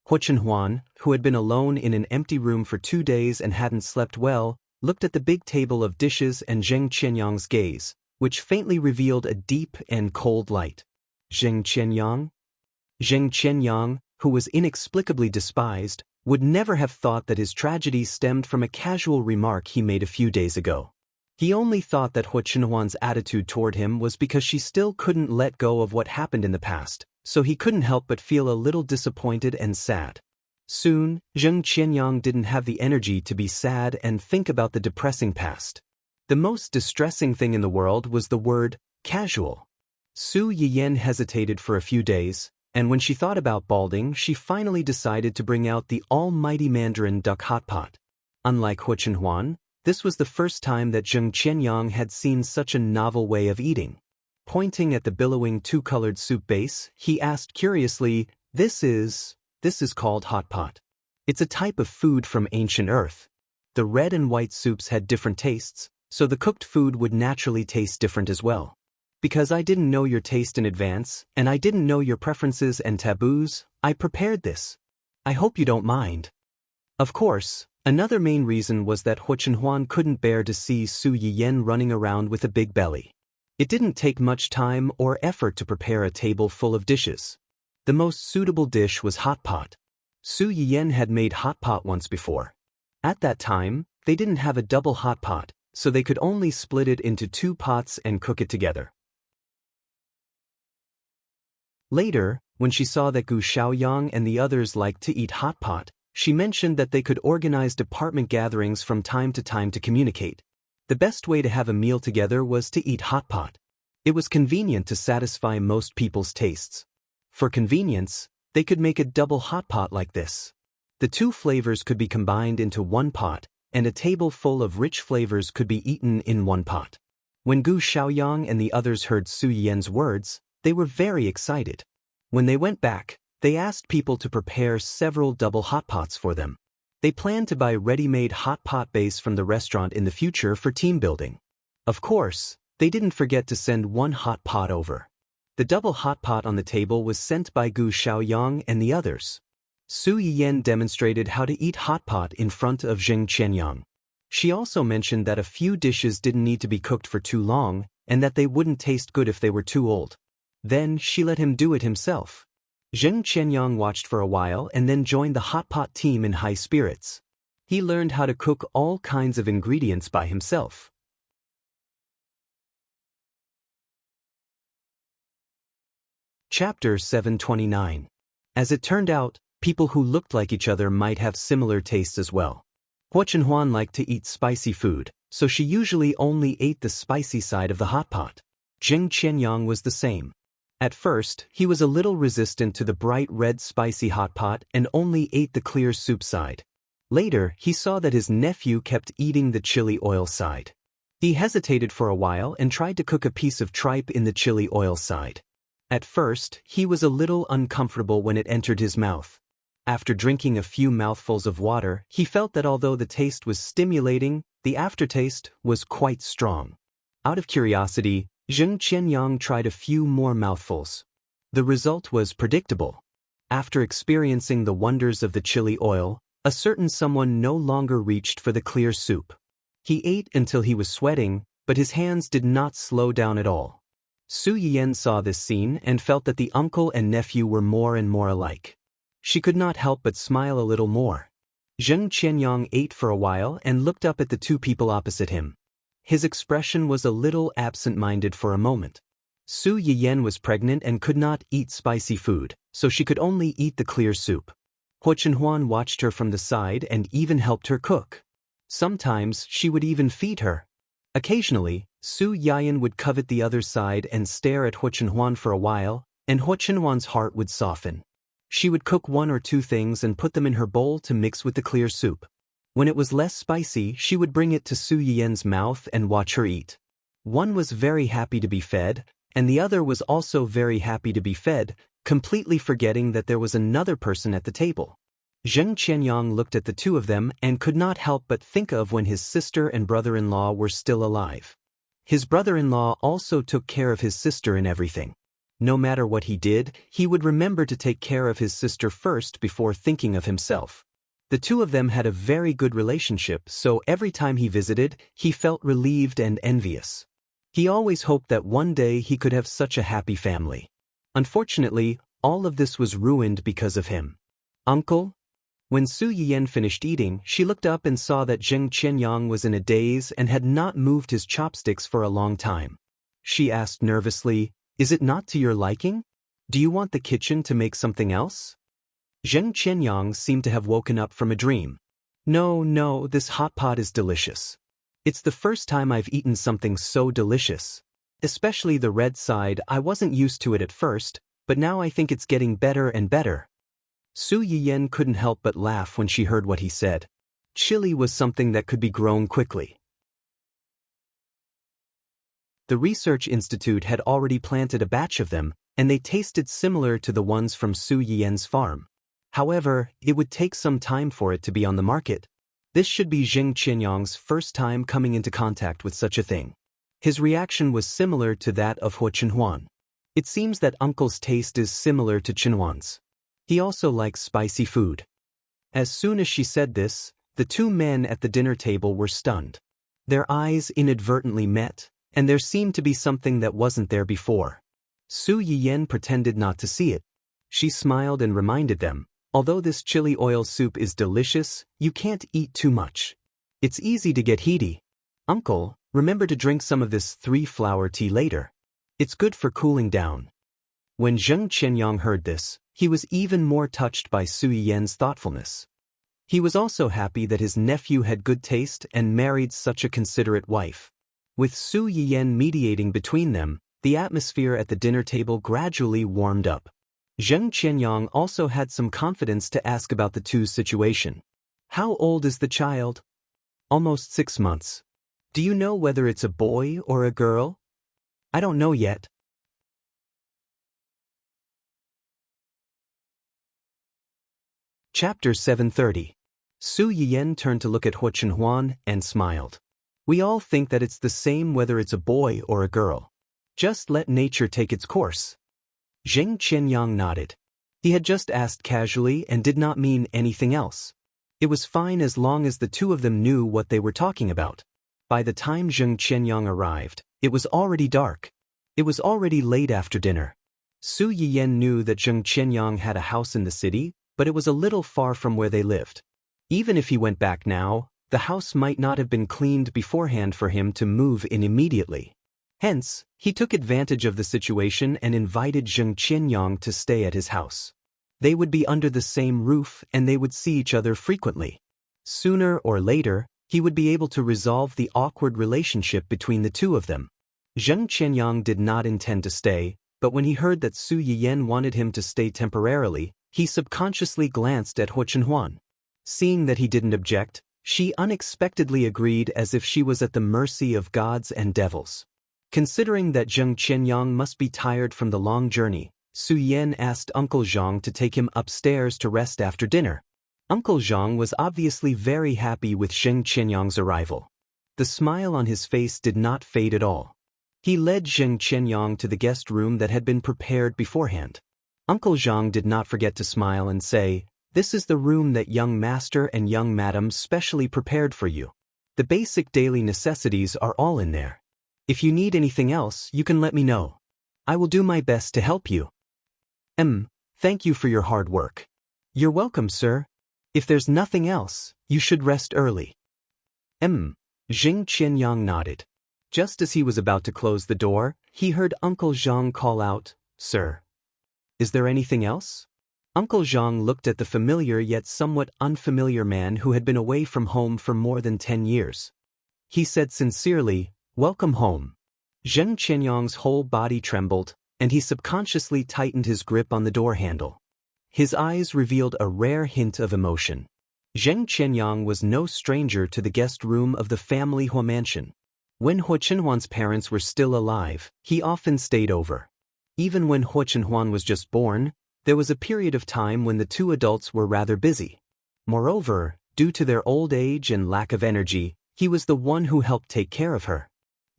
A: Hua Chenhuan, who had been alone in an empty room for 2 days and hadn't slept well, looked at the big table of dishes and Zheng Qianyang's gaze, which faintly revealed a deep and cold light. Zheng Qianyang? Zheng Qianyang, who was inexplicably despised, would never have thought that his tragedy stemmed from a casual remark he made a few days ago. He only thought that Hua Chenhuan's attitude toward him was because she still couldn't let go of what happened in the past, so he couldn't help but feel a little disappointed and sad. Soon, Zheng Qianyang didn't have the energy to be sad and think about the depressing past. The most distressing thing in the world was the word casual. Su Yiyan hesitated for a few days, and when she thought about balding, she finally decided to bring out the almighty Mandarin duck hot pot. Unlike Hua Chenhuan, this was the first time that Zheng Qianyang had seen such a novel way of eating. Pointing at the billowing two-colored soup base, he asked curiously, This is called hot pot. It's a type of food from ancient Earth. The red and white soups had different tastes, so the cooked food would naturally taste different as well. Because I didn't know your taste in advance, and I didn't know your preferences and taboos, I prepared this. I hope you don't mind." Of course, another main reason was that Hua Chenhuan couldn't bear to see Su Yiyan running around with a big belly. It didn't take much time or effort to prepare a table full of dishes. The most suitable dish was hot pot. Su Yiyan had made hot pot once before. At that time, they didn't have a double hot pot, so they could only split it into 2 pots and cook it together. Later, when she saw that Gu Xiaoyang and the others liked to eat hot pot, she mentioned that they could organize department gatherings from time to communicate. The best way to have a meal together was to eat hot pot. It was convenient to satisfy most people's tastes. For convenience, they could make a double hot pot like this. The 2 flavors could be combined into 1 pot, and a table full of rich flavors could be eaten in 1 pot. When Gu Xiaoyang and the others heard Su Yiyan's words, they were very excited. When they went back, they asked people to prepare several double hot pots for them. They planned to buy ready-made hot pot base from the restaurant in the future for team building. Of course, they didn't forget to send 1 hot pot over. The double hot pot on the table was sent by Gu Xiaoyang and the others. Su Yiyan demonstrated how to eat hot pot in front of Zheng Qianyang. She also mentioned that a few dishes didn't need to be cooked for too long, and that they wouldn't taste good if they were too old. Then she let him do it himself. Zheng Qianyang watched for a while and then joined the hot pot team in high spirits. He learned how to cook all kinds of ingredients by himself. Chapter 729. As it turned out, people who looked like each other might have similar tastes as well. Hua Chenhuan liked to eat spicy food, so she usually only ate the spicy side of the hot pot. Zheng Qianyang was the same. At first, he was a little resistant to the bright red spicy hot pot and only ate the clear soup side. Later, he saw that his nephew kept eating the chili oil side. He hesitated for a while and tried to cook a piece of tripe in the chili oil side. At first, he was a little uncomfortable when it entered his mouth. After drinking a few mouthfuls of water, he felt that although the taste was stimulating, the aftertaste was quite strong. Out of curiosity, Zheng Qianyang tried a few more mouthfuls. The result was predictable. After experiencing the wonders of the chili oil, a certain someone no longer reached for the clear soup. He ate until he was sweating, but his hands did not slow down at all. Su Yiyan saw this scene and felt that the uncle and nephew were more and more alike. She could not help but smile a little more. Zheng Qianyang ate for a while and looked up at the 2 people opposite him. His expression was a little absent-minded for a moment. Su Yiyan was pregnant and could not eat spicy food, so she could only eat the clear soup. Hua Chenhuan watched her from the side and even helped her cook. Sometimes she would even feed her. Occasionally, Su Yiyan would covet the other side and stare at Hu Chenhuan for a while, and Hu Chenhuan's heart would soften. She would cook one or two things and put them in her bowl to mix with the clear soup. When it was less spicy, she would bring it to Su Yiyan's mouth and watch her eat. One was very happy to be fed, and the other was also very happy to be fed, completely forgetting that there was another person at the table. Zheng Qianyang looked at the two of them and could not help but think of when his sister and brother-in-law were still alive. His brother-in-law also took care of his sister in everything. No matter what he did, he would remember to take care of his sister first before thinking of himself. The two of them had a very good relationship, so every time he visited, he felt relieved and envious. He always hoped that one day he could have such a happy family. Unfortunately, all of this was ruined because of him. Uncle? When Su Yiyan finished eating, she looked up and saw that Zheng Qianyang was in a daze and had not moved his chopsticks for a long time. She asked nervously, "Is it not to your liking? Do you want the kitchen to make something else?" Zheng Qianyang seemed to have woken up from a dream. No, this hot pot is delicious. It's the first time I've eaten something so delicious. Especially the red side. I wasn't used to it at first, but now I think it's getting better and better. Su Yiyan couldn't help but laugh when she heard what he said. Chili was something that could be grown quickly. The research institute had already planted a batch of them, and they tasted similar to the ones from Su Yiyan's farm. However, it would take some time for it to be on the market. This should be Zheng Qianyang's first time coming into contact with such a thing. His reaction was similar to that of Hu Chenhuan. It seems that uncle's taste is similar to Chenhuan's. He also likes spicy food. As soon as she said this, the two men at the dinner table were stunned. Their eyes inadvertently met, and there seemed to be something that wasn't there before. Su Yiyan pretended not to see it. She smiled and reminded them, "Although this chili oil soup is delicious, you can't eat too much. It's easy to get heaty. Uncle, remember to drink some of this 3-flower tea later. It's good for cooling down." When Zheng Qianyang heard this, he was even more touched by Su Yiyan's thoughtfulness. He was also happy that his nephew had good taste and married such a considerate wife. With Su Yiyan mediating between them, the atmosphere at the dinner table gradually warmed up. Zheng Qianyang also had some confidence to ask about the two's situation. "How old is the child?" "Almost 6 months. Do you know whether it's a boy or a girl?" "I don't know yet." Chapter 730. Su Yiyan turned to look at Hu Chenhuan and smiled. "We all think that it's the same whether it's a boy or a girl. Just let nature take its course." Zheng Qianyang nodded. He had just asked casually and did not mean anything else. It was fine as long as the two of them knew what they were talking about. By the time Zheng Qianyang arrived, it was already dark. It was already late after dinner. Su Yiyan knew that Zheng Qianyang had a house in the city, but it was a little far from where they lived. Even if he went back now, the house might not have been cleaned beforehand for him to move in immediately. Hence, he took advantage of the situation and invited Zheng Qianyang to stay at his house. They would be under the same roof and they would see each other frequently. Sooner or later, he would be able to resolve the awkward relationship between the two of them. Zheng Qianyang did not intend to stay, but when he heard that Su Yiyan wanted him to stay temporarily, he subconsciously glanced at Hu Chenhuan. Seeing that he didn't object, she unexpectedly agreed as if she was at the mercy of gods and devils. Considering that Zheng Qianyang must be tired from the long journey, Su Yiyan asked Uncle Zhang to take him upstairs to rest after dinner. Uncle Zhang was obviously very happy with Zheng Qianyang's arrival. The smile on his face did not fade at all. He led Zheng Qianyang to the guest room that had been prepared beforehand. Uncle Zhang did not forget to smile and say, "This is the room that young master and young madam specially prepared for you. The basic daily necessities are all in there. If you need anything else, you can let me know. I will do my best to help you." Thank you for your hard work." "You're welcome, sir. If there's nothing else, you should rest early." Zheng Qianyang nodded. Just as he was about to close the door, he heard Uncle Zhang call out, "Sir, is there anything else?" Uncle Zhang looked at the familiar yet somewhat unfamiliar man who had been away from home for more than 10 years. He said sincerely, "Welcome home." Zheng Qianyang's whole body trembled, and he subconsciously tightened his grip on the door handle. His eyes revealed a rare hint of emotion. Zheng Qianyang was no stranger to the guest room of the family Hua mansion. When Hua Chenhuan's parents were still alive, he often stayed over. Even when Hua Chenhuan was just born, there was a period of time when the two adults were rather busy. Moreover, due to their old age and lack of energy, he was the one who helped take care of her.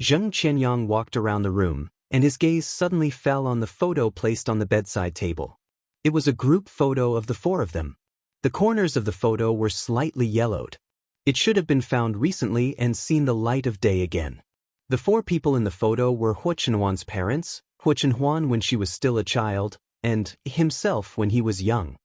A: Zheng Qianyang walked around the room, and his gaze suddenly fell on the photo placed on the bedside table. It was a group photo of the four of them. The corners of the photo were slightly yellowed. It should have been found recently and seen the light of day again. The four people in the photo were Hua Chenhuan's parents, Hua Chenhuan when she was still a child, and himself when he was young.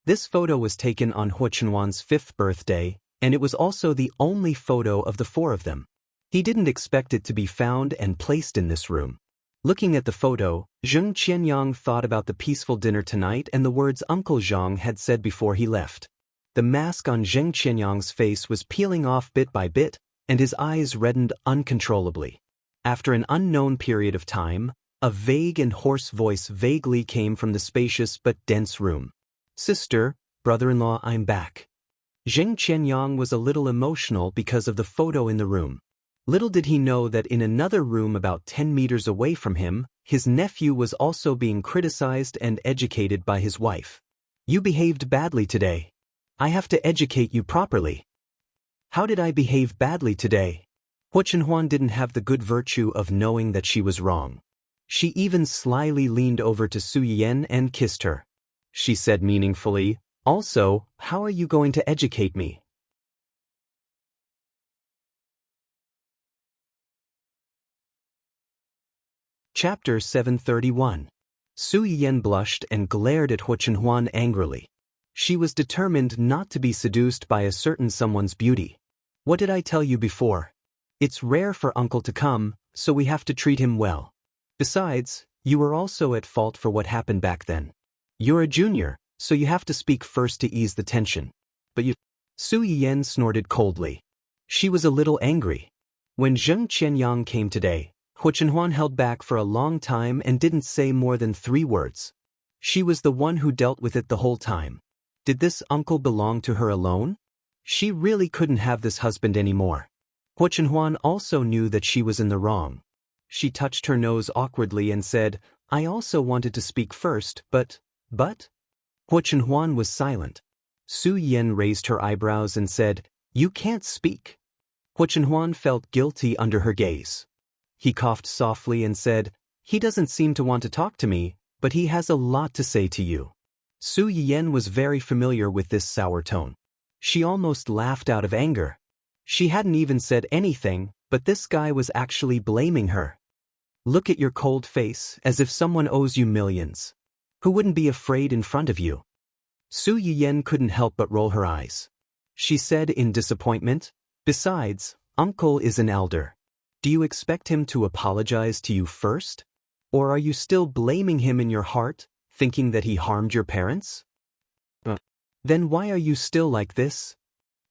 A: This photo was taken on Hua Chenhuan's 5th birthday, and it was also the only photo of the four of them. He didn't expect it to be found and placed in this room. Looking at the photo, Zheng Qianyang thought about the peaceful dinner tonight and the words Uncle Zhang had said before he left. The mask on Zheng Qianyang's face was peeling off bit by bit, and his eyes reddened uncontrollably. After an unknown period of time, a vague and hoarse voice vaguely came from the spacious but dense room. "Sister, brother-in-law, I'm back." Zheng Qianyang was a little emotional because of the photo in the room. Little did he know that in another room about 10 meters away from him, his nephew was also being criticized and educated by his wife. "You behaved badly today. I have to educate you properly." "How did I behave badly today?" Hua Chenhuan didn't have the good virtue of knowing that she was wrong. She even slyly leaned over to Su Yiyan and kissed her. She said meaningfully, "Also, how are you going to educate me?" Chapter 731. Su Yiyan blushed and glared at Hua Chenhuan angrily. She was determined not to be seduced by a certain someone's beauty. "What did I tell you before? It's rare for uncle to come, so we have to treat him well. Besides, you were also at fault for what happened back then. You're a junior, so you have to speak first to ease the tension." "But you—" Su Yiyan snorted coldly. She was a little angry. When Zheng Qianyang came today, Hua Chenhuan held back for a long time and didn't say more than 3 words. She was the one who dealt with it the whole time. Did this uncle belong to her alone? She really couldn't have this husband anymore. Hua Chenhuan also knew that she was in the wrong. She touched her nose awkwardly and said, "I also wanted to speak first, but... Hua Chenhuan was silent. Su Yiyan raised her eyebrows and said, "You can't speak." Hua Chenhuan felt guilty under her gaze. He coughed softly and said, "He doesn't seem to want to talk to me, but he has a lot to say to you." Su Yiyan was very familiar with this sour tone. She almost laughed out of anger. She hadn't even said anything, but this guy was actually blaming her. "Look at your cold face, as if someone owes you millions. Who wouldn't be afraid in front of you?" Su Yiyan couldn't help but roll her eyes. She said in disappointment, "Besides, uncle is an elder. Do you expect him to apologize to you first? Or are you still blaming him in your heart, thinking that he harmed your parents? Then why are you still like this?"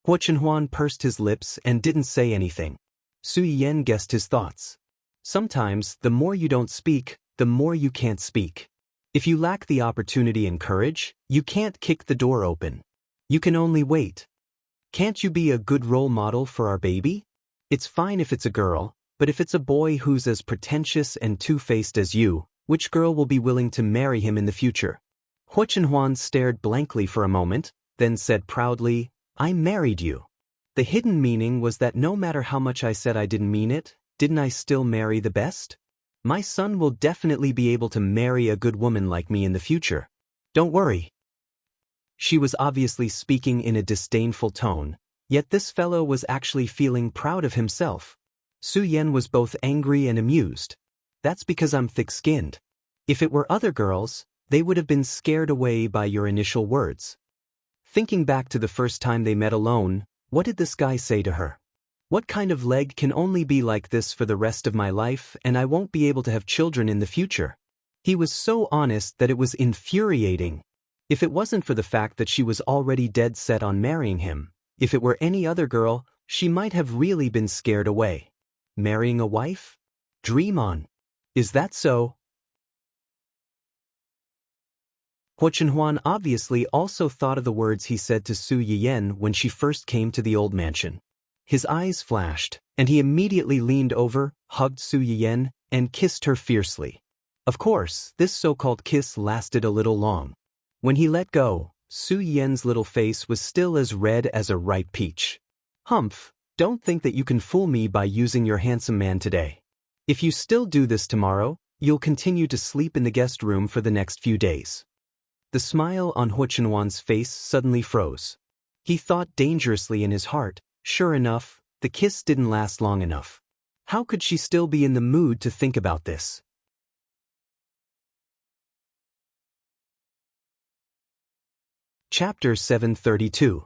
A: Hua Chenhuan pursed his lips and didn't say anything. Su Yiyan guessed his thoughts. Sometimes, the more you don't speak, the more you can't speak. If you lack the opportunity and courage, you can't kick the door open. You can only wait. Can't you be a good role model for our baby? It's fine if it's a girl, but if it's a boy who's as pretentious and two-faced as you, which girl will be willing to marry him in the future? Hua Chenhuan stared blankly for a moment, then said proudly, "I married you." The hidden meaning was that no matter how much I said I didn't mean it, didn't I still marry the best? My son will definitely be able to marry a good woman like me in the future. Don't worry. She was obviously speaking in a disdainful tone, yet this fellow was actually feeling proud of himself. Su Yiyan was both angry and amused. That's because I'm thick-skinned. If it were other girls, they would have been scared away by your initial words. Thinking back to the first time they met alone, what did this guy say to her? What kind of leg can only be like this for the rest of my life and I won't be able to have children in the future? He was so honest that it was infuriating. If it wasn't for the fact that she was already dead set on marrying him, if it were any other girl, she might have really been scared away. Marrying a wife? Dream on. Is that so? Huo Chenhuan obviously also thought of the words he said to Su Yiyan when she first came to the old mansion. His eyes flashed, and he immediately leaned over, hugged Su Yiyan, and kissed her fiercely. Of course, this so-called kiss lasted a little long. When he let go, Su Yiyan's little face was still as red as a ripe peach. Humph, don't think that you can fool me by using your handsome man today. If you still do this tomorrow, you'll continue to sleep in the guest room for the next few days. The smile on Huo Chenhuan's face suddenly froze. He thought dangerously in his heart, sure enough, the kiss didn't last long enough. How could she still be in the mood to think about this? Chapter 732.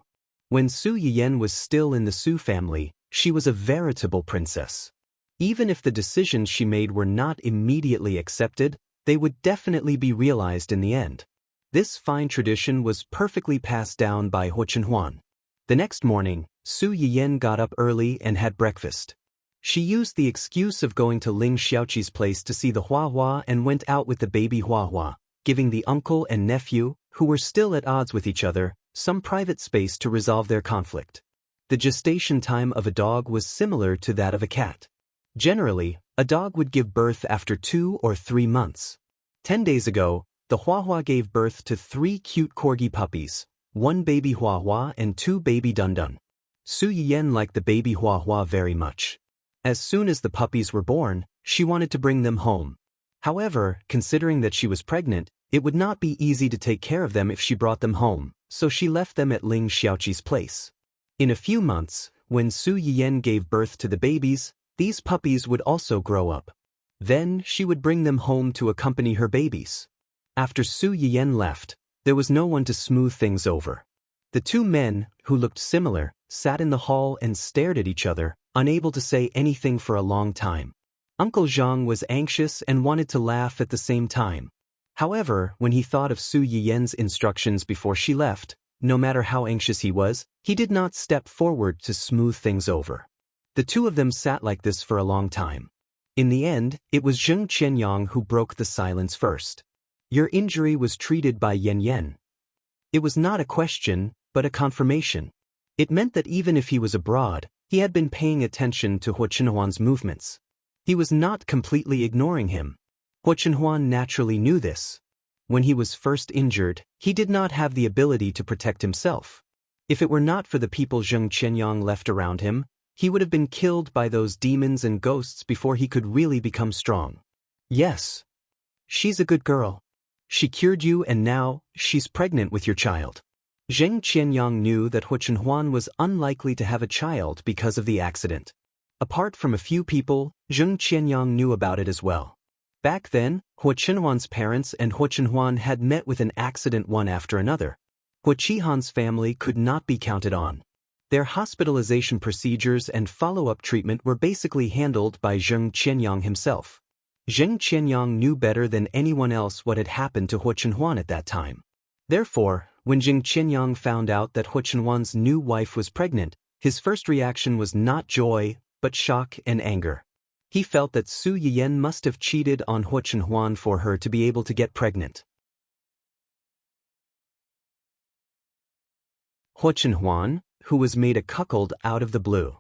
A: When Su Yiyan was still in the Su family, she was a veritable princess. Even if the decisions she made were not immediately accepted, they would definitely be realized in the end. This fine tradition was perfectly passed down by Huo Chenhuan. The next morning, Su Yiyan got up early and had breakfast. She used the excuse of going to Ling Xiaoqi's place to see the Huahua and went out with the baby Huahua, giving the uncle and nephew, who were still at odds with each other, some private space to resolve their conflict. The gestation time of a dog was similar to that of a cat. Generally, a dog would give birth after 2 or 3 months. 10 days ago, the Huahua gave birth to 3 cute corgi puppies, 1 baby Huahua and 2 baby Dundun. Su Yiyan liked the baby Huahua very much. As soon as the puppies were born, she wanted to bring them home. However, considering that she was pregnant, it would not be easy to take care of them if she brought them home, so she left them at Ling Xiaoqi's place. In a few months, when Su Yiyan gave birth to the babies, these puppies would also grow up. Then she would bring them home to accompany her babies. After Su Yiyan left, there was no one to smooth things over. The 2 men, who looked similar, sat in the hall and stared at each other, unable to say anything for a long time. Uncle Zhang was anxious and wanted to laugh at the same time. However, when he thought of Su Yiyan's instructions before she left, no matter how anxious he was, he did not step forward to smooth things over. The 2 of them sat like this for a long time. In the end, it was Zheng Qianyang who broke the silence first. Your injury was treated by Yan Yan. It was not a question, but a confirmation. It meant that even if he was abroad, he had been paying attention to Huo Chenhuan's movements. He was not completely ignoring him. Huo Chenhuan naturally knew this. When he was first injured, he did not have the ability to protect himself. If it were not for the people Zheng Qianyang left around him, he would have been killed by those demons and ghosts before he could really become strong. Yes. She's a good girl. She cured you and now, she's pregnant with your child. Zheng Qianyang knew that Huo Chenhuan was unlikely to have a child because of the accident. Apart from a few people, Zheng Qianyang knew about it as well. Back then, Huo Chenhuan's parents and Huo Chenhuan had met with an accident one after another. Huo Qihan's family could not be counted on. Their hospitalization procedures and follow-up treatment were basically handled by Zheng Qianyang himself. Zheng Qianyang knew better than anyone else what had happened to Huo Chenhuan at that time. Therefore, when Zheng Qianyang found out that Huo Chenhuan's new wife was pregnant, his first reaction was not joy, but shock and anger. He felt that Su Yiyan must have cheated on Huo Chenhuan for her to be able to get pregnant. Huo Chenhuan, who was made a cuckold out of the blue.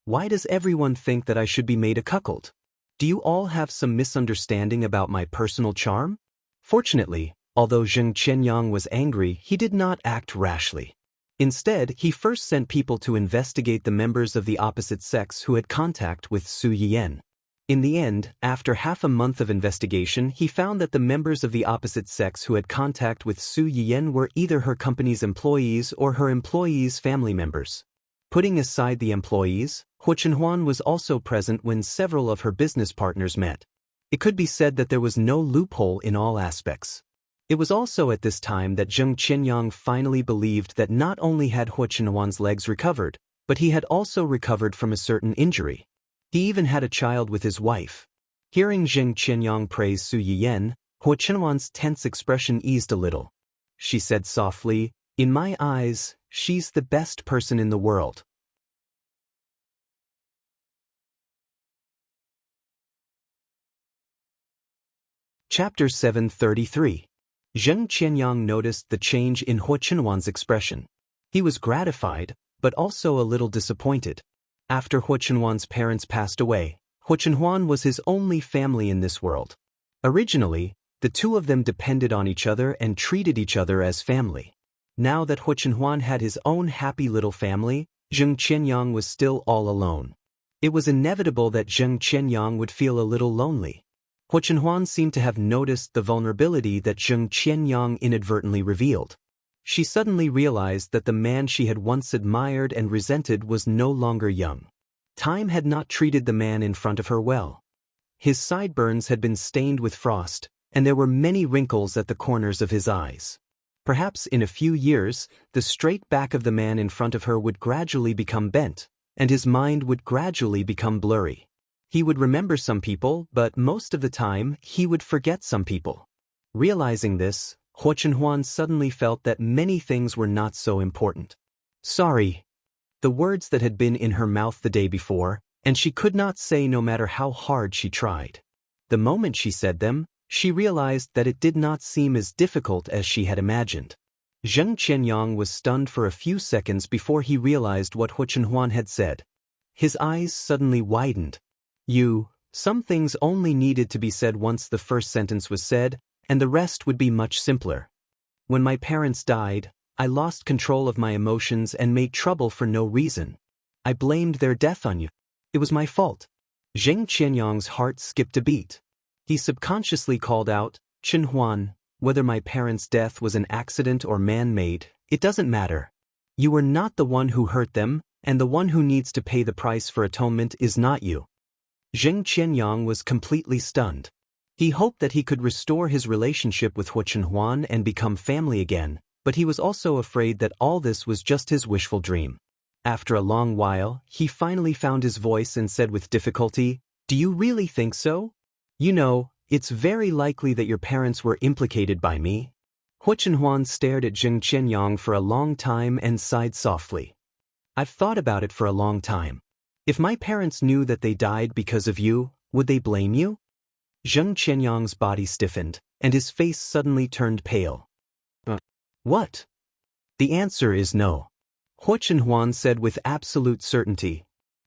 A: Why does everyone think that I should be made a cuckold? Do you all have some misunderstanding about my personal charm? Fortunately, although Zheng Qianyang was angry, he did not act rashly. Instead, he first sent people to investigate the members of the opposite sex who had contact with Su Yiyan. In the end, after half a month of investigation, he found that the members of the opposite sex who had contact with Su Yiyan were either her company's employees or her employees' family members. Putting aside the employees, Huo Chenhuan was also present when several of her business partners met. It could be said that there was no loophole in all aspects. It was also at this time that Zheng Qianyang finally believed that not only had Huo Chenhuan's legs recovered, but he had also recovered from a certain injury. He even had a child with his wife. Hearing Zheng Qianyang praise Su Yiyan, Hua Chenhuan's tense expression eased a little. She said softly, "In my eyes, she's the best person in the world." Chapter 733. Zheng Qianyang noticed the change in Hua Chenhuan's expression. He was gratified, but also a little disappointed. After Hua Chenhuan's parents passed away, Hua Chenhuan was his only family in this world. Originally, the two of them depended on each other and treated each other as family. Now that Hua Chenhuan had his own happy little family, Zheng Qianyang was still all alone. It was inevitable that Zheng Qianyang would feel a little lonely. Hua Chenhuan seemed to have noticed the vulnerability that Zheng Qianyang inadvertently revealed. She suddenly realized that the man she had once admired and resented was no longer young. Time had not treated the man in front of her well. His sideburns had been stained with frost, and there were many wrinkles at the corners of his eyes. Perhaps in a few years, the straight back of the man in front of her would gradually become bent, and his mind would gradually become blurry. He would remember some people, but most of the time, he would forget some people. Realizing this, Hua Chenhuan suddenly felt that many things were not so important. "Sorry." The words that had been in her mouth the day before, and she could not say no matter how hard she tried. The moment she said them, she realized that it did not seem as difficult as she had imagined. Zheng Qianyang was stunned for a few seconds before he realized what Hua Chenhuan had said. His eyes suddenly widened. Some things only needed to be said once the first sentence was said, and the rest would be much simpler. When my parents died, I lost control of my emotions and made trouble for no reason. I blamed their death on you. It was my fault." Zheng Qianyang's heart skipped a beat. He subconsciously called out, "Chenhuan, whether my parents' death was an accident or man-made, it doesn't matter. You were not the one who hurt them, and the one who needs to pay the price for atonement is not you." Zheng Qianyang was completely stunned. He hoped that he could restore his relationship with Hua Chenhuan and become family again, but he was also afraid that all this was just his wishful dream. After a long while, he finally found his voice and said with difficulty, "Do you really think so? You know, it's very likely that your parents were implicated by me." Hua Chenhuan stared at Zheng Qianyang for a long time and sighed softly. "I've thought about it for a long time. If my parents knew that they died because of you, would they blame you?" Zheng Qianyang's body stiffened, and his face suddenly turned pale. What?" "The answer is no." Hua Chenhuan said with absolute certainty.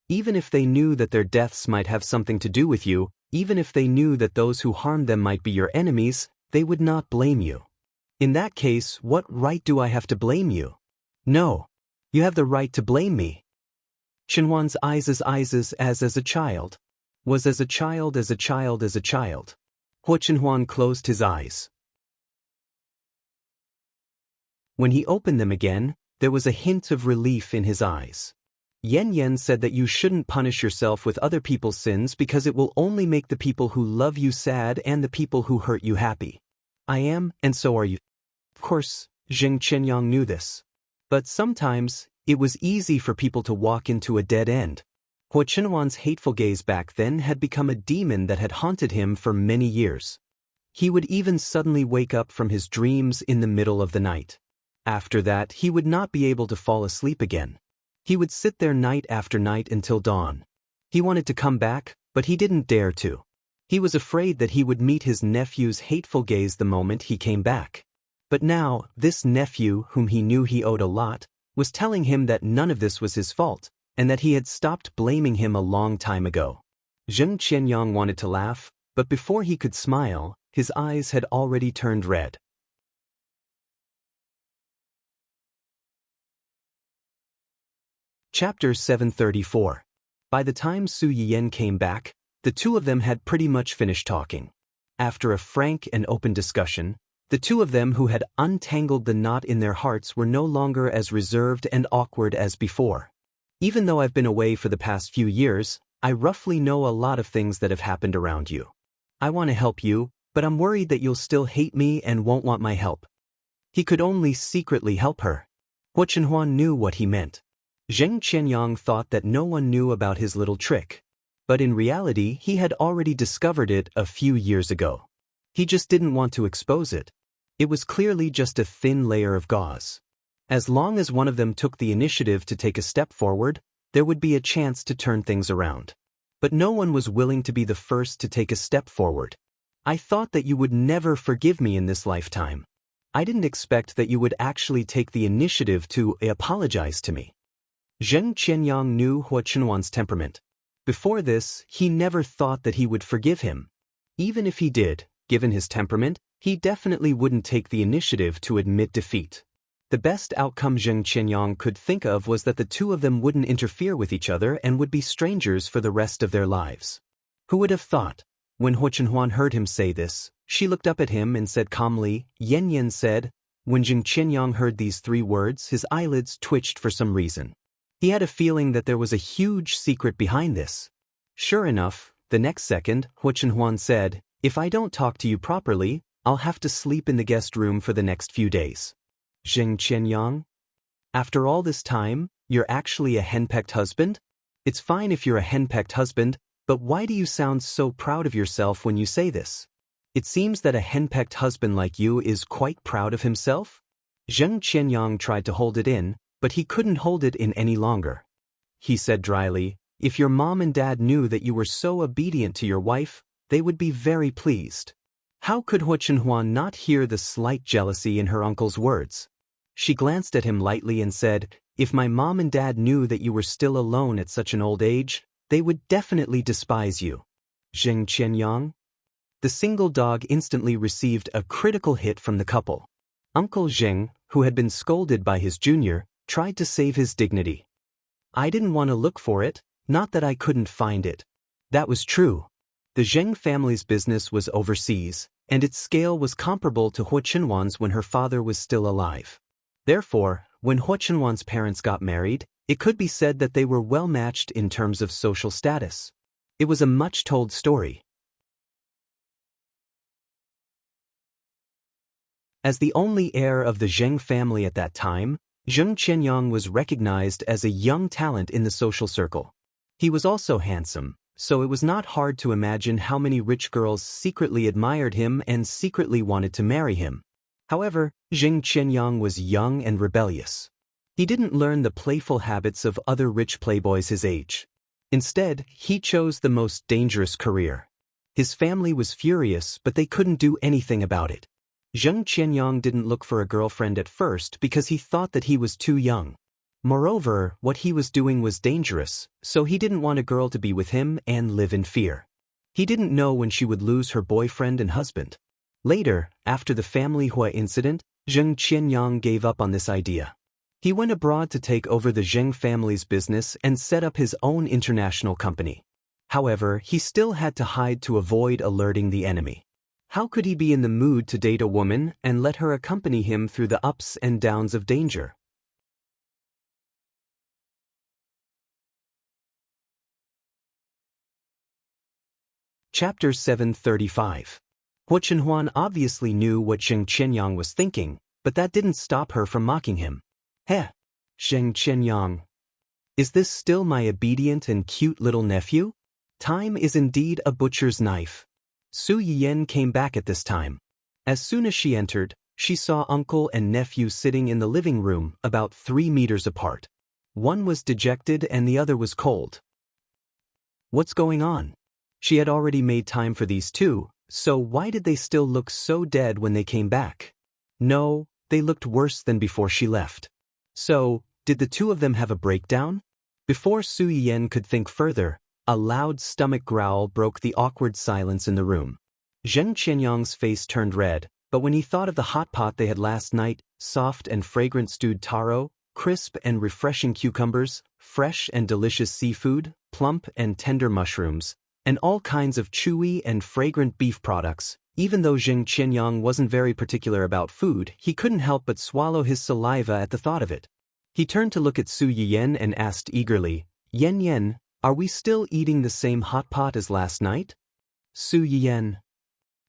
A: "Even if they knew that their deaths might have something to do with you, even if they knew that those who harmed them might be your enemies, they would not blame you. In that case, what right do I have to blame you?" "No. You have the right to blame me." Chenhuan's eyes as a child. Was as a child. Hua Chenhuan closed his eyes. When he opened them again, there was a hint of relief in his eyes. Yen said that you shouldn't punish yourself with other people's sins because it will only make the people who love you sad and the people who hurt you happy. I am, and so are you. Of course, Zheng Qianyang knew this. But sometimes, it was easy for people to walk into a dead end. Hua Chenhuan's hateful gaze back then had become a demon that had haunted him for many years. He would even suddenly wake up from his dreams in the middle of the night. After that, he would not be able to fall asleep again. He would sit there night after night until dawn. He wanted to come back, but he didn't dare to. He was afraid that he would meet his nephew's hateful gaze the moment he came back. But now, this nephew, whom he knew he owed a lot, was telling him that none of this was his fault, and that he had stopped blaming him a long time ago. Zheng Qianyang wanted to laugh, but before he could smile, his eyes had already turned red. Chapter 734. By the time Su Yiyen came back, the two of them had pretty much finished talking. After a frank and open discussion, the two of them who had untangled the knot in their hearts were no longer as reserved and awkward as before. "Even though I've been away for the past few years, I roughly know a lot of things that have happened around you. I want to help you, but I'm worried that you'll still hate me and won't want my help." He could only secretly help her. Hua Chenhuan knew what he meant. Zheng Qianyang thought that no one knew about his little trick. But in reality, he had already discovered it a few years ago. He just didn't want to expose it. It was clearly just a thin layer of gauze. As long as one of them took the initiative to take a step forward, there would be a chance to turn things around. But no one was willing to be the first to take a step forward. I thought that you would never forgive me in this lifetime. I didn't expect that you would actually take the initiative to apologize to me. Zheng Qianyang knew Hua Chenhuan's temperament. Before this, he never thought that he would forgive him. Even if he did, given his temperament, he definitely wouldn't take the initiative to admit defeat. The best outcome Zheng Qianyang could think of was that the two of them wouldn't interfere with each other and would be strangers for the rest of their lives. Who would have thought? When Hua Chenhuan heard him say this, she looked up at him and said calmly, Yan Yan said. When Zheng Qianyang heard these 3 words, his eyelids twitched for some reason. He had a feeling that there was a huge secret behind this. Sure enough, the next second, Hua Chenhuan said, if I don't talk to you properly, I'll have to sleep in the guest room for the next few days. Zheng Qianyang? After all this time, you're actually a henpecked husband? It's fine if you're a henpecked husband, but why do you sound so proud of yourself when you say this? It seems that a henpecked husband like you is quite proud of himself? Zheng Qianyang tried to hold it in, but he couldn't hold it in any longer. He said dryly, if your mom and dad knew that you were so obedient to your wife, they would be very pleased. How could Hua Chenhuan not hear the slight jealousy in her uncle's words? She glanced at him lightly and said, if my mom and dad knew that you were still alone at such an old age, they would definitely despise you. Zheng Qianyang? The single dog instantly received a critical hit from the couple. Uncle Zheng, who had been scolded by his junior, tried to save his dignity. I didn't want to look for it, not that I couldn't find it. That was true. The Zheng family's business was overseas, and its scale was comparable to Hua Chenhuan's when her father was still alive. Therefore, when Hua Chenhuan's parents got married, it could be said that they were well matched in terms of social status. It was a much-told story. As the only heir of the Zheng family at that time, Zheng Qianyang was recognized as a young talent in the social circle. He was also handsome, so it was not hard to imagine how many rich girls secretly admired him and secretly wanted to marry him. However, Zheng Qianyang was young and rebellious. He didn't learn the playful habits of other rich playboys his age. Instead, he chose the most dangerous career. His family was furious, but they couldn't do anything about it. Zheng Qianyang didn't look for a girlfriend at first because he thought that he was too young. Moreover, what he was doing was dangerous, so he didn't want a girl to be with him and live in fear. He didn't know when she would lose her boyfriend and husband. Later, after the family Hua incident, Zheng Qianyang gave up on this idea. He went abroad to take over the Zheng family's business and set up his own international company. However, he still had to hide to avoid alerting the enemy. How could he be in the mood to date a woman and let her accompany him through the ups and downs of danger? Chapter 735. Hua Chenhuan obviously knew what Zheng Qianyang was thinking, but that didn't stop her from mocking him. Heh, Zheng Qianyang. Is this still my obedient and cute little nephew? Time is indeed a butcher's knife. Su Yiyen came back at this time. As soon as she entered, she saw uncle and nephew sitting in the living room about 3 meters apart. One was dejected and the other was cold. What's going on? She had already made time for these two, so why did they still look so dead when they came back? No, they looked worse than before she left. So, did the two of them have a breakdown? Before Su Yiyen could think further, a loud stomach growl broke the awkward silence in the room. Zheng Qianyang's face turned red, but when he thought of the hot pot they had last night, soft and fragrant stewed taro, crisp and refreshing cucumbers, fresh and delicious seafood, plump and tender mushrooms, and all kinds of chewy and fragrant beef products, even though Zheng Qianyang wasn't very particular about food, he couldn't help but swallow his saliva at the thought of it. He turned to look at Su Yiyen and asked eagerly, Yan Yan, are we still eating the same hot pot as last night? Su Yiyen.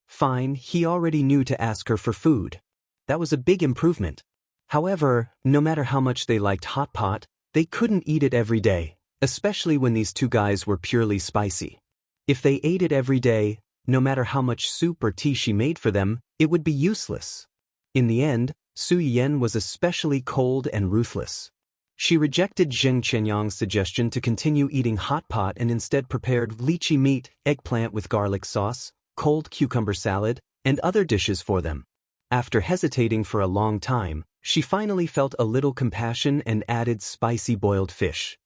A: Fine, he already knew to ask her for food. That was a big improvement. However, no matter how much they liked hot pot, they couldn't eat it every day, especially when these two guys were purely spicy. If they ate it every day, No matter how much soup or tea she made for them, it would be useless. In the end, Su Yiyan was especially cold and ruthless. She rejected Zheng Qianyang's suggestion to continue eating hot pot and instead prepared lychee meat, eggplant with garlic sauce, cold cucumber salad, and other dishes for them. After hesitating for a long time, she finally felt a little compassion and added spicy boiled fish.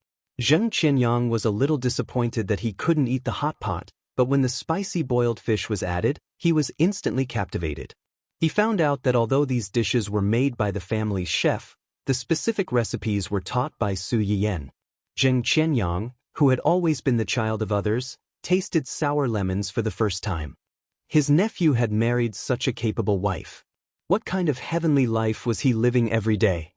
A: Zheng Qianyang was a little disappointed that he couldn't eat the hot pot, but when the spicy boiled fish was added, he was instantly captivated. He found out that although these dishes were made by the family's chef, the specific recipes were taught by Su Yiyan. Zheng Qianyang, who had always been the child of others, tasted sour lemons for the first time. His nephew had married such a capable wife. What kind of heavenly life was he living every day?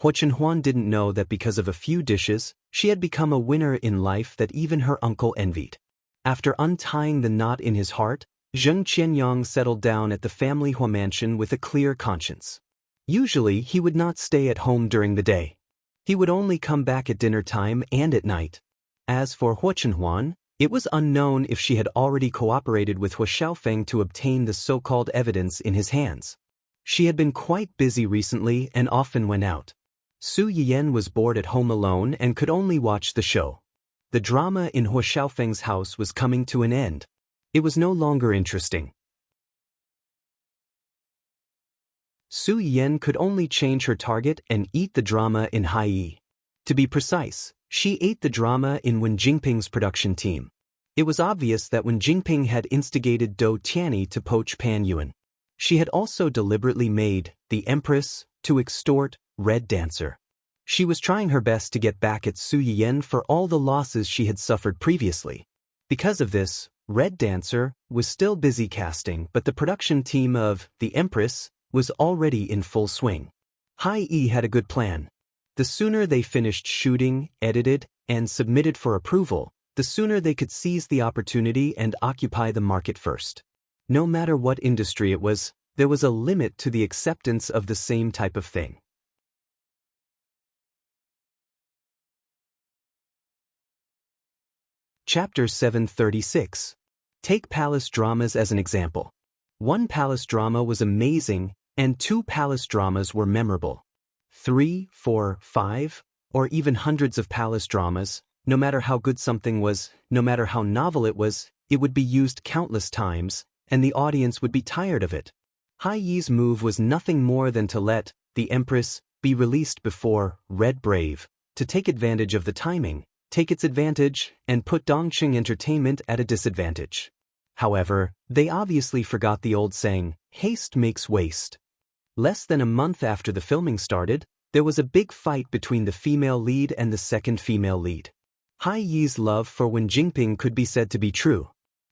A: Huo Chenhuan didn't know that because of a few dishes, she had become a winner in life that even her uncle envied. After untying the knot in his heart, Zheng Qianyang settled down at the family Huo mansion with a clear conscience. Usually, he would not stay at home during the day. He would only come back at dinner time and at night. As for Huo Chenhuan, it was unknown if she had already cooperated with Huo Xiaofeng to obtain the so-called evidence in his hands. She had been quite busy recently and often went out. Su Yiyan was bored at home alone and could only watch the show. The drama in Huo Xiaofeng's house was coming to an end. It was no longer interesting. Su Yiyan could only change her target and eat the drama in Hai. To be precise, she ate the drama in Wen Jingping's production team. It was obvious that Wen Jingping had instigated Dou Tianyi to poach Pan Yuan. She had also deliberately made the Empress to extort Red Dancer. She was trying her best to get back at Su Yiyan for all the losses she had suffered previously. Because of this, Red Dancer was still busy casting, but the production team of the Empress was already in full swing. Hai Yi had a good plan. The sooner they finished shooting, edited, and submitted for approval, the sooner they could seize the opportunity and occupy the market first. No matter what industry it was, there was a limit to the acceptance of the same type of thing. Chapter 736. Take palace dramas as an example. One palace drama was amazing, and two palace dramas were memorable. 3, 4, 5, or even hundreds of palace dramas, no matter how good something was, no matter how novel it was, it would be used countless times, and the audience would be tired of it. Hai Yi's move was nothing more than to let the Empress be released before Red Brave, to take advantage of the timing, take its advantage, and put Dongqing Entertainment at a disadvantage. However, they obviously forgot the old saying, haste makes waste. Less than a month after the filming started, there was a big fight between the female lead and the second female lead. Hai Yi's love for Wen Jingping could be said to be true.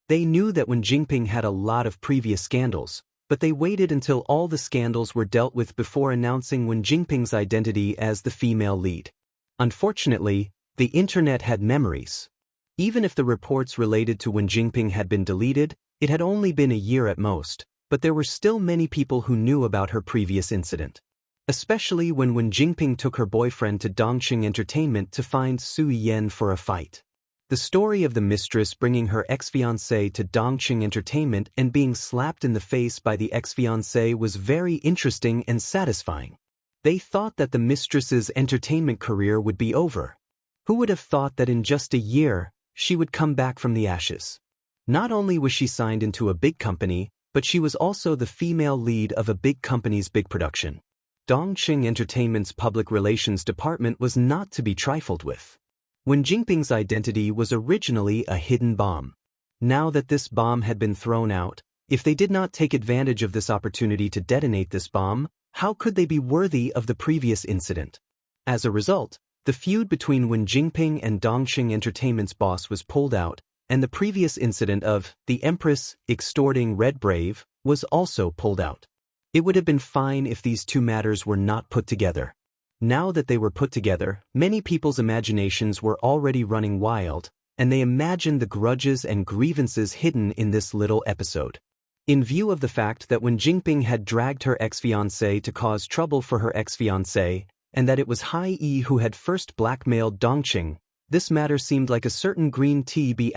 A: They knew that Wen Jingping had a lot of previous scandals, but they waited until all the scandals were dealt with before announcing Wen Jingping's identity as the female lead. Unfortunately, the internet had memories. Even if the reports related to Wen Jingping had been deleted, it had only been a year at most, but there were still many people who knew about her previous incident. Especially when Wen Jingping took her boyfriend to Dongqing Entertainment to find Su Yiyan for a fight. The story of the mistress bringing her ex-fiancé to Dongqing Entertainment and being slapped in the face by the ex-fiancé was very interesting and satisfying. They thought that the mistress's entertainment career would be over. Who would have thought that in just a year, she would come back from the ashes? Not only was she signed into a big company, but she was also the female lead of a big company's big production. Dongqing Entertainment's public relations department was not to be trifled with. Wen Jingping's identity was originally a hidden bomb. Now that this bomb had been thrown out, if they did not take advantage of this opportunity to detonate this bomb, how could they be worthy of the previous incident? As a result, the feud between Wen Jingping and Dongqing Entertainment's boss was pulled out, and the previous incident of the Empress extorting Red Brave was also pulled out. It would have been fine if these two matters were not put together. Now that they were put together, many people's imaginations were already running wild, and they imagined the grudges and grievances hidden in this little episode. In view of the fact that Wen Jingping had dragged her ex-fiancé to cause trouble for her ex-fiancé, and that it was Hai Yi who had first blackmailed Dongqing, This matter seemed like a certain green tea B**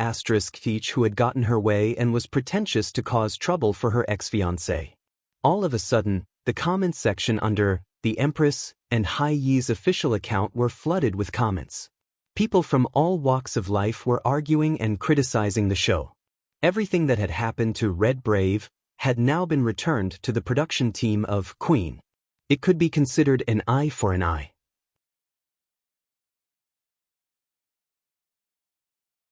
A: teach who had gotten her way and was pretentious to cause trouble for her ex-fiancé. All of a sudden, the comments section under the Empress and Hai Yi's official account were flooded with comments. People from all walks of life were arguing and criticizing the show. Everything that had happened to Red Brave had now been returned to the production team of Queen. It could be considered an eye for an eye.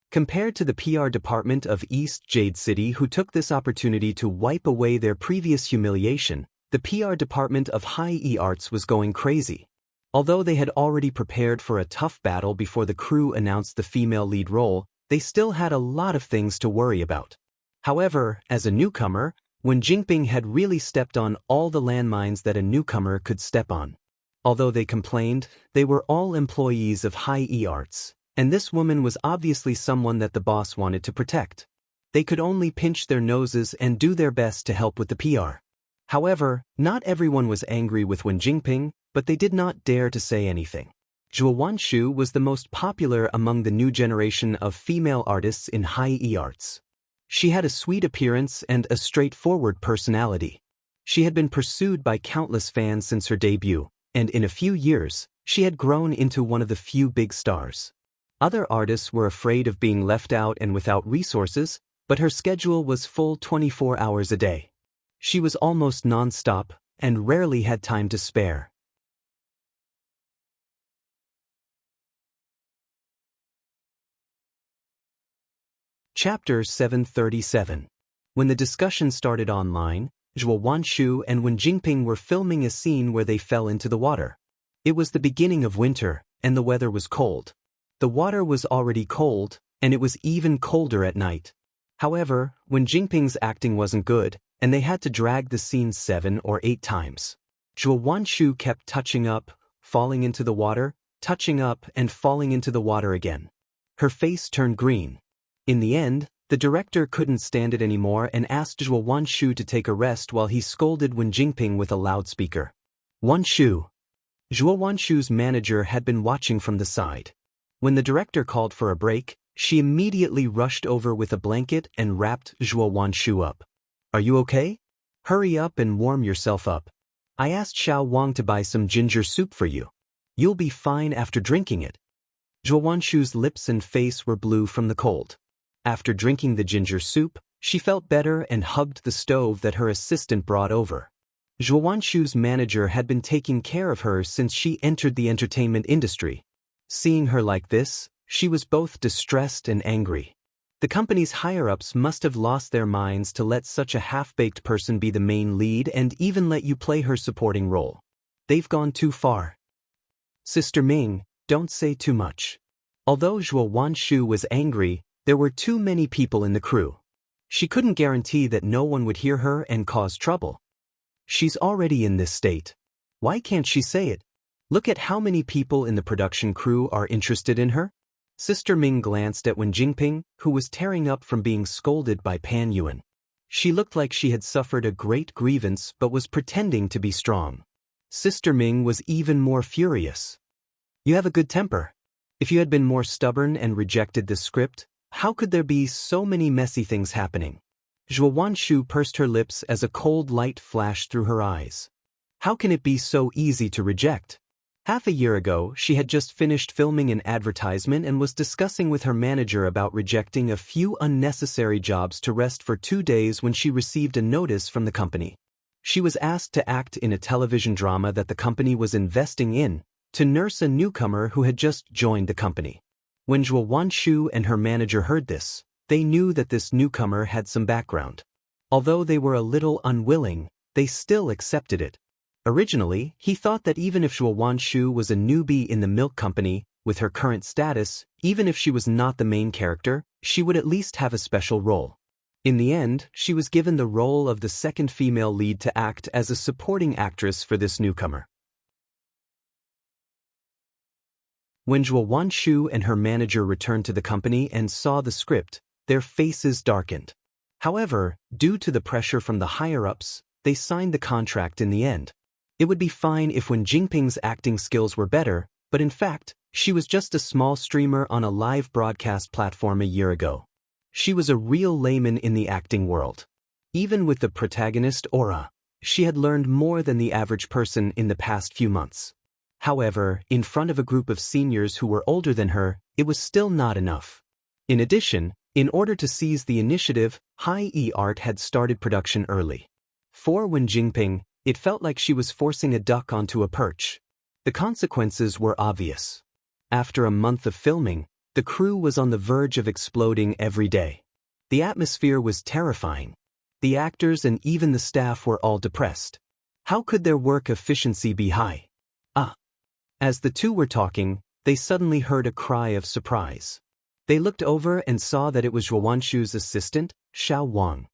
A: Compared to the PR department of East Jade City, who took this opportunity to wipe away their previous humiliation, the PR department of Hai E Arts was going crazy. Although they had already prepared for a tough battle before the crew announced the female lead role, they still had a lot of things to worry about. However, as a newcomer, Wen Jingping had really stepped on all the landmines that a newcomer could step on. Although they complained, they were all employees of Hai E Arts, and this woman was obviously someone that the boss wanted to protect. They could only pinch their noses and do their best to help with the PR. However, not everyone was angry with Wen Jingping, but they did not dare to say anything. Zhuo Wanshu was the most popular among the new generation of female artists in Hai E Arts. She had a sweet appearance and a straightforward personality. She had been pursued by countless fans since her debut, and in a few years, she had grown into one of the few big stars. Other artists were afraid of being left out and without resources, but her schedule was full 24 hours a day. She was almost non-stop and rarely had time to spare. Chapter 737. When the discussion started online, Zhuo Wanshu and Wen Jingping were filming a scene where they fell into the water. It was the beginning of winter, and the weather was cold. The water was already cold, and it was even colder at night. However, Wen Jingping's acting wasn't good, and they had to drag the scene 7 or 8 times. Zhuo Wanshu kept touching up, falling into the water, touching up and falling into the water again. Her face turned green. In the end, the director couldn't stand it anymore and asked Zhuo Wanshu to take a rest while he scolded Wen Jingping with a loudspeaker. Wanshu. Zhuo Wanshu's manager had been watching from the side. When the director called for a break, she immediately rushed over with a blanket and wrapped Zhuo Wanshu up. Are you okay? Hurry up and warm yourself up. I asked Xiao Wang to buy some ginger soup for you. You'll be fine after drinking it. Zhuo Wanshu's lips and face were blue from the cold. After drinking the ginger soup, she felt better and hugged the stove that her assistant brought over. Zhuo Wanshu's manager had been taking care of her since she entered the entertainment industry. Seeing her like this, she was both distressed and angry. The company's higher-ups must have lost their minds to let such a half-baked person be the main lead and even let you play her supporting role. They've gone too far. Sister Ming, don't say too much. Although Zhuo Wanshu was angry, there were too many people in the crew. She couldn't guarantee that no one would hear her and cause trouble. She's already in this state. Why can't she say it? Look at how many people in the production crew are interested in her. Sister Ming glanced at Wen Jingping, who was tearing up from being scolded by Pan Yuan. She looked like she had suffered a great grievance but was pretending to be strong. Sister Ming was even more furious. You have a good temper. If you had been more stubborn and rejected this script, how could there be so many messy things happening? Zhuo Wanshu pursed her lips as a cold light flashed through her eyes. How can it be so easy to reject? Half a year ago, she had just finished filming an advertisement and was discussing with her manager about rejecting a few unnecessary jobs to rest for 2 days when she received a notice from the company. She was asked to act in a television drama that the company was investing in, to nurse a newcomer who had just joined the company. When Zhuo Wanshu and her manager heard this, they knew that this newcomer had some background. Although they were a little unwilling, they still accepted it. Originally, he thought that even if Zhuo Wanshu was a newbie in the milk company, with her current status, even if she was not the main character, she would at least have a special role. In the end, she was given the role of the second female lead to act as a supporting actress for this newcomer. When Zhuo Wanshu and her manager returned to the company and saw the script, their faces darkened. However, due to the pressure from the higher-ups, they signed the contract in the end. It would be fine if Wen Jingping's acting skills were better, but in fact, She was just a small streamer on a live broadcast platform a year ago. She was a real layman in the acting world. Even with the protagonist aura, she had learned more than the average person in the past few months. However, in front of a group of seniors who were older than her, it was still not enough. In addition, in order to seize the initiative, Hai-E Art had started production early. For Wen Jingping, it felt like she was forcing a duck onto a perch. The consequences were obvious. After a month of filming, the crew was on the verge of exploding every day. The atmosphere was terrifying. The actors and even the staff were all depressed. How could their work efficiency be high? As the two were talking, they suddenly heard a cry of surprise. They looked over and saw that it was Zhuo Wanshu's assistant, Xiao Wang.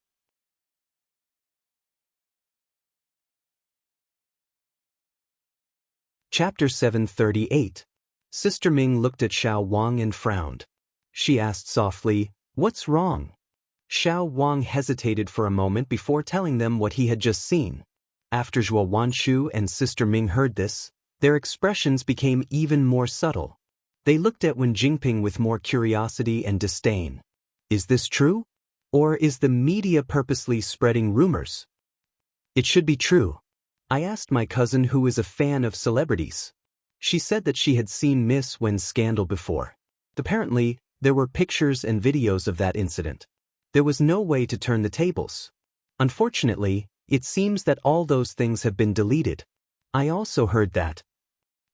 A: Chapter 738. Sister Ming looked at Xiao Wang and frowned. She asked softly, "What's wrong?" Xiao Wang hesitated for a moment before telling them what he had just seen. After Zhuo Wanshu and Sister Ming heard this, their expressions became even more subtle. They looked at Wen Jingping with more curiosity and disdain. Is this true? Or is the media purposely spreading rumors? It should be true. I asked my cousin who is a fan of celebrities. She said that she had seen Miss Wen's scandal before. Apparently, there were pictures and videos of that incident. There was no way to turn the tables. Unfortunately, it seems that all those things have been deleted. I also heard that.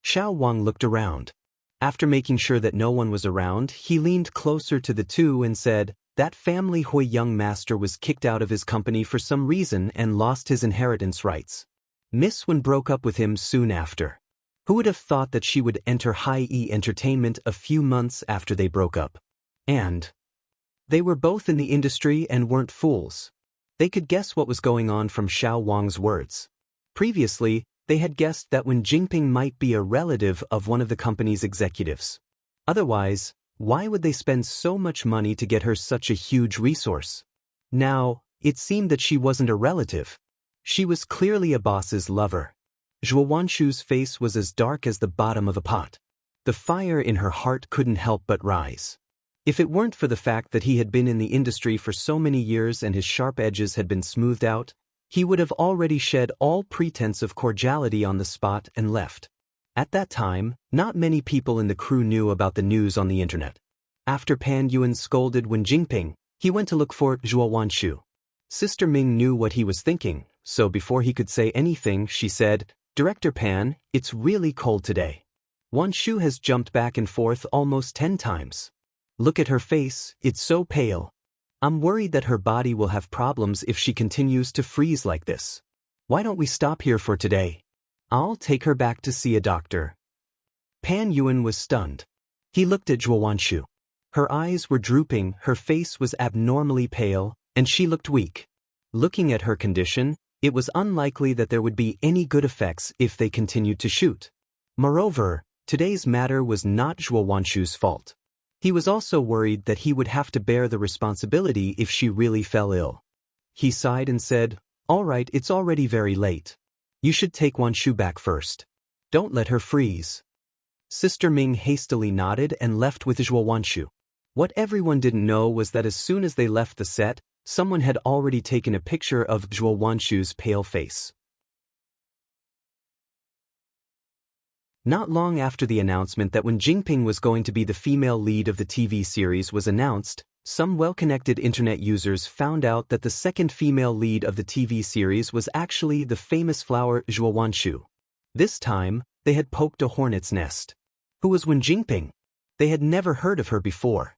A: Xiao Wang looked around. After making sure that no one was around, he leaned closer to the two and said, "That family Hui young master was kicked out of his company for some reason and lost his inheritance rights. Miss Wen broke up with him soon after. Who would have thought that she would enter Hai-E Entertainment a few months after they broke up? And they were both in the industry and weren't fools. They could guess what was going on from Xiao Wang's words. Previously, they had guessed that Wen Jingping might be a relative of one of the company's executives. Otherwise, why would they spend so much money to get her such a huge resource? Now, it seemed that she wasn't a relative. She was clearly a boss's lover. Zhuo Wanshu's face was as dark as the bottom of a pot. The fire in her heart couldn't help but rise. If it weren't for the fact that he had been in the industry for so many years and his sharp edges had been smoothed out, he would have already shed all pretense of cordiality on the spot and left. At that time, not many people in the crew knew about the news on the internet. After Pan Yuan scolded Wen Jingping, he went to look for Zhuo Wanshu. Sister Ming knew what he was thinking, so before he could say anything, she said, "Director Pan, it's really cold today. Wanshu has jumped back and forth almost 10 times. Look at her face, it's so pale. I'm worried that her body will have problems if she continues to freeze like this. Why don't we stop here for today? I'll take her back to see a doctor." Pan Yuan was stunned. He looked at Zhuo Wanshu. Her eyes were drooping, her face was abnormally pale, and she looked weak. Looking at her condition, it was unlikely that there would be any good effects if they continued to shoot. Moreover, today's matter was not Zhuo Wanshu's fault. He was also worried that he would have to bear the responsibility if she really fell ill. He sighed and said, "All right, it's already very late. You should take Wanshu back first. Don't let her freeze." Sister Ming hastily nodded and left with Zhuo Wanshu. What everyone didn't know was that as soon as they left the set, someone had already taken a picture of Zhuo Wanshu's pale face. Not long after the announcement that Wen Jingping was going to be the female lead of the TV series was announced, some well-connected internet users found out that the second female lead of the TV series was actually the famous flower Zhuo Wanshu. This time, they had poked a hornet's nest. Who was Wen Jingping? They had never heard of her before.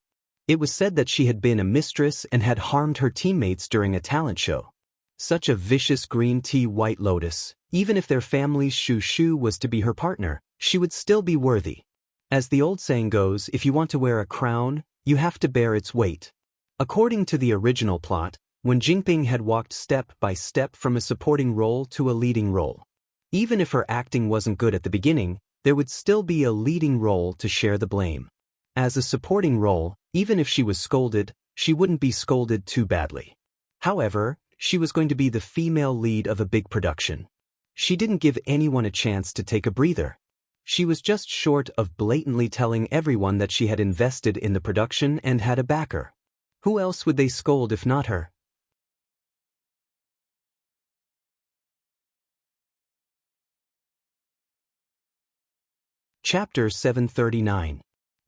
A: It was said that she had been a mistress and had harmed her teammates during a talent show. Such a vicious green tea white lotus, even if their family's Shu was to be her partner, she would still be worthy. As the old saying goes, if you want to wear a crown, you have to bear its weight. According to the original plot, Wen Jingping had walked step by step from a supporting role to a leading role. Even if her acting wasn't good at the beginning, there would still be a leading role to share the blame. As a supporting role, even if she was scolded, she wouldn't be scolded too badly. However, she was going to be the female lead of a big production. She didn't give anyone a chance to take a breather. She was just short of blatantly telling everyone that she had invested in the production and had a backer. Who else would they scold if not her? Chapter 739.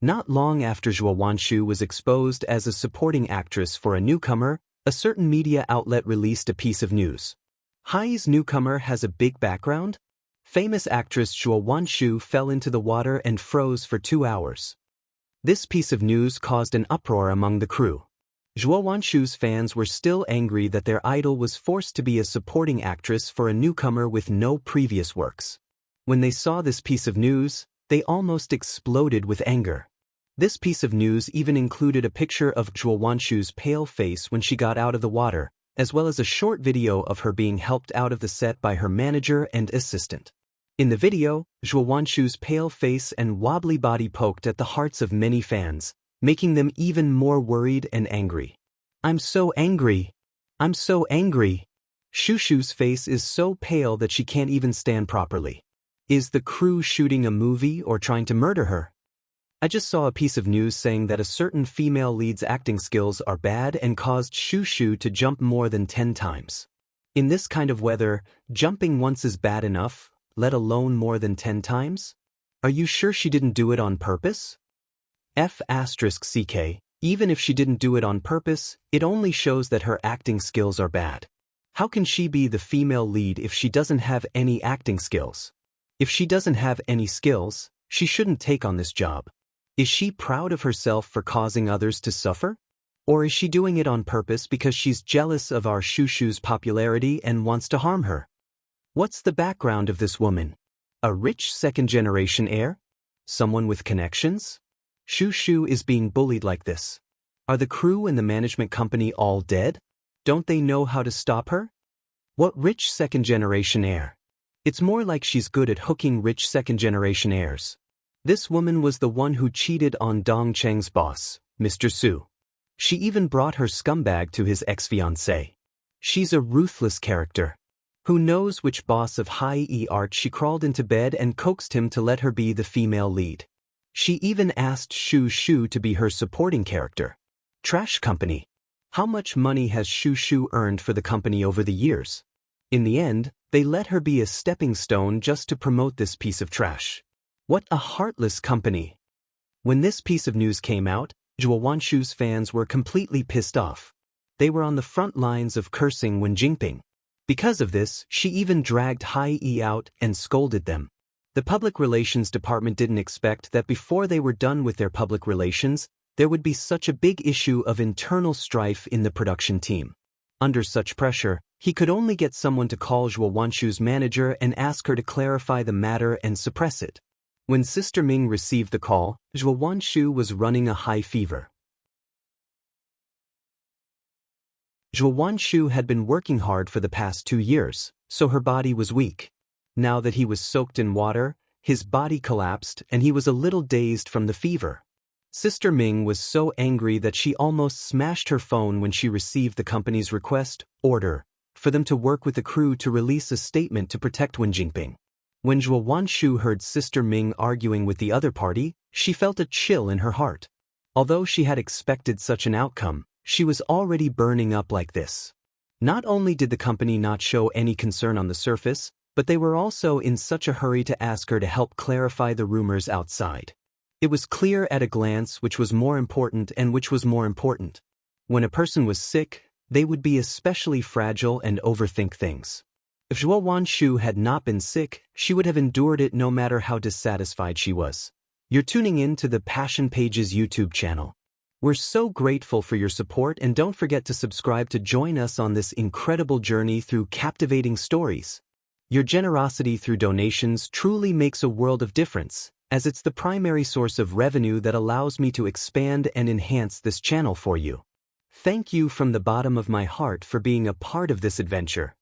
A: Not long after Zhuo Wanshu was exposed as a supporting actress for a newcomer, a certain media outlet released a piece of news. Hai's newcomer has a big background? Famous actress Zhuo Wanshu fell into the water and froze for 2 hours. This piece of news caused an uproar among the crew. Zhuo Wanshu's fans were still angry that their idol was forced to be a supporting actress for a newcomer with no previous works. When they saw this piece of news, they almost exploded with anger. This piece of news even included a picture of Zhuo Wanshu's pale face when she got out of the water, as well as a short video of her being helped out of the set by her manager and assistant. In the video, Zhuo Wanshu's pale face and wobbly body poked at the hearts of many fans, making them even more worried and angry. "I'm so angry. I'm so angry." Shushu's face is so pale that she can't even stand properly. Is the crew shooting a movie or trying to murder her? I just saw a piece of news saying that a certain female lead's acting skills are bad and caused Shushu to jump more than 10 times. In this kind of weather, jumping once is bad enough, let alone more than 10 times? Are you sure she didn't do it on purpose? F***ck, even if she didn't do it on purpose, it only shows that her acting skills are bad. How can she be the female lead if she doesn't have any acting skills? If she doesn't have any skills, she shouldn't take on this job. Is she proud of herself for causing others to suffer? Or is she doing it on purpose because she's jealous of our Shushu's popularity and wants to harm her? What's the background of this woman? A rich second-generation heir? Someone with connections? Shushu is being bullied like this. Are the crew and the management company all dead? Don't they know how to stop her? What rich second-generation heir? It's more like she's good at hooking rich second-generation heirs. This woman was the one who cheated on Dong Cheng's boss, Mr. Su. She even brought her scumbag to his ex-fiancé. She's a ruthless character. Who knows which boss of high art she crawled into bed and coaxed him to let her be the female lead. She even asked Shushu to be her supporting character. Trash company. How much money has Shushu earned for the company over the years? In the end, they let her be a stepping stone just to promote this piece of trash. What a heartless company. When this piece of news came out, Zhuo Wanshu's fans were completely pissed off. They were on the front lines of cursing Wen Jingping. Because of this, she even dragged Hai-yi out and scolded them. The public relations department didn't expect that before they were done with their public relations, there would be such a big issue of internal strife in the production team. Under such pressure, he could only get someone to call Zhuo Wanshu's manager and ask her to clarify the matter and suppress it. When Sister Ming received the call, Zhuo Wanshu was running a high fever. Zhuo Wanshu had been working hard for the past 2 years, so her body was weak. Now that he was soaked in water, his body collapsed and he was a little dazed from the fever. Sister Ming was so angry that she almost smashed her phone when she received the company's order, for them to work with the crew to release a statement to protect Wen Jingping. When Zhuo Wanshu heard Sister Ming arguing with the other party, she felt a chill in her heart. Although she had expected such an outcome, she was already burning up like this. Not only did the company not show any concern on the surface, but they were also in such a hurry to ask her to help clarify the rumors outside. It was clear at a glance which was more important and which was more important. When a person was sick, they would be especially fragile and overthink things. If Zhuo Wanshu had not been sick, she would have endured it no matter how dissatisfied she was. You're tuning in to the Passion Pages YouTube channel. We're so grateful for your support and don't forget to subscribe to join us on this incredible journey through captivating stories. Your generosity through donations truly makes a world of difference, as it's the primary source of revenue that allows me to expand and enhance this channel for you. Thank you from the bottom of my heart for being a part of this adventure.